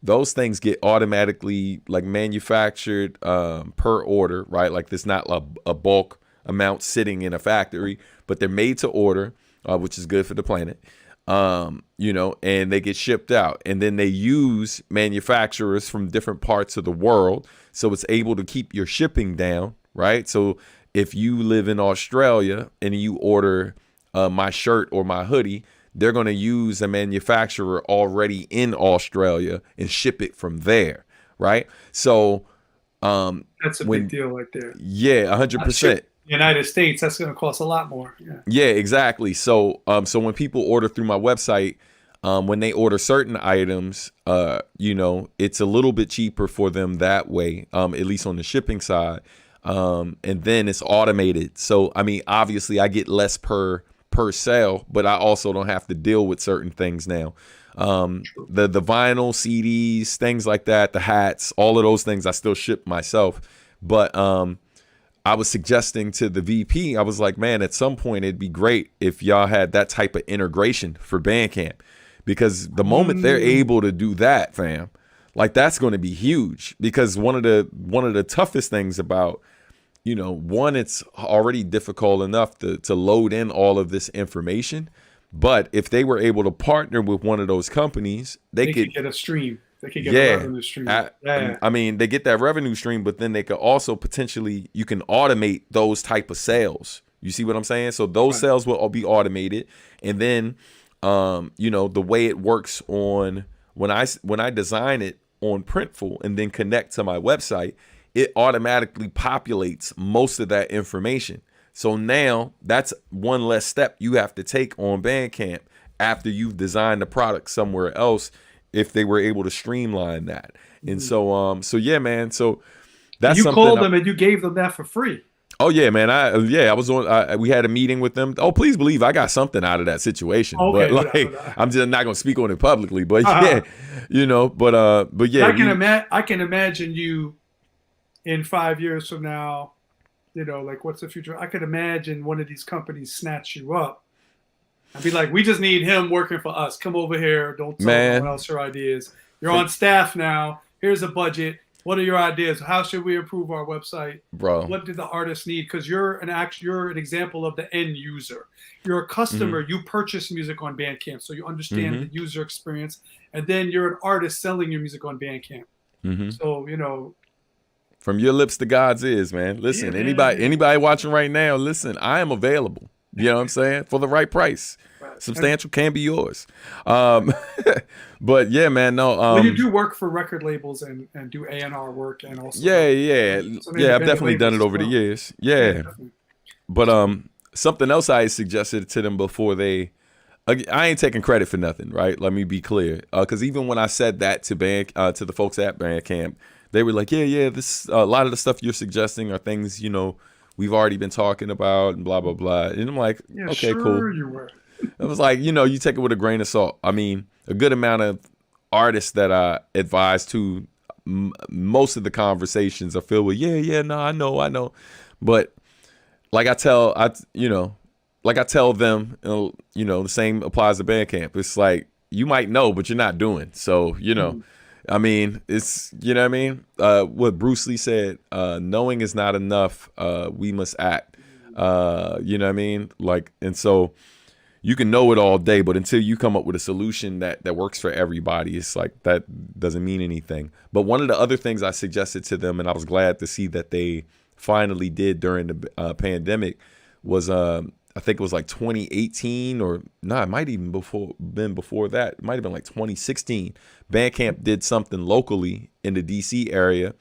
those things get automatically like manufactured per order, right? Like there's not a bulk amount sitting in a factory, but they're made to order, which is good for the planet. You know, and they get shipped out, and then they use manufacturers from different parts of the world. So it's able to keep your shipping down, right? So if you live in Australia and you order my shirt or my hoodie, they're going to use a manufacturer already in Australia and ship it from there, right? So that's a big deal right there. Yeah, 100%. United States, that's going to cost a lot more. Yeah, exactly. So so when people order through my website, when they order certain items, you know, it's a little bit cheaper for them that way, at least on the shipping side. And then it's automated. So, I mean, obviously I get less per sale, but I also don't have to deal with certain things now. The vinyl, CDs, things like that, the hats, all of those things I still ship myself. But I was suggesting to the VP, I was like, man, at some point it'd be great if y'all had that type of integration for Bandcamp, because the moment they're able to do that, fam, like that's going to be huge. Because one of the toughest things about, you know, one, it's already difficult enough to load in all of this information. But if they were able to partner with one of those companies, they could get a stream. They could get a revenue stream. I mean, they get that revenue stream, but then they could also potentially, you can automate those type of sales. You see what I'm saying? So those sales will all be automated. And then, you know, the way it works on when I design it on Printful and then connect to my website, it automatically populates most of that information. So now that's one less step you have to take on Bandcamp after you've designed the product somewhere else, if they were able to streamline that. And so yeah, man. So that's you called them and you gave them that for free. Oh yeah, man. I was on. We had a meeting with them. Oh, please believe I got something out of that situation. Okay, but like, I'm just not gonna speak on it publicly. But yeah, you know. But yeah, I can imagine you in 5 years from now. You know, like what's the future? I could imagine one of these companies snatch you up. I'd be like, we just need him working for us. Come over here. Don't tell anyone else your ideas. You're on staff now. Here's a budget. What are your ideas? How should we improve our website? Bro, what do the artists need? Because you're an example of the end user. You're a customer. You purchase music on Bandcamp, so you understand the user experience. And then you're an artist selling your music on Bandcamp. So, you know. From your lips to God's ears, man. Listen, anybody watching right now, listen, I am available. You know what I'm saying? For the right price. Substantial can be yours. But yeah, man, no. Well, you do work for record labels and do A&R work and also. Yeah. I've definitely done it over the years. Yeah. But something else I suggested to them before I ain't taking credit for nothing, right? Let me be clear. Because even when I said that to the folks at Bandcamp, they were like, yeah, this a lot of the stuff you're suggesting are things, you know, we've already been talking about and blah, blah, blah. And I'm like, okay, sure cool. You were. It was like, you know, you take it with a grain of salt. I mean, a good amount of artists that I advise to, most of the conversations are filled with, no, I know. But like I tell them, you know, the same applies to Bandcamp. It's like, you might know, but you're not doing. So, you know, I mean, it's, you know what I mean? What Bruce Lee said, knowing is not enough. We must act. You know what I mean? Like, and so you can know it all day, but until you come up with a solution that works for everybody, it's like, that doesn't mean anything. But one of the other things I suggested to them, and I was glad to see that they finally did during the pandemic, was, I think it was like 2018 or no, it might even been before that. It might have been like 2016. Bandcamp did something locally in the DC area.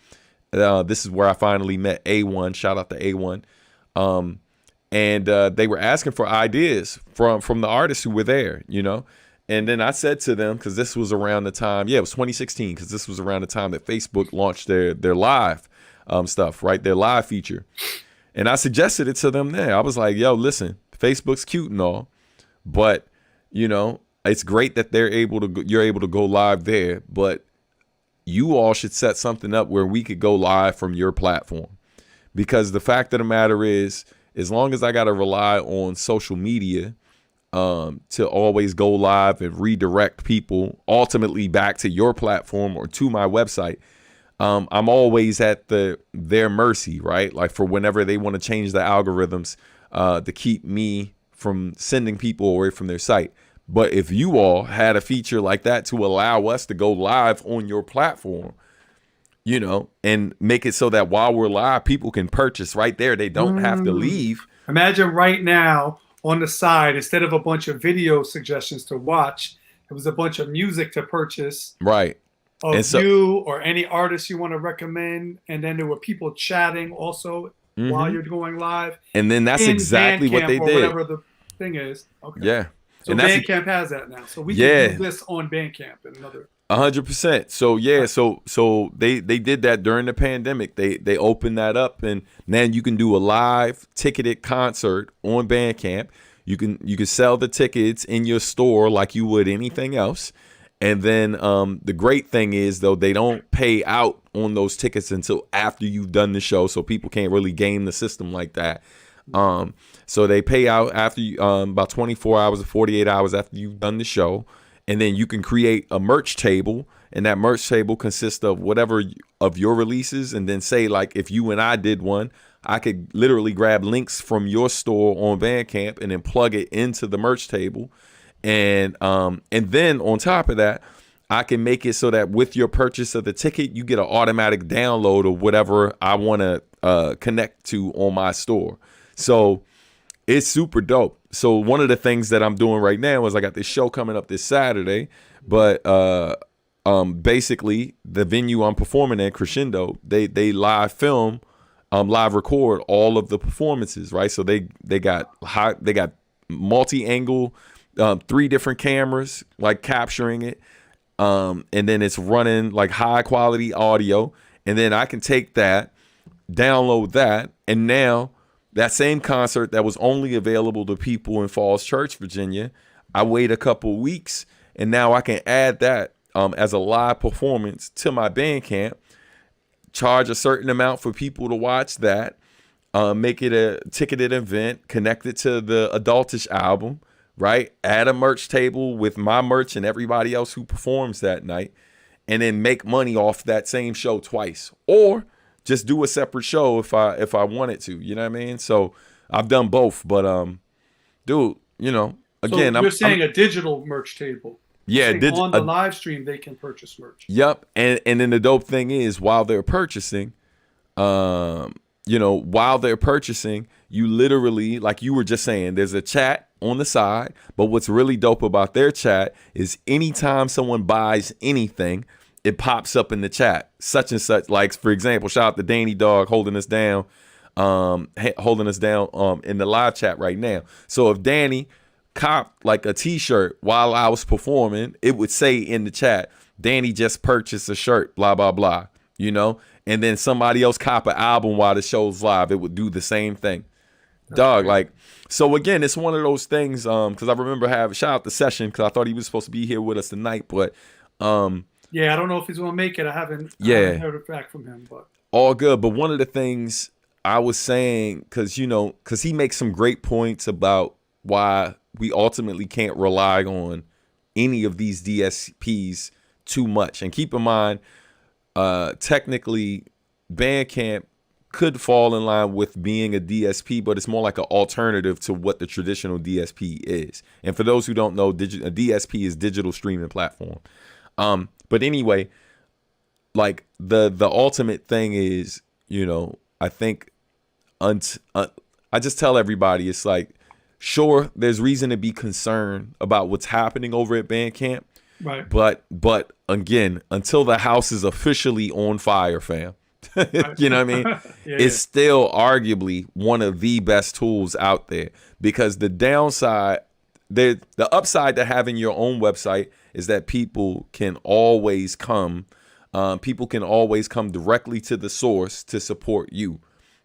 This is where I finally met A1. Shout out to A1. and they were asking for ideas from the artists who were there, you know. And then I said to them, because this was around the time, it was 2016, because this was around the time that Facebook launched their live stuff, right? Their live feature. And I suggested it to them there. I was like, yo, listen, Facebook's cute and all, but, you know, it's great that you're able to go live there, but you all should set something up where we could go live from your platform. Because the fact of the matter is, as long as I got to rely on social media to always go live and redirect people ultimately back to your platform or to my website, I'm always at their mercy, right? Like for whenever they want to change the algorithms to keep me from sending people away from their site. But if you all had a feature like that to allow us to go live on your platform, you know, and make it so that while we're live, people can purchase right there. They don't have to leave. Imagine right now on the side, instead of a bunch of video suggestions to watch, it was a bunch of music to purchase. Right. Of you or any artist you want to recommend. And then there were people chatting also while you're going live. And then that's exactly what they or did. Whatever the thing is. Okay. Yeah. So and Bandcamp has that now. So we can do this on Bandcamp and another. 100%. So yeah, so they did that during the pandemic. They opened that up, and then you can do a live ticketed concert on Bandcamp. You can sell the tickets in your store like you would anything else. And then the great thing is, though, they don't pay out on those tickets until after you've done the show, so people can't really game the system like that. So they pay out after you, about 24 hours or 48 hours after you've done the show. And then you can create a merch table, and that merch table consists of whatever of your releases. And then say, like, if you and I did one, I could literally grab links from your store on Bandcamp and then plug it into the merch table. And then on top of that, I can make it so that with your purchase of the ticket, you get an automatic download of whatever I want to connect to on my store. So it's super dope. So one of the things that I'm doing right now is I got this show coming up this Saturday, but basically the venue I'm performing at, Crescendo, they live film, live record all of the performances, right? So they got multi-angle, 3 different cameras like capturing it, and then it's running like high quality audio, and then I can take that, download that, and now that same concert that was only available to people in Falls Church, Virginia, I wait a couple weeks, and now I can add that as a live performance to my Bandcamp, charge a certain amount for people to watch that, make it a ticketed event, connect it to the Adultish album, right? Add a merch table with my merch and everybody else who performs that night, and then make money off that same show twice. Or just do a separate show if I wanted to, you know what I mean? So I've done both, but dude, you know, again, so you're saying a digital merch table. Yeah, on the live stream they can purchase merch. Yep, and then the dope thing is, while they're purchasing, you literally, like you were just saying, there's a chat on the side. But what's really dope about their chat is anytime someone buys anything, it pops up in the chat, such and such. Like, for example, shout out to Danny Dog holding us down in the live chat right now. So if Danny copped like a t-shirt while I was performing, it would say in the chat, Danny just purchased a shirt, blah, blah, blah, you know? And then somebody else cop an album while the show's live, it would do the same thing. Dog, like, so again, it's one of those things, because I remember shout out to Session, because I thought he was supposed to be here with us tonight, but yeah, I don't know if he's going to make it. I haven't heard it back from him, but all good. But one of the things I was saying, because he makes some great points about why we ultimately can't rely on any of these DSPs too much. And keep in mind, technically, Bandcamp could fall in line with being a DSP, but it's more like an alternative to what the traditional DSP is. And for those who don't know, a DSP is digital streaming platform. But anyway, like the ultimate thing is, I think I just tell everybody, it's like, sure, there's reason to be concerned about what's happening over at Bandcamp. Right. But again, until the house is officially on fire, fam, You know what I mean? Yeah, It's still arguably one of the best tools out there, because the downside, the upside to having your own website is that people can always come directly to the source to support you.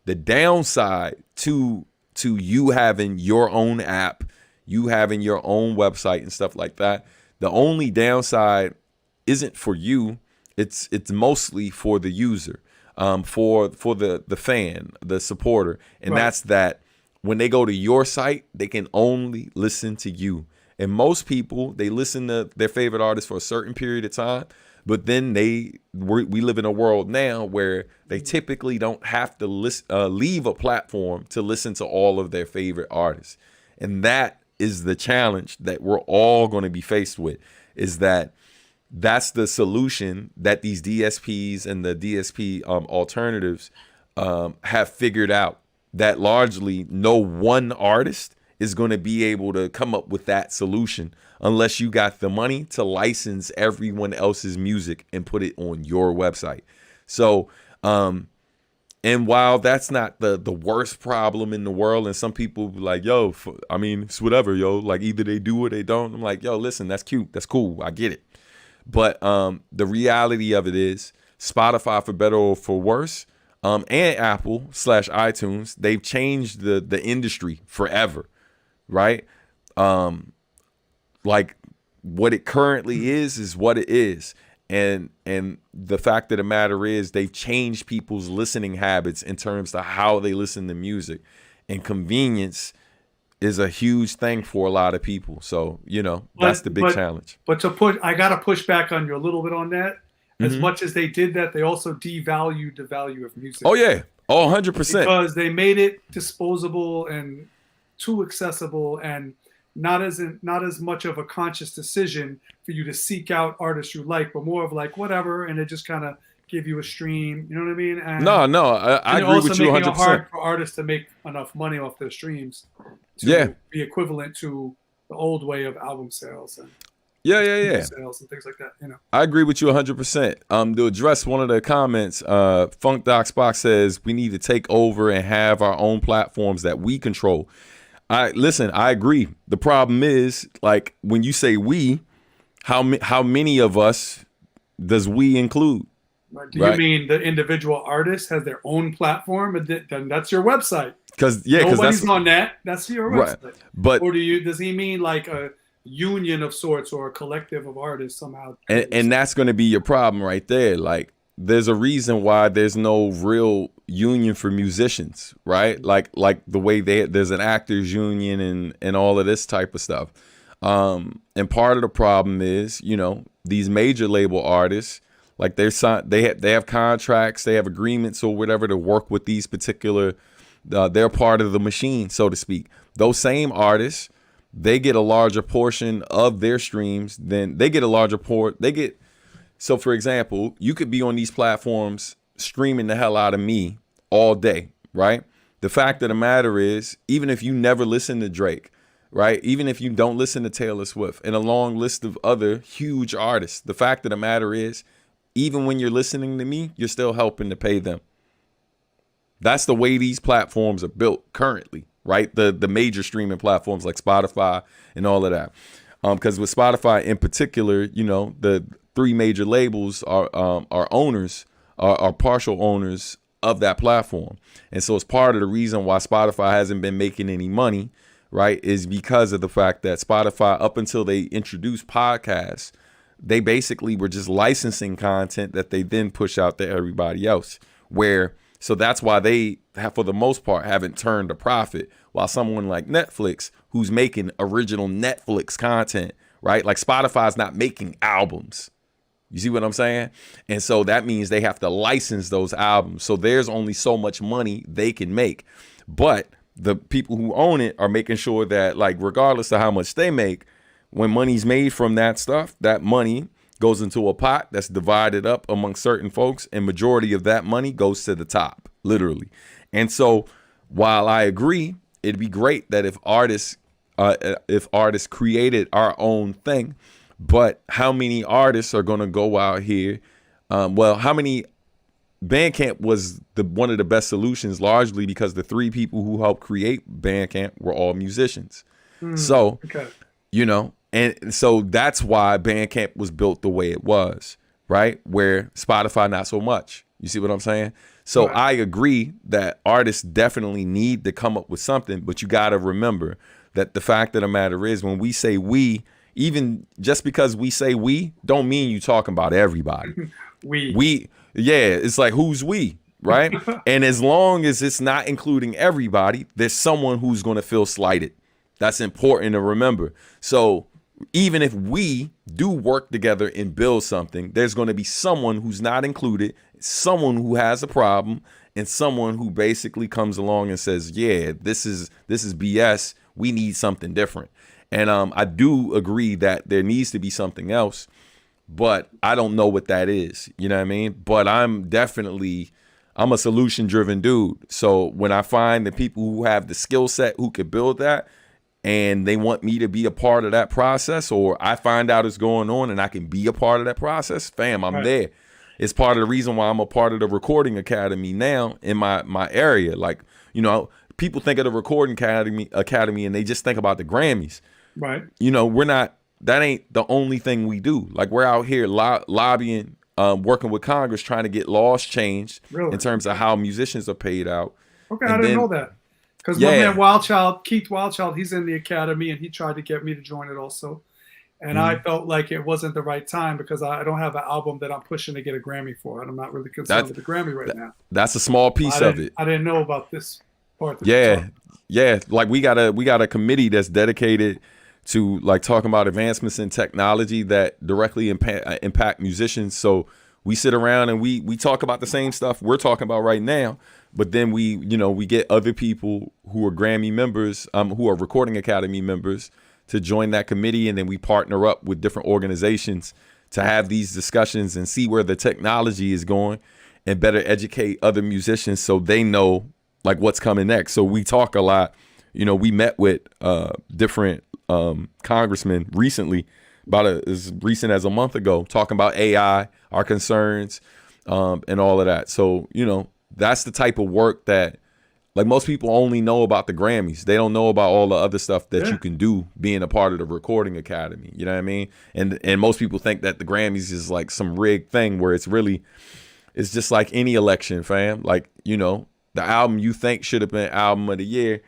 The downside to you having your own app, you having your own website and stuff like that, the only downside isn't for you. It's mostly for the user, for the fan, the supporter, and Right. that's that. When they go to your site, they can only listen to you. And most people, they listen to their favorite artist for a certain period of time, but then we live in a world now where they typically don't have to leave a platform to listen to all of their favorite artists. And that is the challenge that we're all going to be faced with, is that's the solution that these DSPs and the DSP alternatives have figured out, that largely no one artist is going to be able to come up with that solution unless you got the money to license everyone else's music and put it on your website. So, and while that's not the worst problem in the world, and some people be like, yo, I mean, it's whatever, yo, like either they do or they don't. I'm like, yo, listen, that's cute. That's cool. I get it. But the reality of it is Spotify, for better or for worse, and Apple / iTunes, they've changed the industry forever, right? Like what it currently is what it is. And the fact of the matter is they've changed people's listening habits in terms of how they listen to music, and convenience is a huge thing for a lot of people. So, that's the big challenge. But I got to push back on you a little bit on that. As much as they did that, they also devalued the value of music. Oh, yeah. Oh, 100%. Because they made it disposable and too accessible, and not as much of a conscious decision for you to seek out artists you like, but more of like whatever, and it just kind of give you a stream. You know what I mean? And, I agree with you 100%. Also making it hard for artists to make enough money off their streams to be equivalent to the old way of album sales and sales and things like that. I agree with you 100%. To address one of the comments, Funk Docs Box says we need to take over and have our own platforms that we control. I agree. The problem is, like, when you say we, how many of us does we include? Do you mean the individual artist has their own platform? Then that's your website. Because nobody's on that. That's your website. Right. But does he mean like a union of sorts or a collective of artists somehow? And that's going to be your problem right there. Like, there's a reason why there's no real union for musicians, right? Like the way there's an actors union and all of this type of stuff. And part of the problem is, these major label artists, like they have contracts, they have agreements or whatever to work with these particular, they're part of the machine, so to speak. Those same artists, they get a larger portion of their streams than they get a larger So for example, you could be on these platforms streaming the hell out of me all day, right? The fact of the matter is, even if you never listen to Drake, right? Even if you don't listen to Taylor Swift and a long list of other huge artists, the fact of the matter is, even when you're listening to me, you're still helping to pay them. That's the way these platforms are built currently, right? The major streaming platforms like Spotify and all of that. Because with Spotify in particular, the three major labels are owners, are partial owners of that platform. And so it's part of the reason why Spotify hasn't been making any money, right, is because of the fact that Spotify, up until they introduced podcasts, they basically were just licensing content that they then push out to everybody else. So that's why they have, for the most part, haven't turned a profit, while someone like Netflix, who's making original Netflix content, right? Like Spotify's not making albums. You see what I'm saying? And so that means they have to license those albums. So there's only so much money they can make. But the people who own it are making sure that, like, regardless of how much they make, when money's made from that stuff, that money goes into a pot that's divided up among certain folks, and majority of that money goes to the top, literally. And so while I agree, it'd be great that if artists created our own thing, but how many artists are going to go out here? How many Bandcamp was one of the best solutions, largely because the 3 people who helped create Bandcamp were all musicians. So, Okay. you know, and so that's why Bandcamp was built the way it was, right? Where Spotify, not so much. You see what I'm saying? So Right. I agree that artists definitely need to come up with something, but you got to remember that the fact of the matter is, when we say we, even just because we say we, don't mean you talking about everybody. Yeah, it's like, who's we, right? And as long as it's not including everybody, there's someone who's going to feel slighted. That's important to remember. So even if we do work together and build something, there's going to be someone who's not included, someone who has a problem, and someone who basically comes along and says, yeah, this is BS. We need something different. And I do agree that there needs to be something else, but I don't know what that is. You know what I mean? But I'm a solution driven dude. So when I find the people who have the skill set who could build that, and they want me to be a part of that process, or I find out it's going on and I can be a part of that process, fam, I'm there. It's part of the reason why I'm a part of the Recording Academy now in my area. Like, you know, people think of the Recording Academy and they just think about the Grammys. Right. You know, that ain't the only thing we do. Like, we're out here lobbying, working with Congress, trying to get laws changed in terms of how musicians are paid out. Okay, I didn't know that. Because my man Keith Wildchild, he's in the academy, and he tried to get me to join it also. And I felt like it wasn't the right time because I don't have an album that I'm pushing to get a Grammy for. And I'm not really concerned with the Grammy right now. That's a small piece of it. I didn't know about this part. Yeah. Like, we got a committee that's dedicated to, like, talking about advancements in technology that directly impact musicians. So we sit around and we talk about the same stuff we're talking about right now. But then we get other people who are Grammy members, who are Recording Academy members, to join that committee. And then we partner up with different organizations to have these discussions and see where the technology is going and better educate other musicians so they know, like, what's coming next. So we talk a lot. You know, we met with different congressmen recently, about as recent as a month ago, talking about AI, our concerns, and all of that. So, you know, that's the type of work that, like, most people only know about the Grammys. They don't know about all the other stuff that you can do being a part of the Recording Academy. You know what I mean? And most people think that the Grammys is like some rigged thing where it's just like any election, fam. Like, you know, the album you think should have been album of the year,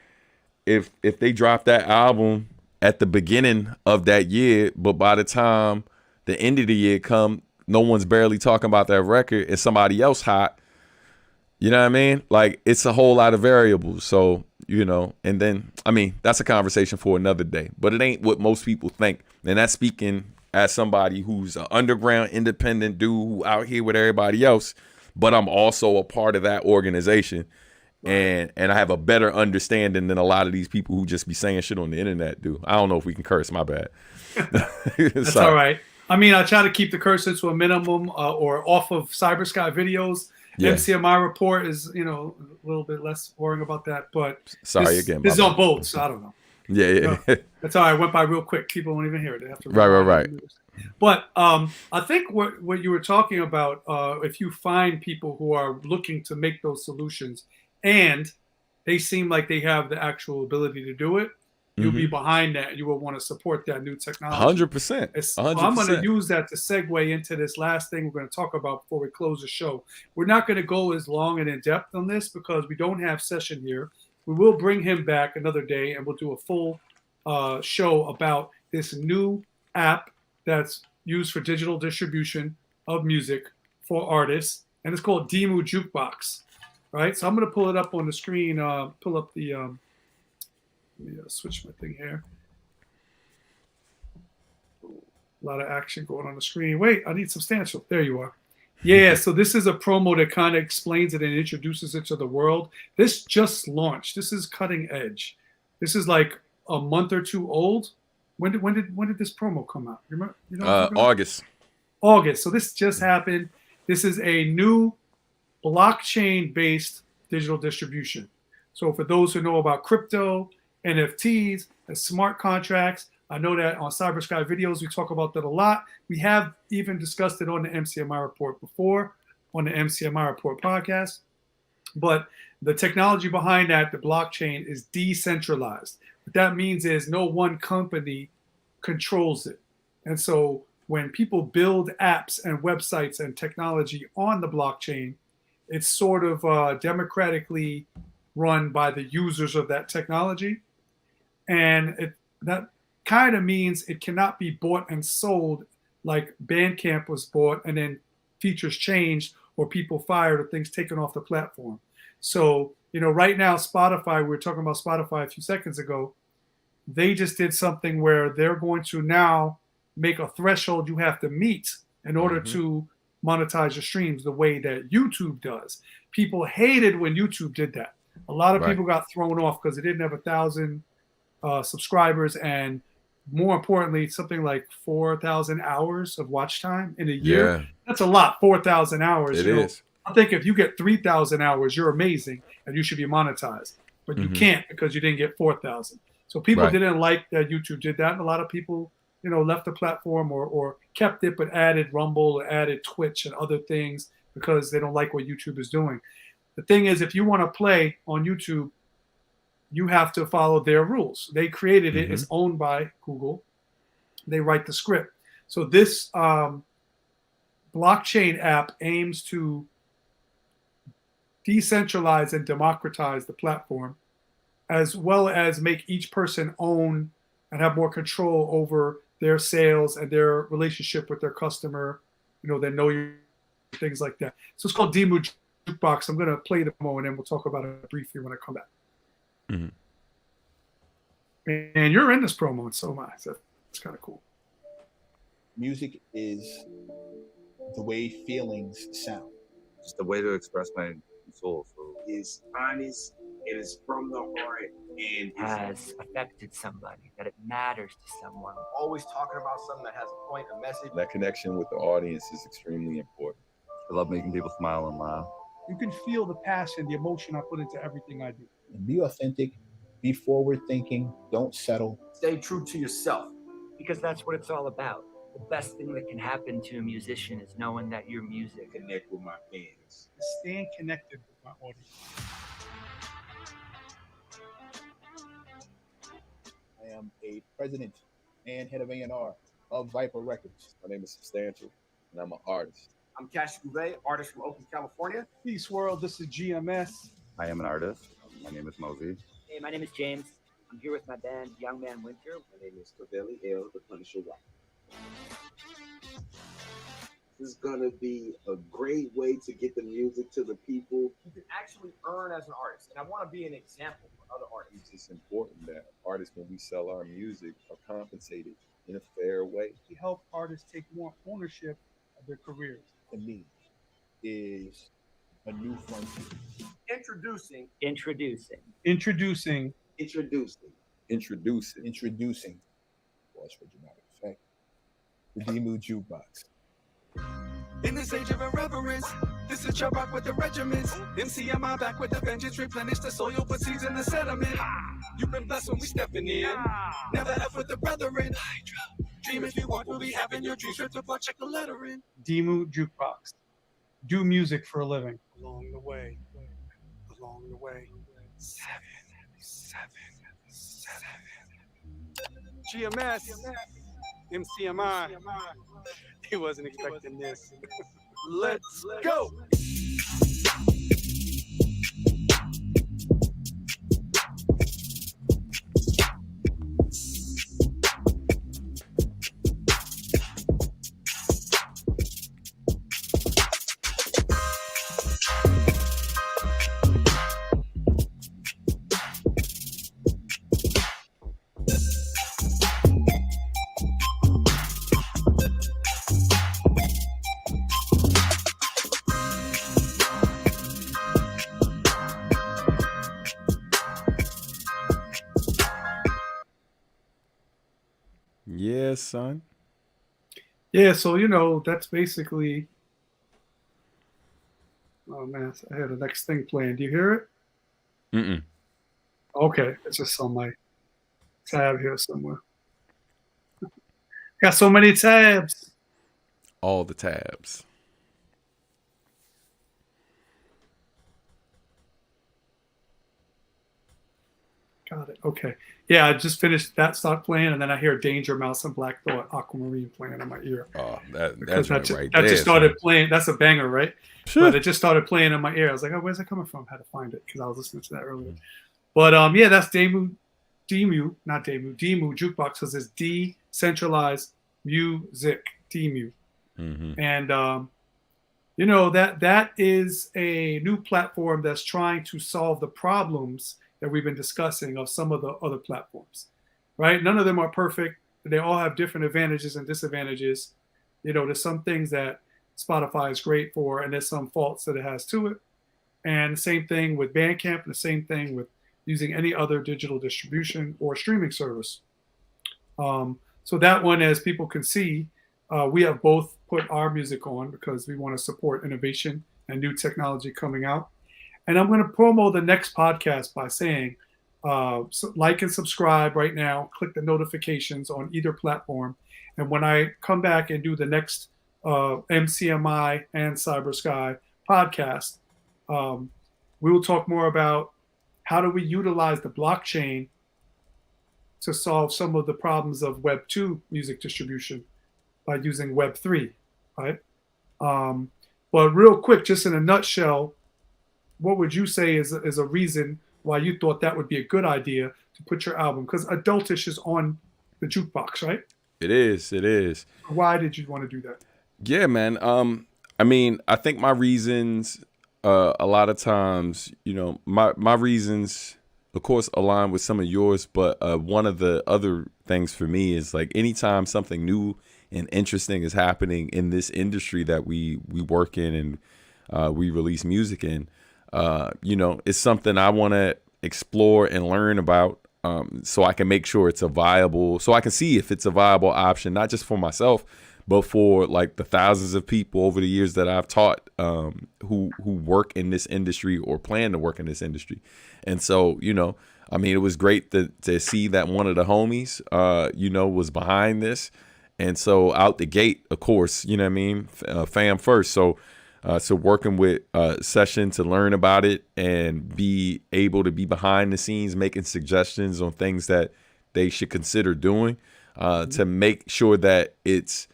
if they drop that album at the beginning of that year, but by the time the end of the year come, no one's barely talking about that record and somebody else hot. You know what I mean? Like, it's a whole lot of variables. So, you know, and then, I mean, that's a conversation for another day, but it ain't what most people think. And that's speaking as somebody who's an underground independent dude who out here with everybody else, but I'm also a part of that organization. And I have a better understanding than a lot of these people who just be saying shit on the internet do. I don't know if we can curse, my bad. That's all right. I mean, I try to keep the cursing to a minimum, or off of Cybersky videos. Yeah. MCMI report is, you know, a little bit less worrying about that, but this is on both, so I don't know. Yeah. That's all right. I went by real quick. People won't even hear it. They have to right. But I think what you were talking about, if you find people who are looking to make those solutions and they seem like they have the actual ability to do it, you'll be behind that. You will want to support that new technology. 100%. I'm going to use that to segue into this last thing we're going to talk about before we close the show. We're not going to go as long and in depth on this because we don't have Session here. We will bring him back another day and we'll do a full show about this new app that's used for digital distribution of music for artists, and it's called Demu Jukebox. Right? So I'm going to pull it up on the screen, pull up the let me switch my thing here. A lot of action going on the screen. Wait, I need substantial. There you are. Yeah, so this is a promo that kind of explains it and introduces it to the world. This just launched. This is cutting edge. This is like a month or two old. When did this promo come out? You know August. August. So this just happened. This is a new blockchain-based digital distribution. So for those who know about crypto, NFTs, and smart contracts, I know that on Cybersky videos we talk about that a lot. We have even discussed it on the MCMI report before. on the MCMI Report podcast. But the technology behind that, the blockchain, is decentralized. What that means is no one company controls it. And so when people build apps and websites and technology on the blockchain, it's sort of democratically run by the users of that technology. And that kind of means it cannot be bought and sold like Bandcamp was bought and then features changed or people fired or things taken off the platform. So, right now, Spotify, we were talking about Spotify a few seconds ago, they just did something where they're going to now make a threshold you have to meet in order to monetize your streams the way that YouTube does. People hated when YouTube did that. A lot of people got thrown off because it didn't have 1,000 subscribers and, more importantly, something like 4,000 hours of watch time in a year. Yeah. That's a lot, 4,000 hours. It is. I think if you get 3,000 hours, you're amazing and you should be monetized. But you can't because you didn't get 4,000. So people didn't like that YouTube did that. And a lot of people, left the platform or kept it, but added Rumble or added Twitch and other things because they don't like what YouTube is doing. The thing is, if you want to play on YouTube, you have to follow their rules. They created it. It's owned by Google. They write the script. So this blockchain app aims to decentralize and democratize the platform, as well as make each person own and have more control over their sales and their relationship with their customer, they know you, things like that. So it's called Demu Jukebox. I'm going to play the demo and then we'll talk about it briefly when I come back. And you're in this promo, and so am I. So it's kind of cool. Music is the way feelings sound. It's the way to express my soul. So it's honest, it is from the heart, and has affected somebody, that it matters to someone. Always talking about something that has a point, a message. That connection with the audience is extremely important. I love making people smile and laugh. You can feel the passion, the emotion I put into everything I do. And be authentic, be forward thinking, don't settle. Stay true to yourself. Because that's what it's all about. The best thing that can happen to a musician is knowing that your music connect with my fans. Staying connected with my audience. I am a president and head of A&R of Viper Records. My name is Substantial, and I'm an artist. I'm Cash Gouvet, artist from Oakland, California. Peace world, this is GMS. I am an artist. My name is Mosey. Hey, my name is James. I'm here with my band, Young Man Winter. My name is Cavelli L, the Punisher White. This is gonna be a great way to get the music to the people. You can actually earn as an artist, and I want to be an example for other artists. It's important that artists, when we sell our music, are compensated in a fair way. We help artists take more ownership of their careers. To me, is a new frontier. Introducing. Watch for dramatic effect. The Demu Jukebox. In this age of irreverence, this is your rock with the regiments. MCMI back with the vengeance, replenish the soil, put seeds in the sediment. You've been blessed when we stepping in. Never F with the brethren. Dream if you want, we'll be having your dreams ripped apart, check the lettering. Demu Jukebox. Do music for a living. Along the way. GMS, MCMI. He wasn't expecting this. Let's go. Yeah, son. Yeah, so that's basically. Oh man, I had the next thing planned. Do you hear it? Mm-mm. Okay, it's just on my tab here somewhere. Got so many tabs. All the tabs. Got it. Okay. Yeah, I just finished that start playing, and then I hear Danger Mouse and Black Thought Aquamarine playing in my ear. Oh, Because that's right that there. just started son. playing. That's a banger, right? Sure. But it just started playing in my ear. I was like, oh, where's it coming from? I had to find it because I was listening to that earlier. But yeah, that's Demu Jukebox, because it's decentralized music, Demu. And you know, that is a new platform that's trying to solve the problems that we've been discussing of some of the other platforms, right? None of them are perfect. They all have different advantages and disadvantages. You know, there's some things that Spotify is great for, and there's some faults that it has to it. And the same thing with Bandcamp, and the same thing with using any other digital distribution or streaming service. So that one, as people can see, we have both put our music on because we want to support innovation and new technology coming out. And I'm going to promo the next podcast by saying, like and subscribe right now, click the notifications on either platform. And when I come back and do the next MCMI and Cybersky podcast, we will talk more about how do we utilize the blockchain to solve some of the problems of Web 2 music distribution by using Web 3, right? But real quick, just in a nutshell, what would you say is a reason why you thought that would be a good idea to put your album? Because Adultish is on the jukebox, right? It is. Why did you want to do that? Yeah, man. I mean, I think my reasons, a lot of times, you know, my reasons, of course, align with some of yours. But one of the other things for me is like anytime something new and interesting is happening in this industry that we work in and we release music in, you know, it's something I want to explore and learn about, so I can make sure it's so I can see if it's a viable option, not just for myself, but for like the thousands of people over the years that I've taught, who work in this industry or plan to work in this industry. And so, you know, I mean, it was great to see that one of the homies, you know, was behind this. And so out the gate, of course, you know what I mean, fam first. So working with Session to learn about it and be able to be behind the scenes, making suggestions on things that they should consider doing, to make sure that it's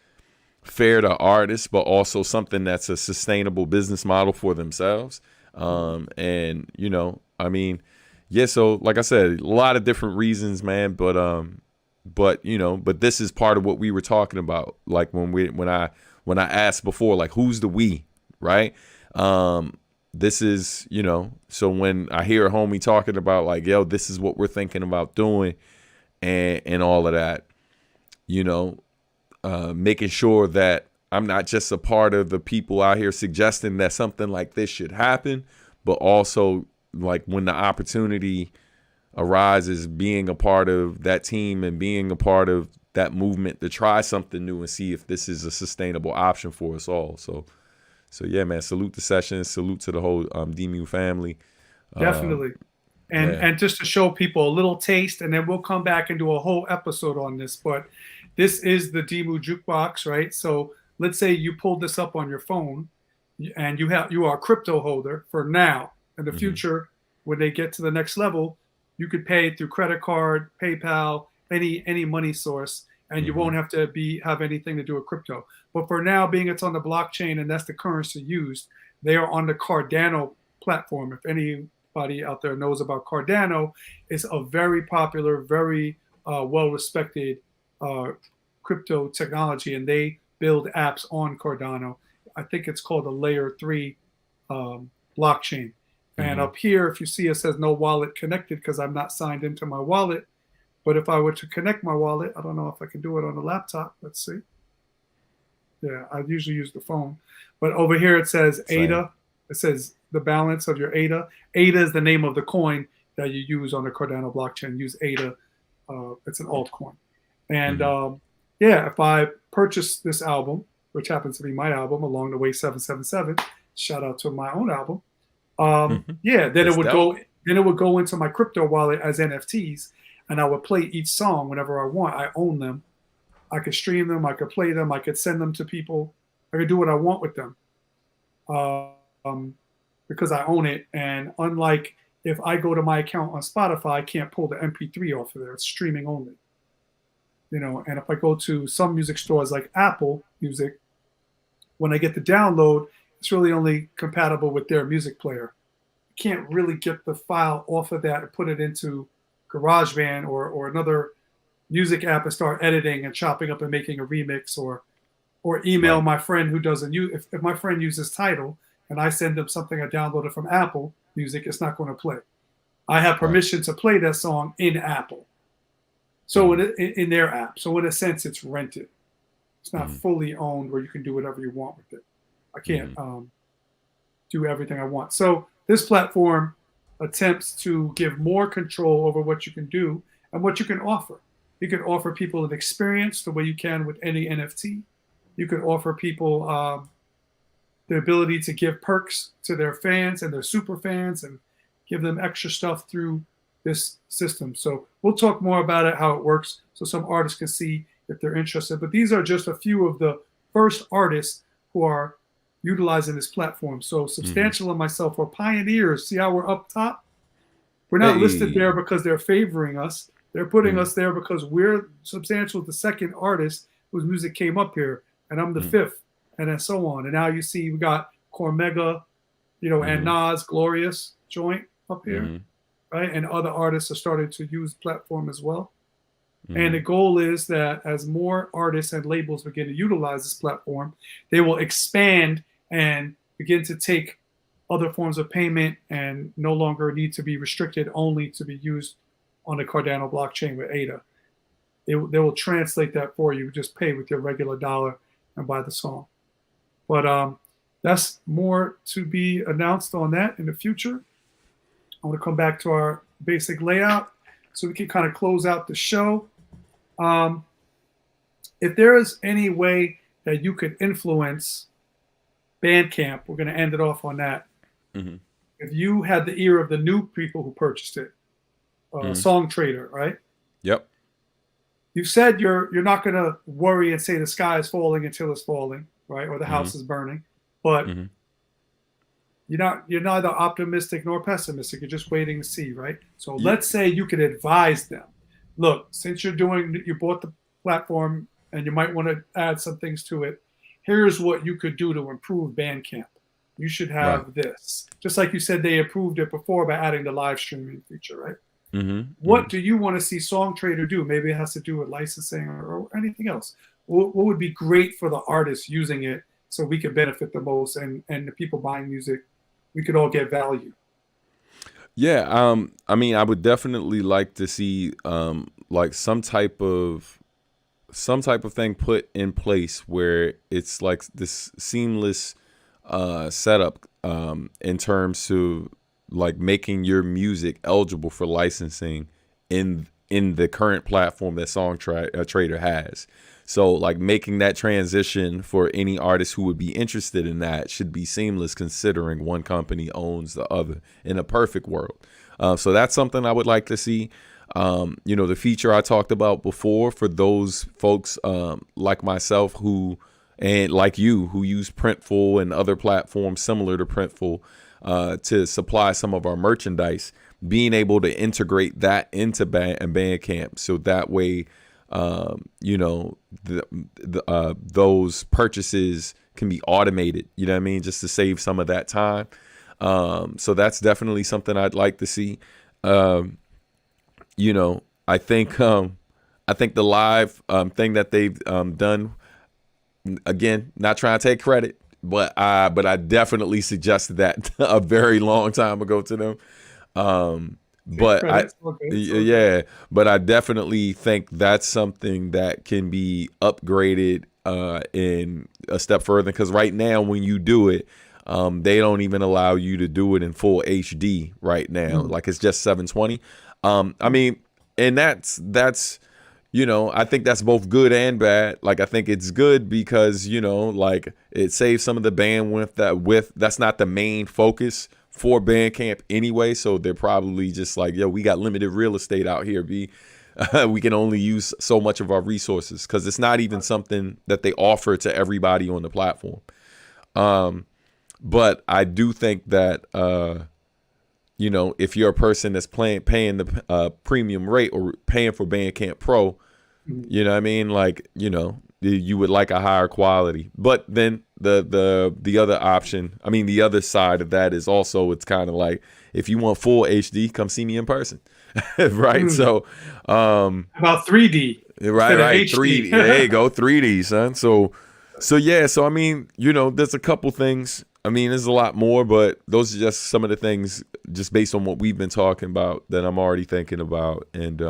fair to artists, but also something that's a sustainable business model for themselves. And, you know, I mean, yeah, so like I said, a lot of different reasons, man, but you know, but this is part of what we were talking about. Like when I asked before, like, who's the we, right? This is, you know, so when I hear a homie talking about like, yo, this is what we're thinking about doing and all of that, you know, making sure that I'm not just a part of the people out here suggesting that something like this should happen, but also like when the opportunity arises, being a part of that team and being a part of that movement to try something new and see if this is a sustainable option for us all. So yeah, man, salute the Session, salute to the whole Demu family. Definitely. And just to show people a little taste, and then we'll come back and do a whole episode on this, but this is the Demu Jukebox, right? So let's say you pulled this up on your phone and you are a crypto holder for now. In the future, when they get to the next level, you could pay through credit card, PayPal, any money source, and you won't have to have anything to do with crypto. But for now, being it's on the blockchain and that's the currency used, they are on the Cardano platform. If anybody out there knows about Cardano, it's a very popular, very well-respected crypto technology, and they build apps on Cardano. I think it's called a layer 3 blockchain. And up here, if you see, it says no wallet connected because I'm not signed into my wallet. But if I were to connect my wallet, I don't know if I can do it on the laptop. Let's see. Yeah, I usually use the phone. But over here it says ADA. It says the balance of your ADA. ADA is the name of the coin that you use on the Cardano blockchain. Use ADA. It's an altcoin. And yeah, if I purchase this album, which happens to be my album, Along the Way 777, shout out to my own album. Yeah, then it would go into my crypto wallet as NFTs, and I would play each song whenever I want. I own them. I could stream them. I could play them. I could send them to people. I could do what I want with them because I own it. And unlike if I go to my account on Spotify, I can't pull the MP3 off of there. It's streaming only. And if I go to some music stores like Apple Music, when I get the download, it's really only compatible with their music player. You can't really get the file off of that and put it into GarageBand or another music app and start editing and chopping up and making a remix, or email my friend who doesn't use. If my friend uses Tidal and I send them something I downloaded from Apple Music, it's not going to play. I have permission to play that song in Apple. So in their app. So in a sense, it's rented. It's not fully owned where you can do whatever you want with it. I can't do everything I want. So this platform attempts to give more control over what you can do and what you can offer. You can offer people an experience the way you can with any NFT. You can offer people the ability to give perks to their fans and their super fans and give them extra stuff through this system. So we'll talk more about it, how it works, so some artists can see if they're interested. But these are just a few of the first artists who are utilizing this platform. So Substantial and myself are pioneers. See how we're up top? We're not listed there because they're favoring us. They're putting us there because we're Substantial, the second artist whose music came up here, and I'm the fifth, and then so on. And now you see we got Cormega, and Nas, Glorious joint up here, right? And other artists are starting to use the platform as well. And the goal is that as more artists and labels begin to utilize this platform, they will expand and begin to take other forms of payment and no longer need to be restricted only to be used on the Cardano blockchain with ADA. They will translate that for you. Just pay with your regular dollar and buy the song. But that's more to be announced on that in the future. I want to come back to our basic layout so we can kind of close out the show. If there is any way that you could influence Bandcamp, we're going to end it off on that. If you had the ear of the new people who purchased it, Song Trader, right? Yep. You said you're not going to worry and say the sky is falling until it's falling, right? Or the house is burning, but you're neither optimistic nor pessimistic. You're just waiting to see, right? So let's say you could advise them. Look, since you bought the platform and you might want to add some things to it, here's what you could do to improve Bandcamp. You should have this. Just like you said, they approved it before by adding the live streaming feature, right? What do you want to see Song Trader do? Maybe it has to do with licensing or anything else. What would be great for the artists using it so we could benefit the most, and the people buying music, we could all get value? Yeah, I mean, I would definitely like to see like some type of thing put in place where it's like this seamless setup in terms of like making your music eligible for licensing in the current platform that Song Trader has. So like making that transition for any artist who would be interested in that should be seamless, considering one company owns the other in a perfect world. So that's something I would like to see. The feature I talked about before for those folks like myself and like you who use Printful and other platforms similar to Printful to supply some of our merchandise, being able to integrate that into Bandcamp so that way those purchases can be automated, you know what I mean, just to save some of that time. So that's definitely something I'd like to see. I think the live thing that they've done, again, not trying to take credit, but I definitely suggested that a very long time ago to them. But but I definitely think that's something that can be upgraded in a step further, because right now when you do it, they don't even allow you to do it in full HD right now. Like it's just 720. I mean, and that's I think that's both good and bad. Like I think it's good because like it saves some of the bandwidth that's not the main focus for Bandcamp anyway, so they're probably just like, we got limited real estate out here, we can only use so much of our resources, because it's not even something that they offer to everybody on the platform. But I do think that you know, if you're a person that's paying the premium rate or paying for Bandcamp Pro, you know what I mean? Like, you know, you would like a higher quality. But then the other option, I mean, the other side of that is also, it's kind of like, if you want full HD, come see me in person. Right. So about 3D. Right. 3D. There you go. 3D, son. So yeah. So, I mean, you know, there's a couple things. I mean, there's a lot more, but those are just some of the things just based on what we've been talking about that I'm already thinking about. And,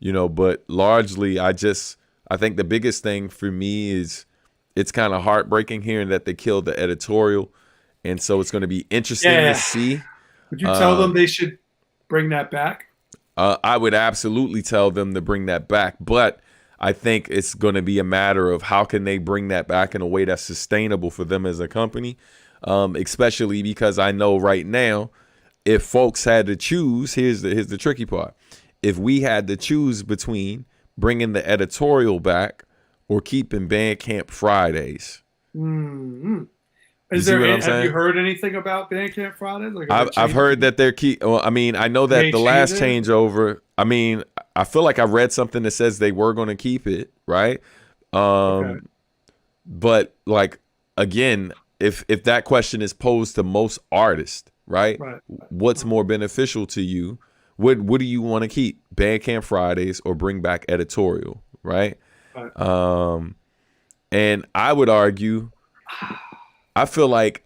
you know, but largely I think the biggest thing for me is it's kind of heartbreaking hearing that they killed the editorial. And so it's going to be interesting to see. Would you tell them they should bring that back? I would absolutely tell them to bring that back. But I think it's going to be a matter of how can they bring that back in a way that's sustainable for them as a company, especially because I know right now, if folks had to choose, here's the tricky part. If we had to choose between bringing the editorial back or keeping Bandcamp Fridays. Mm-hmm. Have you heard anything about Bandcamp Fridays? Like, I've heard that they're well, I mean, I know that the last changeover, I mean, I feel like I read something that says they were going to keep it, right? Okay. But like, again, if that question is posed to most artists, right? What's more beneficial to you? What do you want to keep? Bandcamp Fridays or bring back editorial, right? And I would argue, I feel like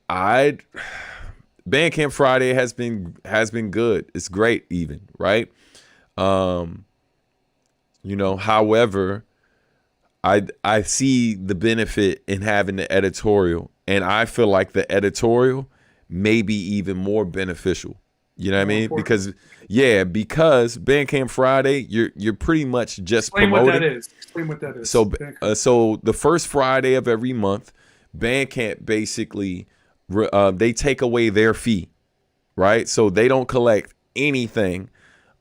Bandcamp Friday has been good. It's great even, right? You know, however, I see the benefit in having the editorial, and I feel like the editorial may be even more beneficial. You know what I mean? Because Bandcamp Friday, you're pretty much just promoting. Explain what that is. So the first Friday of every month, Bandcamp basically they take away their fee, right? So they don't collect anything,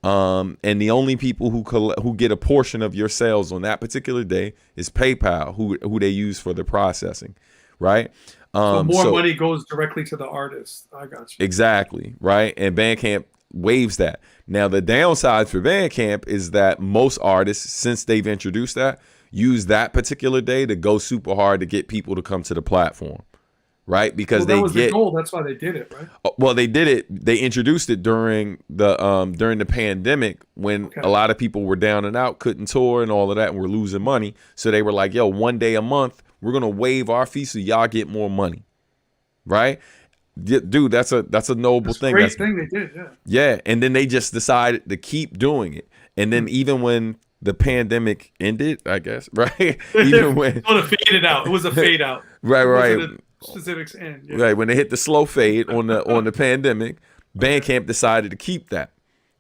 and the only people who get a portion of your sales on that particular day is PayPal, who they use for the processing, right? So more money goes directly to the artist. I got you. Exactly, right? And Bandcamp waives that. Now, the downside for Bandcamp is that most artists, since they've introduced that, use that particular day to go super hard to get people to come to the platform, right? Because that was the goal. That's why they did it, right? Well, they did it. They introduced it during the pandemic when a lot of people were down and out, couldn't tour and all of that, and were losing money. So they were like, "Yo, one day a month, we're gonna waive our fee so y'all get more money," right? Dude, that's a noble thing. Great thing they did, yeah. Yeah, and then they just decided to keep doing it, and then even when the pandemic ended, I guess, right? Even when it faded out, it was a fade out, right. Specifics end, yeah. Right when they hit the slow fade on the pandemic, Bandcamp decided to keep that.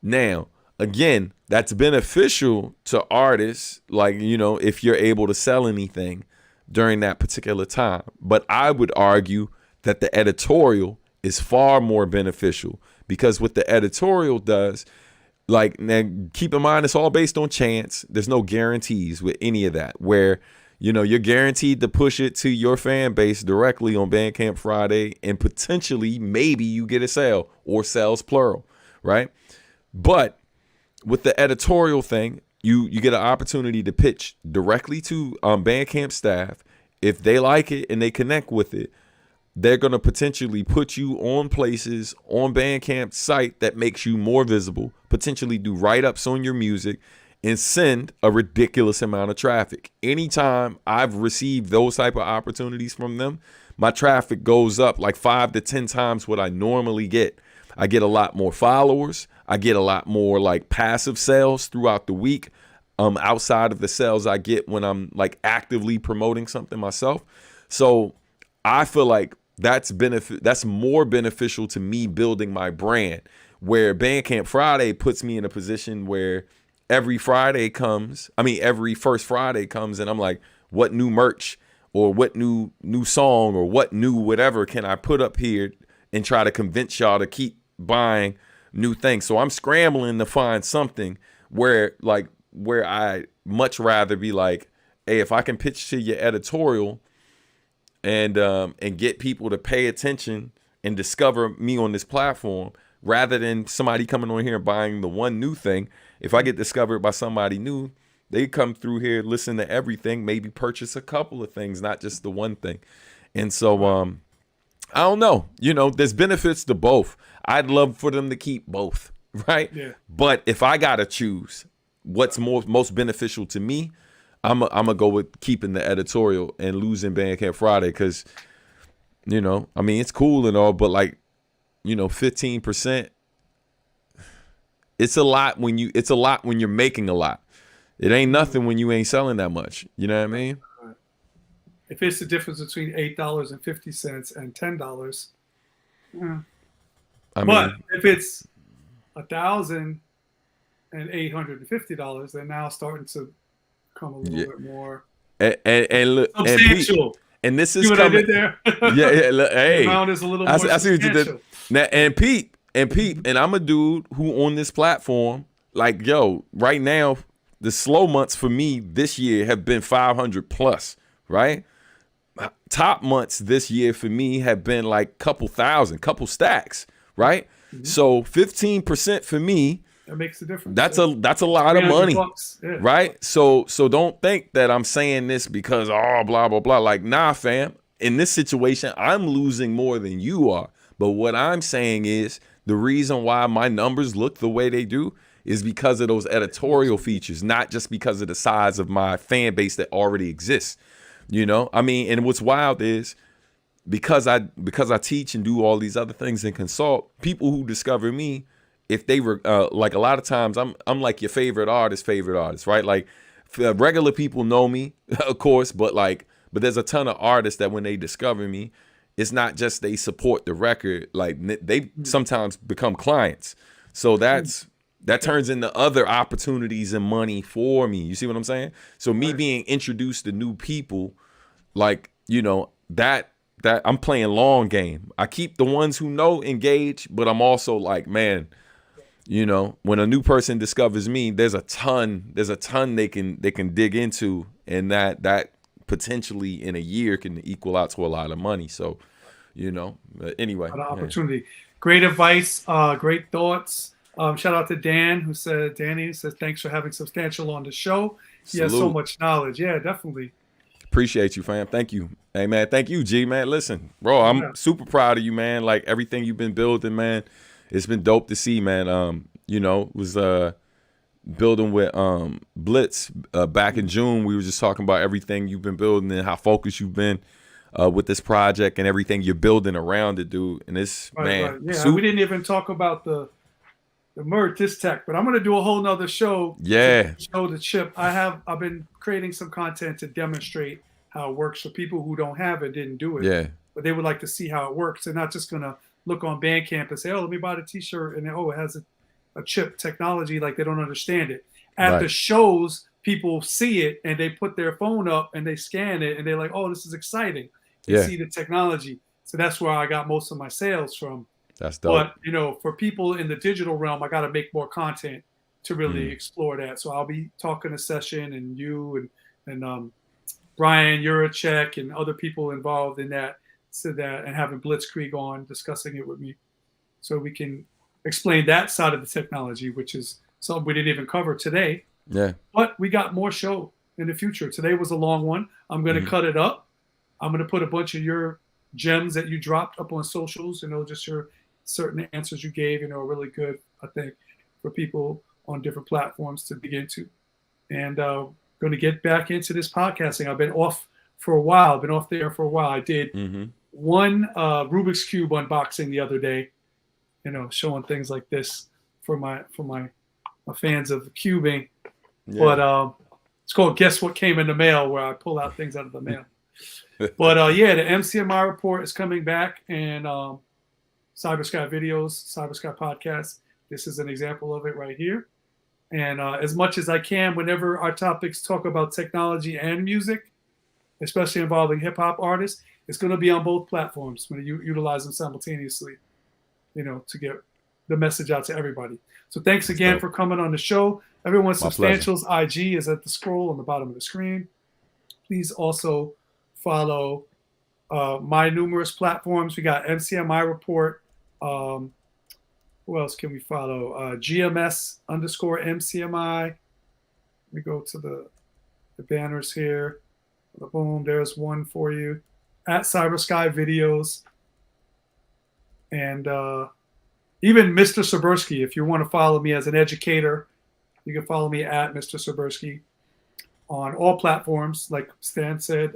Now, again, that's beneficial to artists, like, you know, if you're able to sell anything during that particular time. But I would argue that the editorial is far more beneficial, because what the editorial does, like, now keep in mind, it's all based on chance. There's no guarantees with any of that, where, you know, you're guaranteed to push it to your fan base directly on Bandcamp Friday, and potentially maybe you get a sale or sales plural, right? But with the editorial thing, you get an opportunity to pitch directly to Bandcamp staff. If they like it and they connect with it, they're going to potentially put you on places on Bandcamp's site that makes you more visible, potentially do write-ups on your music, and send a ridiculous amount of traffic. Anytime I've received those type of opportunities from them, my traffic goes up like 5 to 10 times what I normally get. I get a lot more followers. I get a lot more like passive sales throughout the week, outside of the sales I get when I'm like actively promoting something myself. So I feel like that's more beneficial to me building my brand, where Bandcamp Friday puts me in a position where every first Friday comes and I'm like, what new merch or what new song or what new whatever can I put up here and try to convince y'all to keep buying new things. So I'm scrambling to find something where I much rather be like, hey, if I can pitch to your editorial and get people to pay attention and discover me on this platform, rather than somebody coming on here and buying the one new thing. If I get discovered by somebody new, they come through here, listen to everything, maybe purchase a couple of things, not just the one thing. And so, I don't know. You know, there's benefits to both. I'd love for them to keep both, right? Yeah. But if I gotta choose what's most beneficial to me, I'm gonna go with keeping the editorial and losing Bandcamp Friday, because, you know, I mean, it's cool and all, but like, you know, 15%. It's a lot when you're making a lot. It ain't nothing when you ain't selling that much. You know what I mean? If it's the difference between $8.50 and $10, but if it's $1,850, they're now starting to come a little bit more substantial. And this is see what coming. I did there? Hey, the amount is a little more I see what you did. substantial. Now, and peep, and I'm a dude who on this platform, like, yo, right now, the slow months for me this year have been 500 plus, right? Top months this year for me have been like couple thousand, couple stacks, right? So 15% for me, that makes a difference. That's a lot of money, yeah. right? So don't think that I'm saying this because blah blah blah. Like, nah, fam. In this situation, I'm losing more than you are. But what I'm saying is the reason why my numbers look the way they do is because of those editorial features, not just because of the size of my fan base that already exists. You know, I mean, and what's wild is because I teach and do all these other things and consult, people who discover me, if they were like, a lot of times I'm like your favorite artist, right? Like, regular people know me, of course, but there's a ton of artists that when they discover me, it's not just they support the record, like they sometimes become clients. So that turns into other opportunities and money for me. You see what I'm saying? So me being introduced to new people, like, you know, that I'm playing long game. I keep the ones who know engaged, but I'm also like, man, you know, when a new person discovers me, there's a ton they can dig into, and that potentially in a year can equal out to a lot of money. So, you know, anyway, opportunity. Great advice, great thoughts. Shout out to Danny says thanks for having Substantial on the show. He has so much knowledge. Yeah, definitely. Appreciate you, fam. Thank you. Hey, man. Thank you, G, man. Listen, bro, I'm super proud of you, man. Like, everything you've been building, man. It's been dope to see, man. You know, was building with Blitz back in June. We were just talking about everything you've been building and how focused you've been with this project and everything you're building around it, dude. And it's man, yeah. We didn't even talk about the merge this tech, but I'm gonna do a whole nother show. Yeah. To show the chip. I've been creating some content to demonstrate how it works for people who don't have it, didn't do it. Yeah. But they would like to see how it works. They're not just gonna look on Bandcamp and say, "Oh, let me buy the T-shirt," and it has a chip technology. Like, they don't understand it. At the shows, people see it and they put their phone up and they scan it and they're like, "Oh, this is exciting." They see the technology. So that's where I got most of my sales from. That's dope. But, you know, for people in the digital realm, I got to make more content to really explore that. So I'll be talking a session, and you and Brian Urachek and other people involved in that, and having Blitzkrieg on discussing it with me, so we can explain that side of the technology, which is something we didn't even cover today. Yeah. But we got more show in the future. Today was a long one. I'm going to cut it up. I'm going to put a bunch of your gems that you dropped up on socials, you know, just your certain answers you gave, you know, are really good, I think, for people on different platforms to dig into. And going to get back into this podcasting. I've been off for a while. I've been off there for a while. I did one Rubik's Cube unboxing the other day, you know, showing things like this for my fans of cubing. Yeah. But it's called Guess What Came in the Mail, where I pull out things out of the mail. But yeah, the MCMI report is coming back, and Cybersky videos, Cybersky podcast. This is an example of it right here. And as much as I can, whenever our topics talk about technology and music, especially involving hip hop artists, it's going to be on both platforms when you utilize them simultaneously, you know, to get the message out to everybody. So thanks again for coming on the show. Everyone, Substantial's IG is at the scroll on the bottom of the screen. Please also follow my numerous platforms. We got MCMI Report. What Who else can we follow? GMS_MCMI. Let me go to the banners here. Boom, there's one for you. At Cybersky Videos. And even Mr. Cybersky, if you want to follow me as an educator, you can follow me at Mr. Cybersky on all platforms, like Stan said,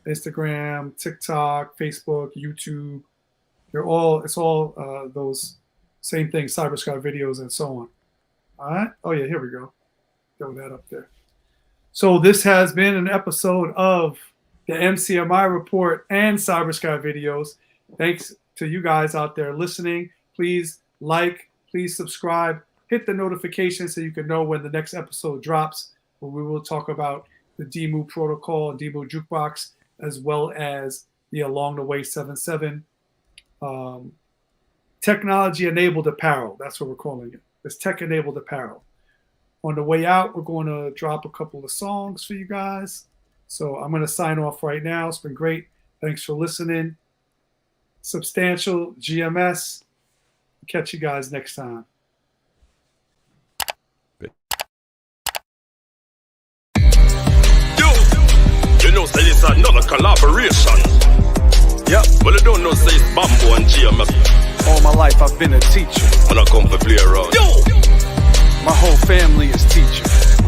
Instagram, TikTok, Facebook, YouTube. It's all those same things, Cybersky Videos and so on. All right. Oh yeah, here we go. Throw that up there. So this has been an episode of the MCMI Report and Cybersky Videos. Thanks to you guys out there listening. Please like, please subscribe, hit the notification so you can know when the next episode drops, where we will talk about the Demu Protocol and Demu Jukebox, as well as the Along the Way 7.7 technology-enabled apparel. That's what we're calling it. It's tech-enabled apparel. On the way out, we're going to drop a couple of songs for you guys. So I'm going to sign off right now. It's been great. Thanks for listening. Substantial GMS. Catch you guys next time. You know, say it's another collaboration. Yep. Well, you don't know, say it's Bamboo and GMS. All my life I've been a teacher. When I come to play around. Yo! My whole family is teachers.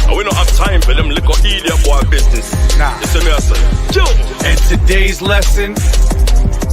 And we don't have time for them little idiot boy business. Nah. You see me, I say, yo! And today's lesson,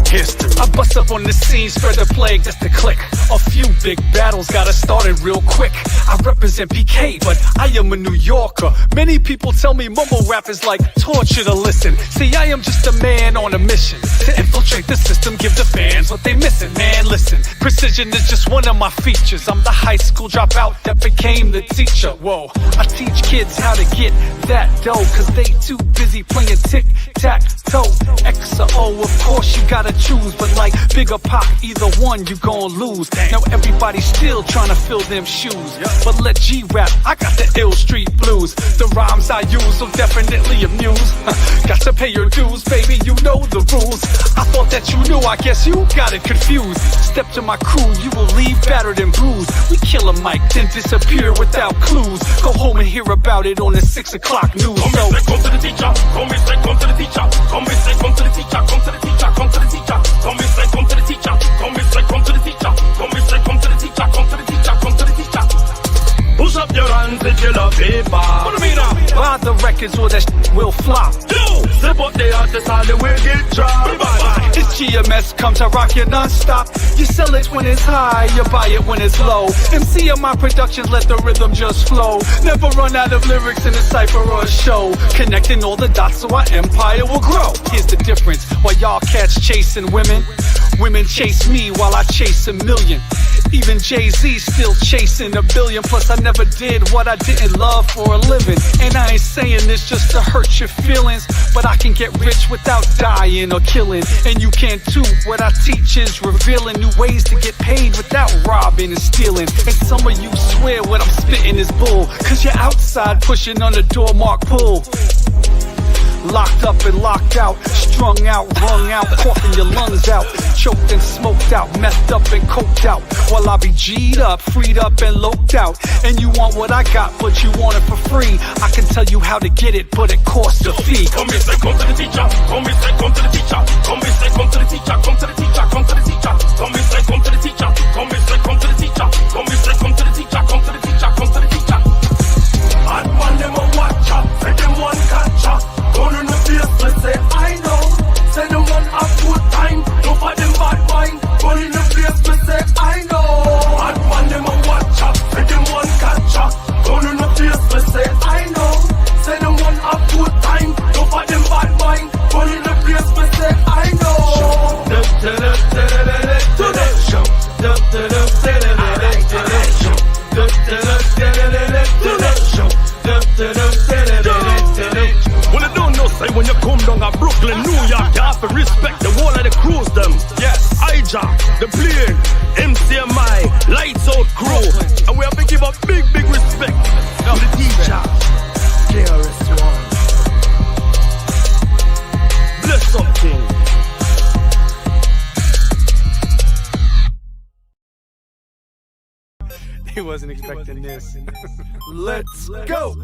history. I bust up on the scene, spread the plague, that's the click. A few big battles got us started real quick. I represent PK, but I am a New Yorker. Many people tell me mumble rap is like torture to listen. See, I am just a man on a mission to infiltrate the system, give the fans what they missing. Man, listen, precision is just one of my features. I'm the high school dropout that became the teacher. Whoa, I teach kids how to get that dough, cause they too busy playing tic-tac-toe. X or O, of course you gotta choose, but like Bigger Pac, either one you gon' lose. Now everybody's still trying to fill them shoes, but let G rap, I got the ill street blues. The rhymes I use will definitely amuse. Got to pay your dues, baby, you know the rules. I thought that you knew, I guess you got it confused. Step to my crew, you will leave battered and bruised. We kill a mic, then disappear without clues. Go home and hear about it on the 6 o'clock news. Come and say, come to the teacher. Come and say, come to the teacher. Come and say, come to the teacher. Come to the teacher. Come to the teacher. Come and say, come to the teacher. Come and say, come to the teacher. Come and say, come to the teacher. Come to the teacher. Come to the teacher. Push up your hands if you love paper. What do you mean now? Buy the records or that will flop. Yo, step up the artist and the way get dropped. It's GMS, come to rock you non-stop. You sell it when it's high, you buy it when it's low. MCMI Productions, let the rhythm just flow. Never run out of lyrics in a cypher or a show. Connecting all the dots so our empire will grow. Here's the difference, while y'all cats chasing women, women chase me while I chase a million. Even Jay-Z still chasing a billion. Plus I never did what I didn't love for a living. And I ain't saying this just to hurt your feelings, but I can get rich without dying or killing. And you can too. What I teach is revealing new ways to get paid without robbing and stealing. And some of you swear what I'm spitting is bull, cause you're outside pushing on the door mark pull. Locked up and locked out, strung out, wrung out, coughing your lungs out, choked and smoked out, messed up and coked out, while I be G'd up, freed up and loped out. And you want what I got, but you want it for free. I can tell you how to get it, but it costs a fee. Come and say, come to the teacher. Come and say, come to the teacher. Come and say, come to the teacher. Come to the teacher. Come to the teacher. Come and say, come to the teacher. Come and say, come to the teacher. Come and say, come to the teacher. Come to the teacher. Come to the teacher. Hot man, them a watcher. Say them one catcher. Gun in the face, let's say I know. Say them one have good time. No for them bad mind. Gun in the face, let's say I know. Hot man, them a watcher. Say them one catcher. Gun in the face, let's say I know. Say them one have good time. No for them bad mind. Gun in the face, let's say I know. Well, I don't know, say when you come down at Brooklyn, New York, you have to respect the whole of the crews, them. Yes. Hijack, the plane, MCMI, lights out crew. And we have to give a big, big respect to the teacher. KRS-One. Bless up, King. He wasn't expecting this. Let's go.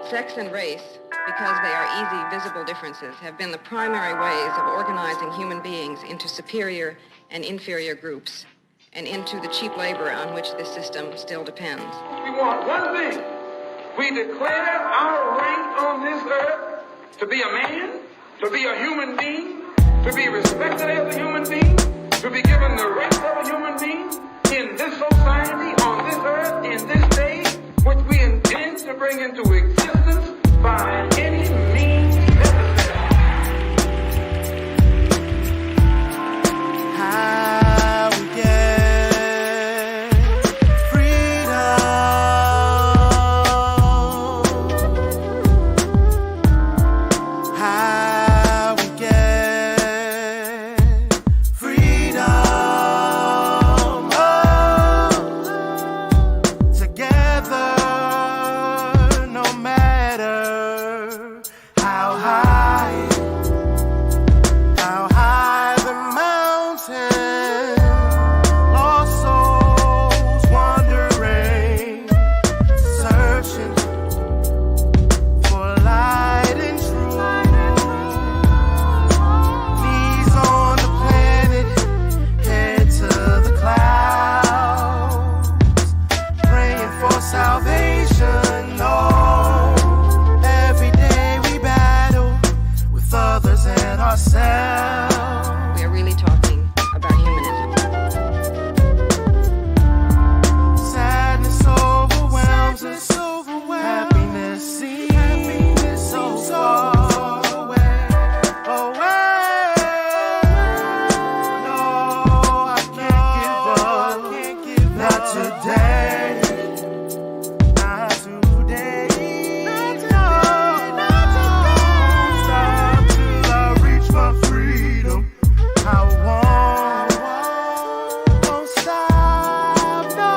Sex and race, because they are easy, visible differences, have been the primary ways of organizing human beings into superior and inferior groups, and into the cheap labor on which this system still depends. We want one thing. We declare our right on this earth to be a man, to be a human being, to be respected as a human being, to be given the rights of a human being in this society, on this earth, in this day, which we intend to bring into existence by any means necessary. How we get freedom. How we get freedom. Oh, together. No matter how high the mountain, lost souls wandering, searching for light and truth. Knees on the planet, head to the clouds, praying for salvation. No, every day we battle with others and ourselves. We are really talking about humanism. Sadness overwhelms us. Happiness seems so far away. No, I can't give up. Not today. Not today. No. Stop till I reach my freedom. I won't stop, no.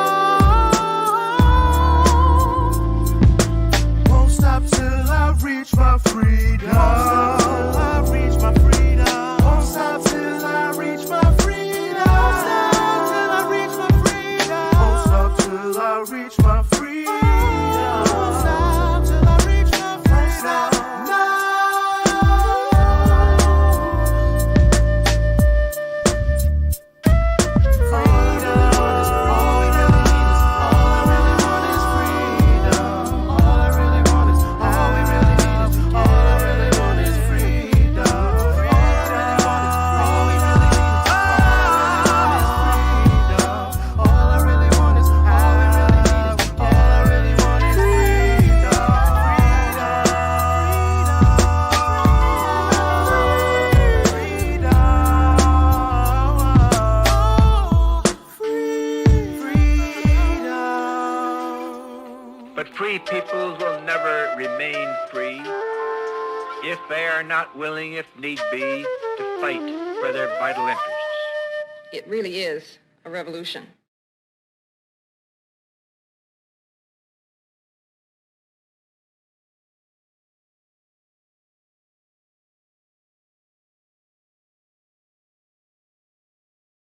Won't stop till I reach my freedom. Won't stop till I reach my freedom. Won't stop till I reach my freedom. Won't stop till I reach my freedom. Won't stop till I reach my freedom. But free peoples will never remain free if they are not willing, if need be, to fight for their vital interests. It really is a revolution.